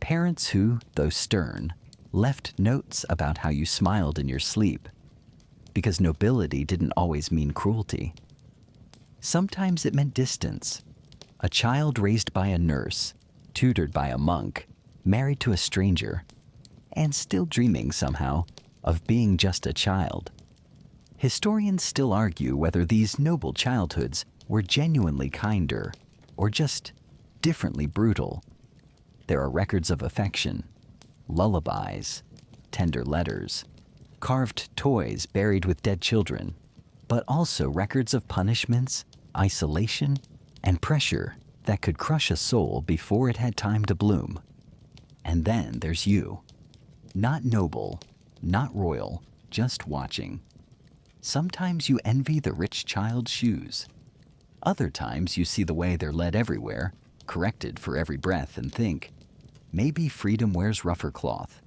parents who, though stern, left notes about how you smiled in your sleep, because nobility didn't always mean cruelty. Sometimes it meant distance. A child raised by a nurse, tutored by a monk, married to a stranger, and still dreaming somehow of being just a child. Historians still argue whether these noble childhoods were genuinely kinder or just differently brutal. There are records of affection, lullabies, tender letters, carved toys buried with dead children, but also records of punishments, isolation, and pressure that could crush a soul before it had time to bloom. And then there's you. Not noble, not royal, just watching. Sometimes you envy the rich child's shoes. Other times you see the way they're led everywhere, corrected for every breath, and think, maybe freedom wears rougher cloth.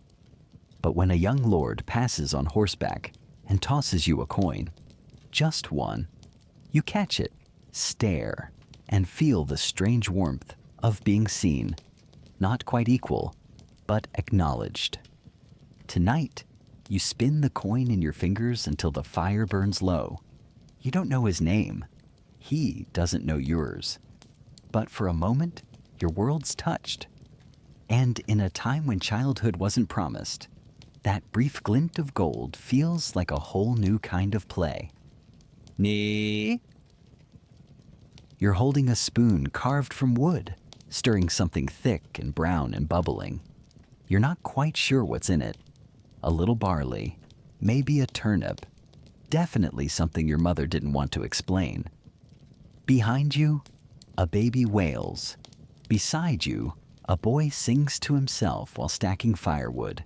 But when a young lord passes on horseback and tosses you a coin, just one, you catch it, stare, and feel the strange warmth of being seen, not quite equal, but acknowledged. Tonight, you spin the coin in your fingers until the fire burns low. You don't know his name. He doesn't know yours. But for a moment, your world's touched. And in a time when childhood wasn't promised, that brief glint of gold feels like a whole new kind of play. Nee? You're holding a spoon carved from wood, stirring something thick and brown and bubbling. You're not quite sure what's in it. A little barley, maybe a turnip, definitely something your mother didn't want to explain. Behind you, a baby wails. Beside you, a boy sings to himself while stacking firewood.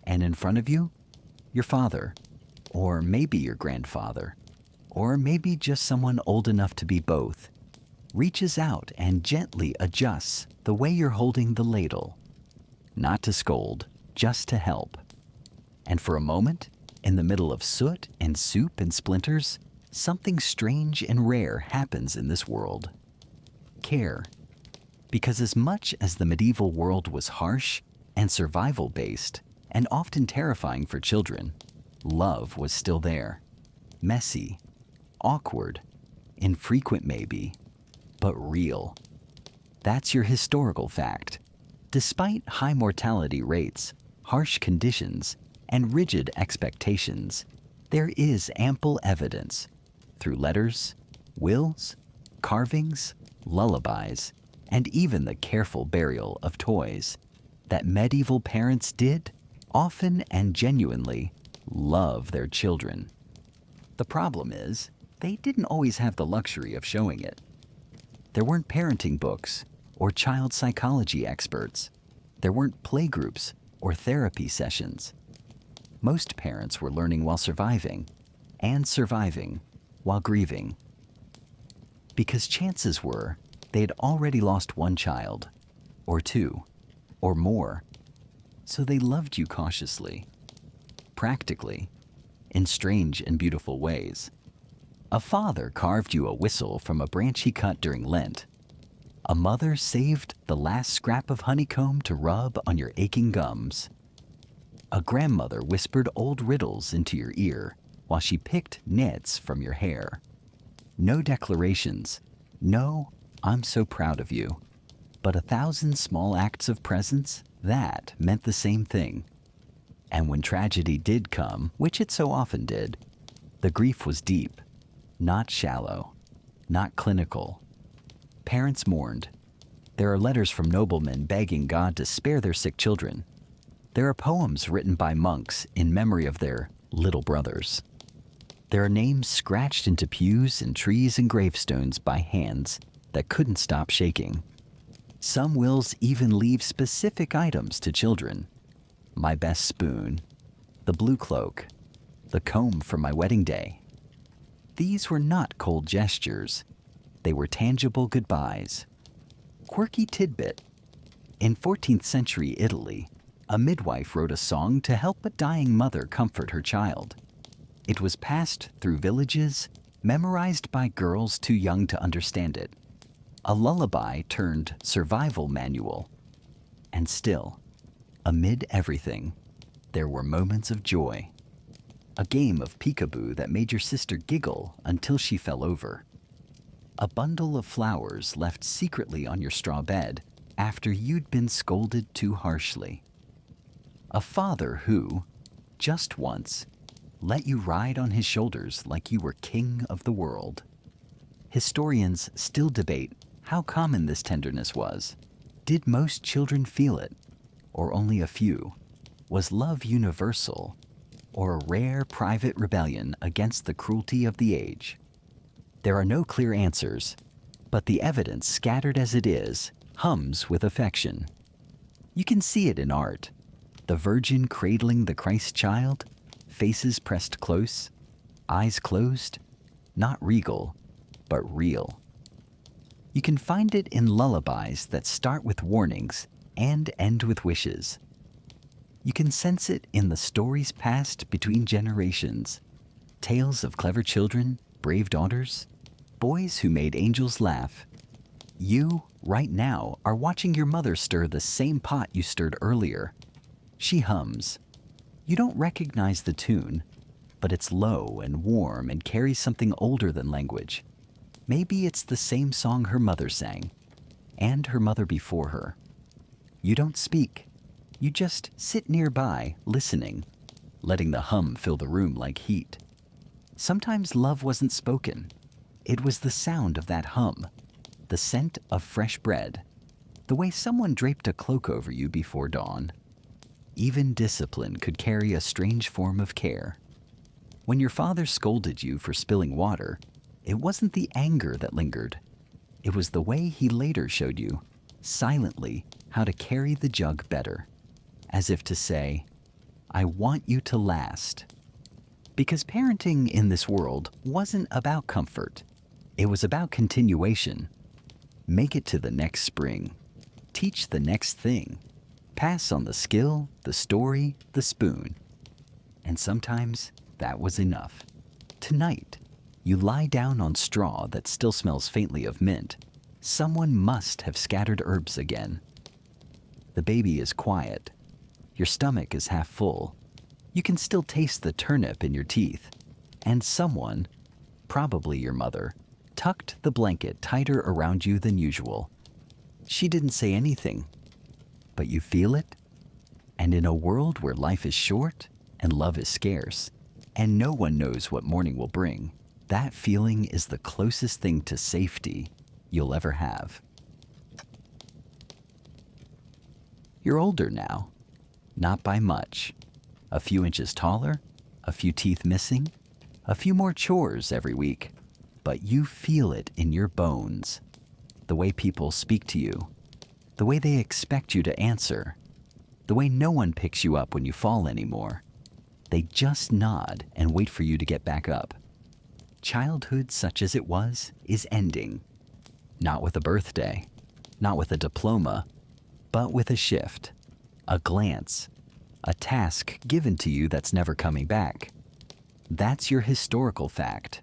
And in front of you, your father, or maybe your grandfather, or maybe just someone old enough to be both, reaches out and gently adjusts the way you're holding the ladle. Not to scold, just to help. And for a moment, in the middle of soot and soup and splinters, something strange and rare happens in this world. Care. Because as much as the medieval world was harsh and survival-based, and often terrifying for children, love was still there. Messy, awkward, infrequent maybe, but real. That's your historical fact. Despite high mortality rates, harsh conditions, and rigid expectations, there is ample evidence, through letters, wills, carvings, lullabies, and even the careful burial of toys, that medieval parents did, often and genuinely, love their children. The problem is, they didn't always have the luxury of showing it. There weren't parenting books or child psychology experts. There weren't playgroups or therapy sessions. Most parents were learning while surviving, and surviving while grieving. Because chances were they'd already lost one child, or two, or more, so they loved you cautiously, practically, in strange and beautiful ways. A father carved you a whistle from a branch he cut during Lent. A mother saved the last scrap of honeycomb to rub on your aching gums. A grandmother whispered old riddles into your ear while she picked nits from your hair. No declarations, no, "I'm so proud of you," but 1,000 small acts of presence that meant the same thing. And when tragedy did come, which it so often did, the grief was deep, not shallow, not clinical. Parents mourned. There are letters from noblemen begging God to spare their sick children. There are poems written by monks in memory of their little brothers. There are names scratched into pews and trees and gravestones by hands that couldn't stop shaking. Some wills even leave specific items to children. My best spoon, the blue cloak, the comb for my wedding day. These were not cold gestures. They were tangible goodbyes. Quirky tidbit. In 14th century Italy, a midwife wrote a song to help a dying mother comfort her child. It was passed through villages, memorized by girls too young to understand it. A lullaby turned survival manual. And still, amid everything, there were moments of joy. A game of peekaboo that made your sister giggle until she fell over. A bundle of flowers left secretly on your straw bed after you'd been scolded too harshly. A father who, just once, let you ride on his shoulders like you were king of the world. Historians still debate how common this tenderness was. Did most children feel it, or only a few? Was love universal, or a rare private rebellion against the cruelty of the age? There are no clear answers, but the evidence, scattered as it is, hums with affection. You can see it in art. The Virgin cradling the Christ child, faces pressed close, eyes closed, not regal, but real. You can find it in lullabies that start with warnings and end with wishes. You can sense it in the stories passed between generations, tales of clever children, brave daughters, boys who made angels laugh. You, right now, are watching your mother stir the same pot you stirred earlier. She hums. You don't recognize the tune, but it's low and warm and carries something older than language. Maybe it's the same song her mother sang, and her mother before her. You don't speak. You just sit nearby, listening, letting the hum fill the room like heat. Sometimes love wasn't spoken. It was the sound of that hum, the scent of fresh bread, the way someone draped a cloak over you before dawn. Even discipline could carry a strange form of care. When your father scolded you for spilling water, it wasn't the anger that lingered. It was the way he later showed you, silently, how to carry the jug better, as if to say, I want you to last. Because parenting in this world wasn't about comfort. It was about continuation. Make it to the next spring. Teach the next thing. Pass on the skill, the story, the spoon. And sometimes that was enough. Tonight, you lie down on straw that still smells faintly of mint. Someone must have scattered herbs again. The baby is quiet. Your stomach is half full. You can still taste the turnip in your teeth. And someone, probably your mother, tucked the blanket tighter around you than usual. She didn't say anything, but you feel it. And in a world where life is short and love is scarce, and no one knows what morning will bring, that feeling is the closest thing to safety you'll ever have. You're older now, not by much. A few inches taller, a few teeth missing, a few more chores every week. But you feel it in your bones. The way people speak to you, the way they expect you to answer, the way no one picks you up when you fall anymore. They just nod and wait for you to get back up. Childhood, such as it was, is ending. Not with a birthday, not with a diploma, but with a shift, a glance, a task given to you that's never coming back. That's your historical fact.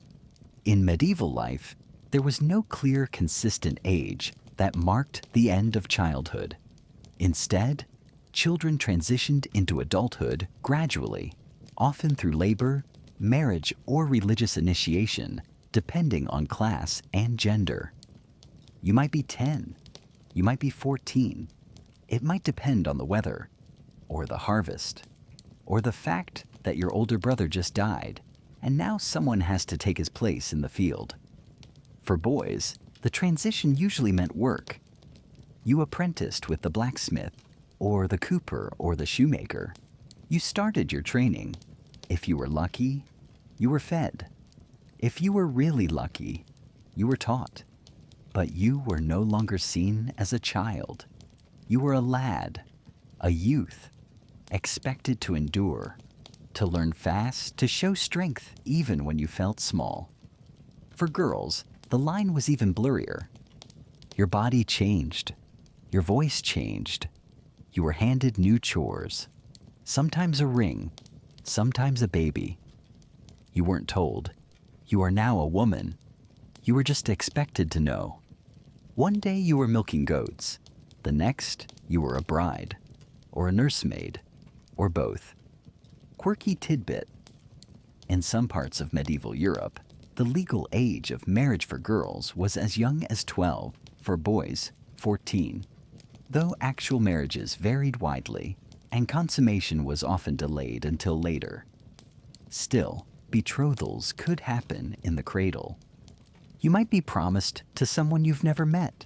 In medieval life, there was no clear, consistent age that marked the end of childhood. Instead, children transitioned into adulthood gradually, often through labor, marriage, or religious initiation, depending on class and gender. You might be 10, you might be 14. It might depend on the weather, or the harvest, or the fact that your older brother just died, and now someone has to take his place in the field. For boys, the transition usually meant work. You apprenticed with the blacksmith, or the cooper, or the shoemaker. You started your training. If you were lucky, you were fed. If you were really lucky, you were taught. But you were no longer seen as a child. You were a lad, a youth, expected to endure, to learn fast, to show strength even when you felt small. For girls, the line was even blurrier. Your body changed. Your voice changed. You were handed new chores. Sometimes a ring, sometimes a baby. You weren't told. You are now a woman. You were just expected to know. One day you were milking goats. The next, you were a bride, or a nursemaid, or both. Quirky tidbit. In some parts of medieval Europe, the legal age of marriage for girls was as young as 12, for boys, 14. Though actual marriages varied widely, and consummation was often delayed until later. Still, betrothals could happen in the cradle. You might be promised to someone you've never met.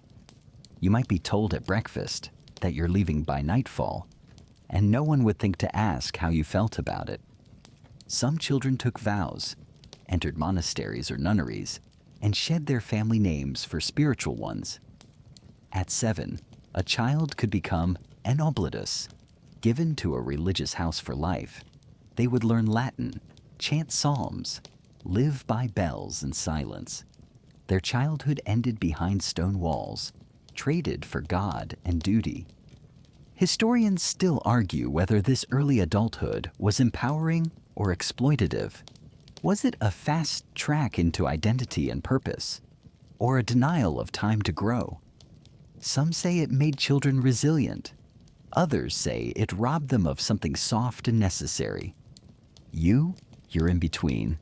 You might be told at breakfast that you're leaving by nightfall, and no one would think to ask how you felt about it. Some children took vows, entered monasteries or nunneries, and shed their family names for spiritual ones. At 7, a child could become an oblatus, given to a religious house for life. They would learn Latin, chant psalms, live by bells and silence. Their childhood ended behind stone walls, traded for God and duty. Historians still argue whether this early adulthood was empowering or exploitative. Was it a fast track into identity and purpose, or a denial of time to grow? Some say it made children resilient. Others say it robbed them of something soft and necessary. You're in between.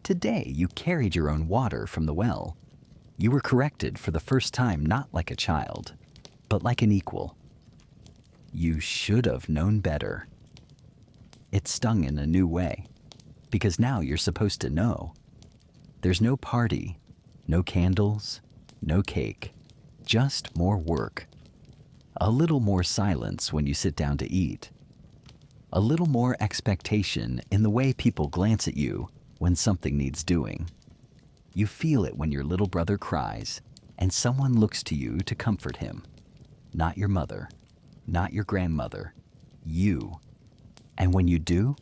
Today, you carried your own water from the well. You were corrected for the first time not like a child, but like an equal. You should have known better. It stung in a new way, because now you're supposed to know. There's no party, no candles, no cake, just more work. A little more silence when you sit down to eat. A little more expectation in the way people glance at you when something needs doing. You feel it when your little brother cries and someone looks to you to comfort him. Not your mother, not your grandmother, you. And when you do,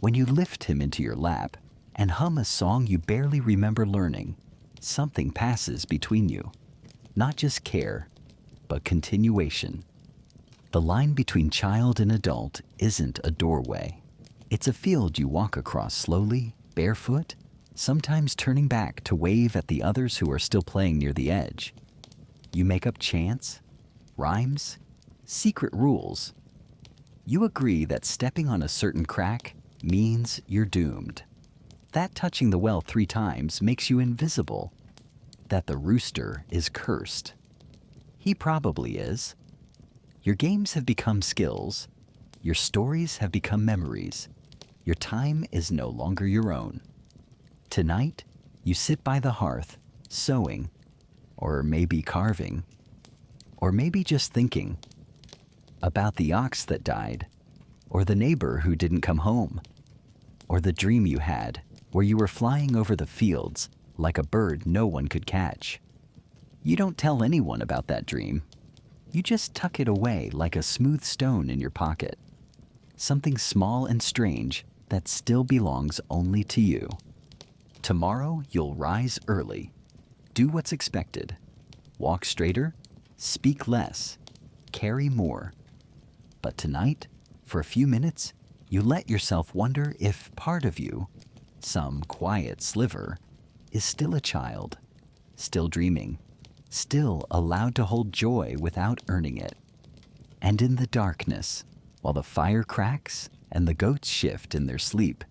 when you lift him into your lap and hum a song you barely remember learning, something passes between you. Not just care, but continuation. The line between child and adult isn't a doorway. It's a field you walk across slowly, barefoot, sometimes turning back to wave at the others who are still playing near the edge. You make up chants, rhymes, secret rules. You agree that stepping on a certain crack means you're doomed. That touching the well 3 times makes you invisible. That the rooster is cursed. He probably is. Your games have become skills. Your stories have become memories. Your time is no longer your own. Tonight, you sit by the hearth, sewing, or maybe carving, or maybe just thinking about the ox that died, or the neighbor who didn't come home, or the dream you had where you were flying over the fields like a bird no one could catch. You don't tell anyone about that dream. You just tuck it away like a smooth stone in your pocket. Something small and strange that still belongs only to you. Tomorrow you'll rise early. Do what's expected. Walk straighter, speak less, carry more. But tonight, for a few minutes, you let yourself wonder if part of you, some quiet sliver, is still a child, still dreaming, still allowed to hold joy without earning it. And in the darkness, while the fire cracks and the goats shift in their sleep,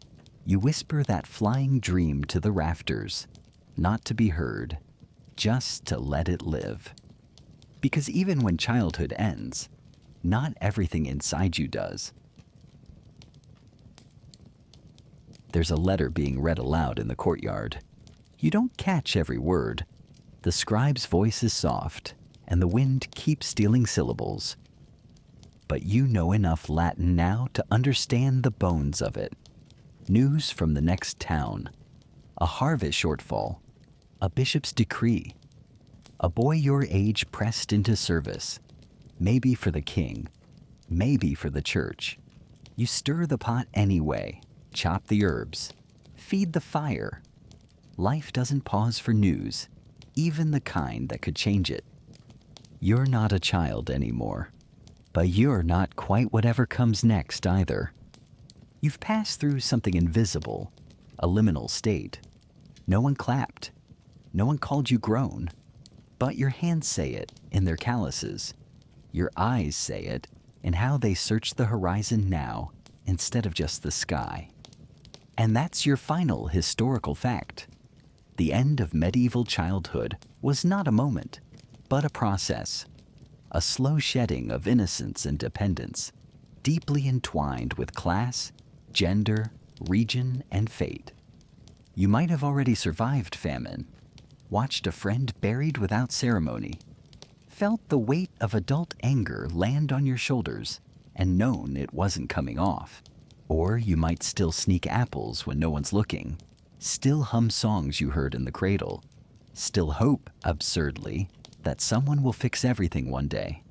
you whisper that flying dream to the rafters, not to be heard, just to let it live. Because even when childhood ends, not everything inside you does. There's a letter being read aloud in the courtyard. You don't catch every word. The scribe's voice is soft, and the wind keeps stealing syllables. But you know enough Latin now to understand the bones of it. News from the next town, a harvest shortfall, a bishop's decree, a boy your age pressed into service, maybe for the king, maybe for the church. You stir the pot anyway, chop the herbs, feed the fire. Life doesn't pause for news, even the kind that could change it. You're not a child anymore, but you're not quite whatever comes next either. You've passed through something invisible, a liminal state. No one clapped. No one called you grown. But your hands say it in their calluses. Your eyes say it in how they search the horizon now instead of just the sky. And that's your final historical fact. The end of medieval childhood was not a moment, but a process. A slow shedding of innocence and dependence, deeply entwined with class, gender, region, and fate. You might have already survived famine, watched a friend buried without ceremony, felt the weight of adult anger land on your shoulders, and known it wasn't coming off. Or you might still sneak apples when no one's looking, still hum songs you heard in the cradle, still hope, absurdly, that someone will fix everything one day.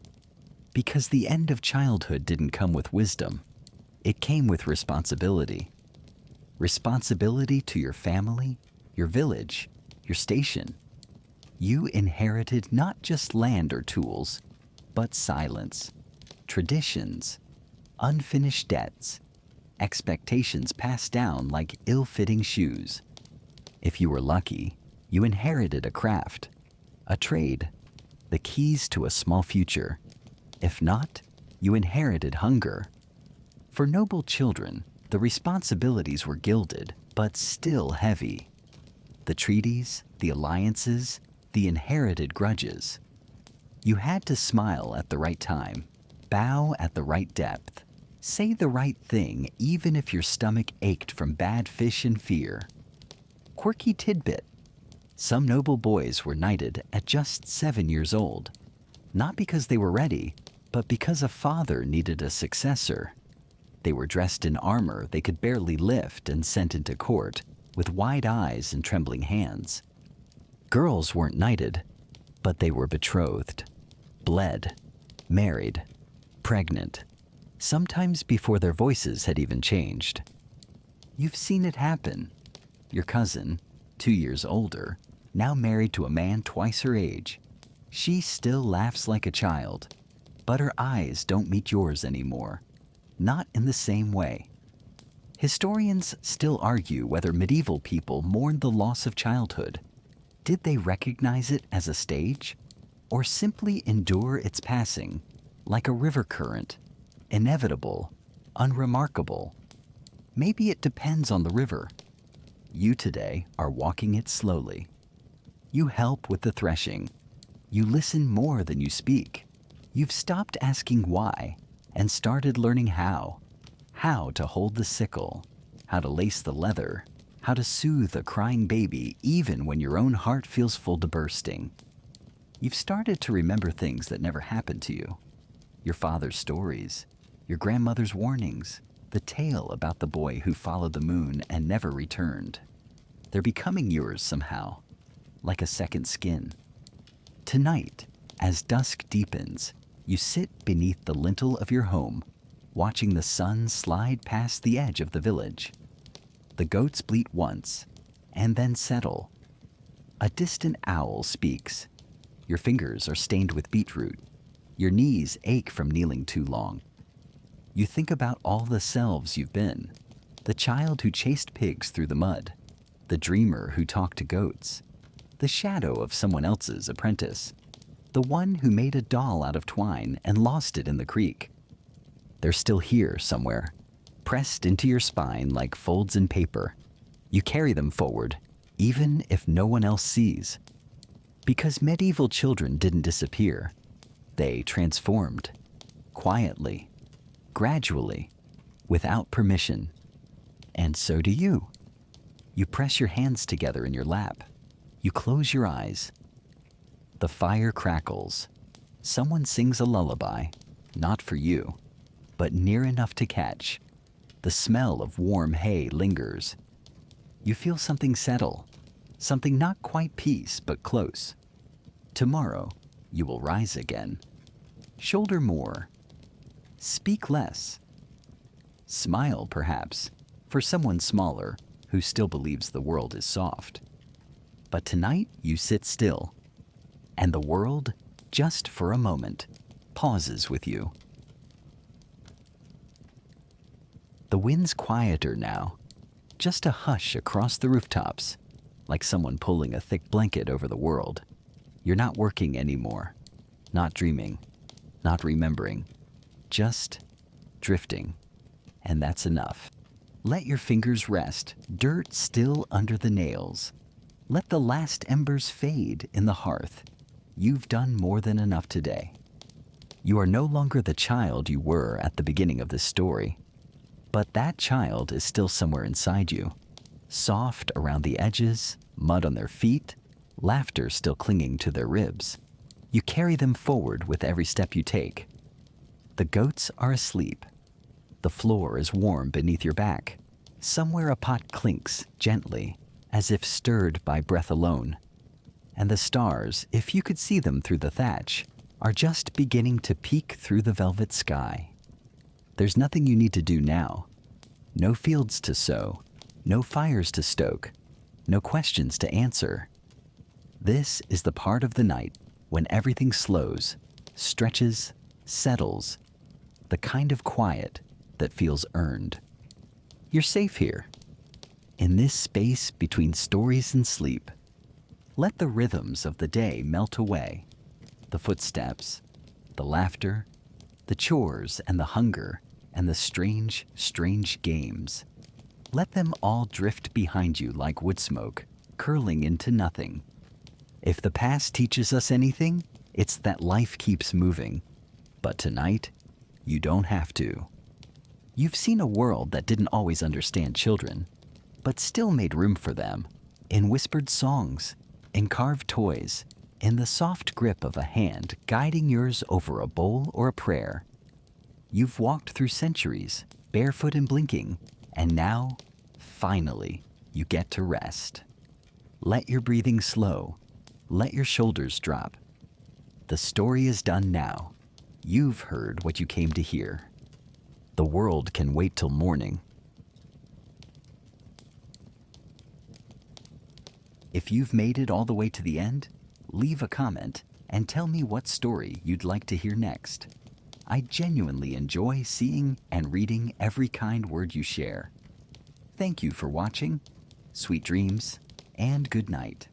Because the end of childhood didn't come with wisdom. It came with responsibility. Responsibility to your family, your village, your station. You inherited not just land or tools, but silence, traditions, unfinished debts, expectations passed down like ill-fitting shoes. If you were lucky, you inherited a craft, a trade, the keys to a small future. If not, you inherited hunger. For noble children, the responsibilities were gilded, but still heavy. The treaties, the alliances, the inherited grudges. You had to smile at the right time, Bow at the right depth. Say the right thing even if your stomach ached from bad fish and fear. Quirky tidbit. Some noble boys were knighted at just 7 years old. Not because they were ready, but because a father needed a successor. They were dressed in armor they could barely lift and sent into court with wide eyes and trembling hands. Girls weren't knighted, but they were betrothed, bled, married, pregnant, sometimes before their voices had even changed. You've seen it happen. Your cousin, 2 years older, now married to a man twice her age. She still laughs like a child, but her eyes don't meet yours anymore. Not in the same way. Historians still argue whether medieval people mourned the loss of childhood. Did they recognize it as a stage, or simply endure its passing like a river current, inevitable, unremarkable? Maybe it depends on the river. You today are walking it slowly. You help with the threshing. You listen more than you speak. You've stopped asking why and started learning how. How to hold the sickle, how to lace the leather, how to soothe a crying baby even when your own heart feels full to bursting. You've started to remember things that never happened to you. Your father's stories, your grandmother's warnings, the tale about the boy who followed the moon and never returned. They're becoming yours somehow, like a second skin. Tonight, as dusk deepens, you sit beneath the lintel of your home, watching the sun slide past the edge of the village. The goats bleat once, and then settle. A distant owl speaks. Your fingers are stained with beetroot. Your knees ache from kneeling too long. You think about all the selves you've been. The child who chased pigs through the mud. The dreamer who talked to goats. The shadow of someone else's apprentice. The one who made a doll out of twine and lost it in the creek. They're still here somewhere, pressed into your spine like folds in paper. You carry them forward, even if no one else sees. Because medieval children didn't disappear. They transformed, quietly, gradually, without permission. And so do you. You press your hands together in your lap. You close your eyes. The fire crackles. Someone sings a lullaby, not for you, but near enough to catch. The smell of warm hay lingers. You feel something settle, something not quite peace, but close. Tomorrow, you will rise again. Shoulder more. Speak less. Smile, perhaps, for someone smaller who still believes the world is soft. But tonight, you sit still, and the world, just for a moment, pauses with you. The wind's quieter now, just a hush across the rooftops, like someone pulling a thick blanket over the world. You're not working anymore, not dreaming, not remembering, just drifting, and that's enough. Let your fingers rest, dirt still under the nails. Let the last embers fade in the hearth. You've done more than enough today. You are no longer the child you were at the beginning of this story, but that child is still somewhere inside you, soft around the edges, mud on their feet, laughter still clinging to their ribs. You carry them forward with every step you take. The goats are asleep. The floor is warm beneath your back. Somewhere a pot clinks gently, as if stirred by breath alone. And the stars, if you could see them through the thatch, are just beginning to peek through the velvet sky. There's nothing you need to do now. No fields to sow, no fires to stoke, no questions to answer. This is the part of the night when everything slows, stretches, settles, the kind of quiet that feels earned. You're safe here, in this space between stories and sleep. Let the rhythms of the day melt away, the footsteps, the laughter, the chores and the hunger and the strange, strange games. Let them all drift behind you like wood smoke, curling into nothing. If the past teaches us anything, it's that life keeps moving. But tonight, You don't have to. You've seen a world that didn't always understand children, but still made room for them in whispered songs, in carved toys, in the soft grip of a hand guiding yours over a bowl or a prayer. You've walked through centuries, barefoot and blinking, and now, finally, you get to rest. Let your breathing slow. Let your shoulders drop. The story is done now. You've heard what you came to hear. The world can wait till morning. If you've made it all the way to the end, leave a comment and tell me what story you'd like to hear next. I genuinely enjoy seeing and reading every kind word you share. Thank you for watching. Sweet dreams and good night.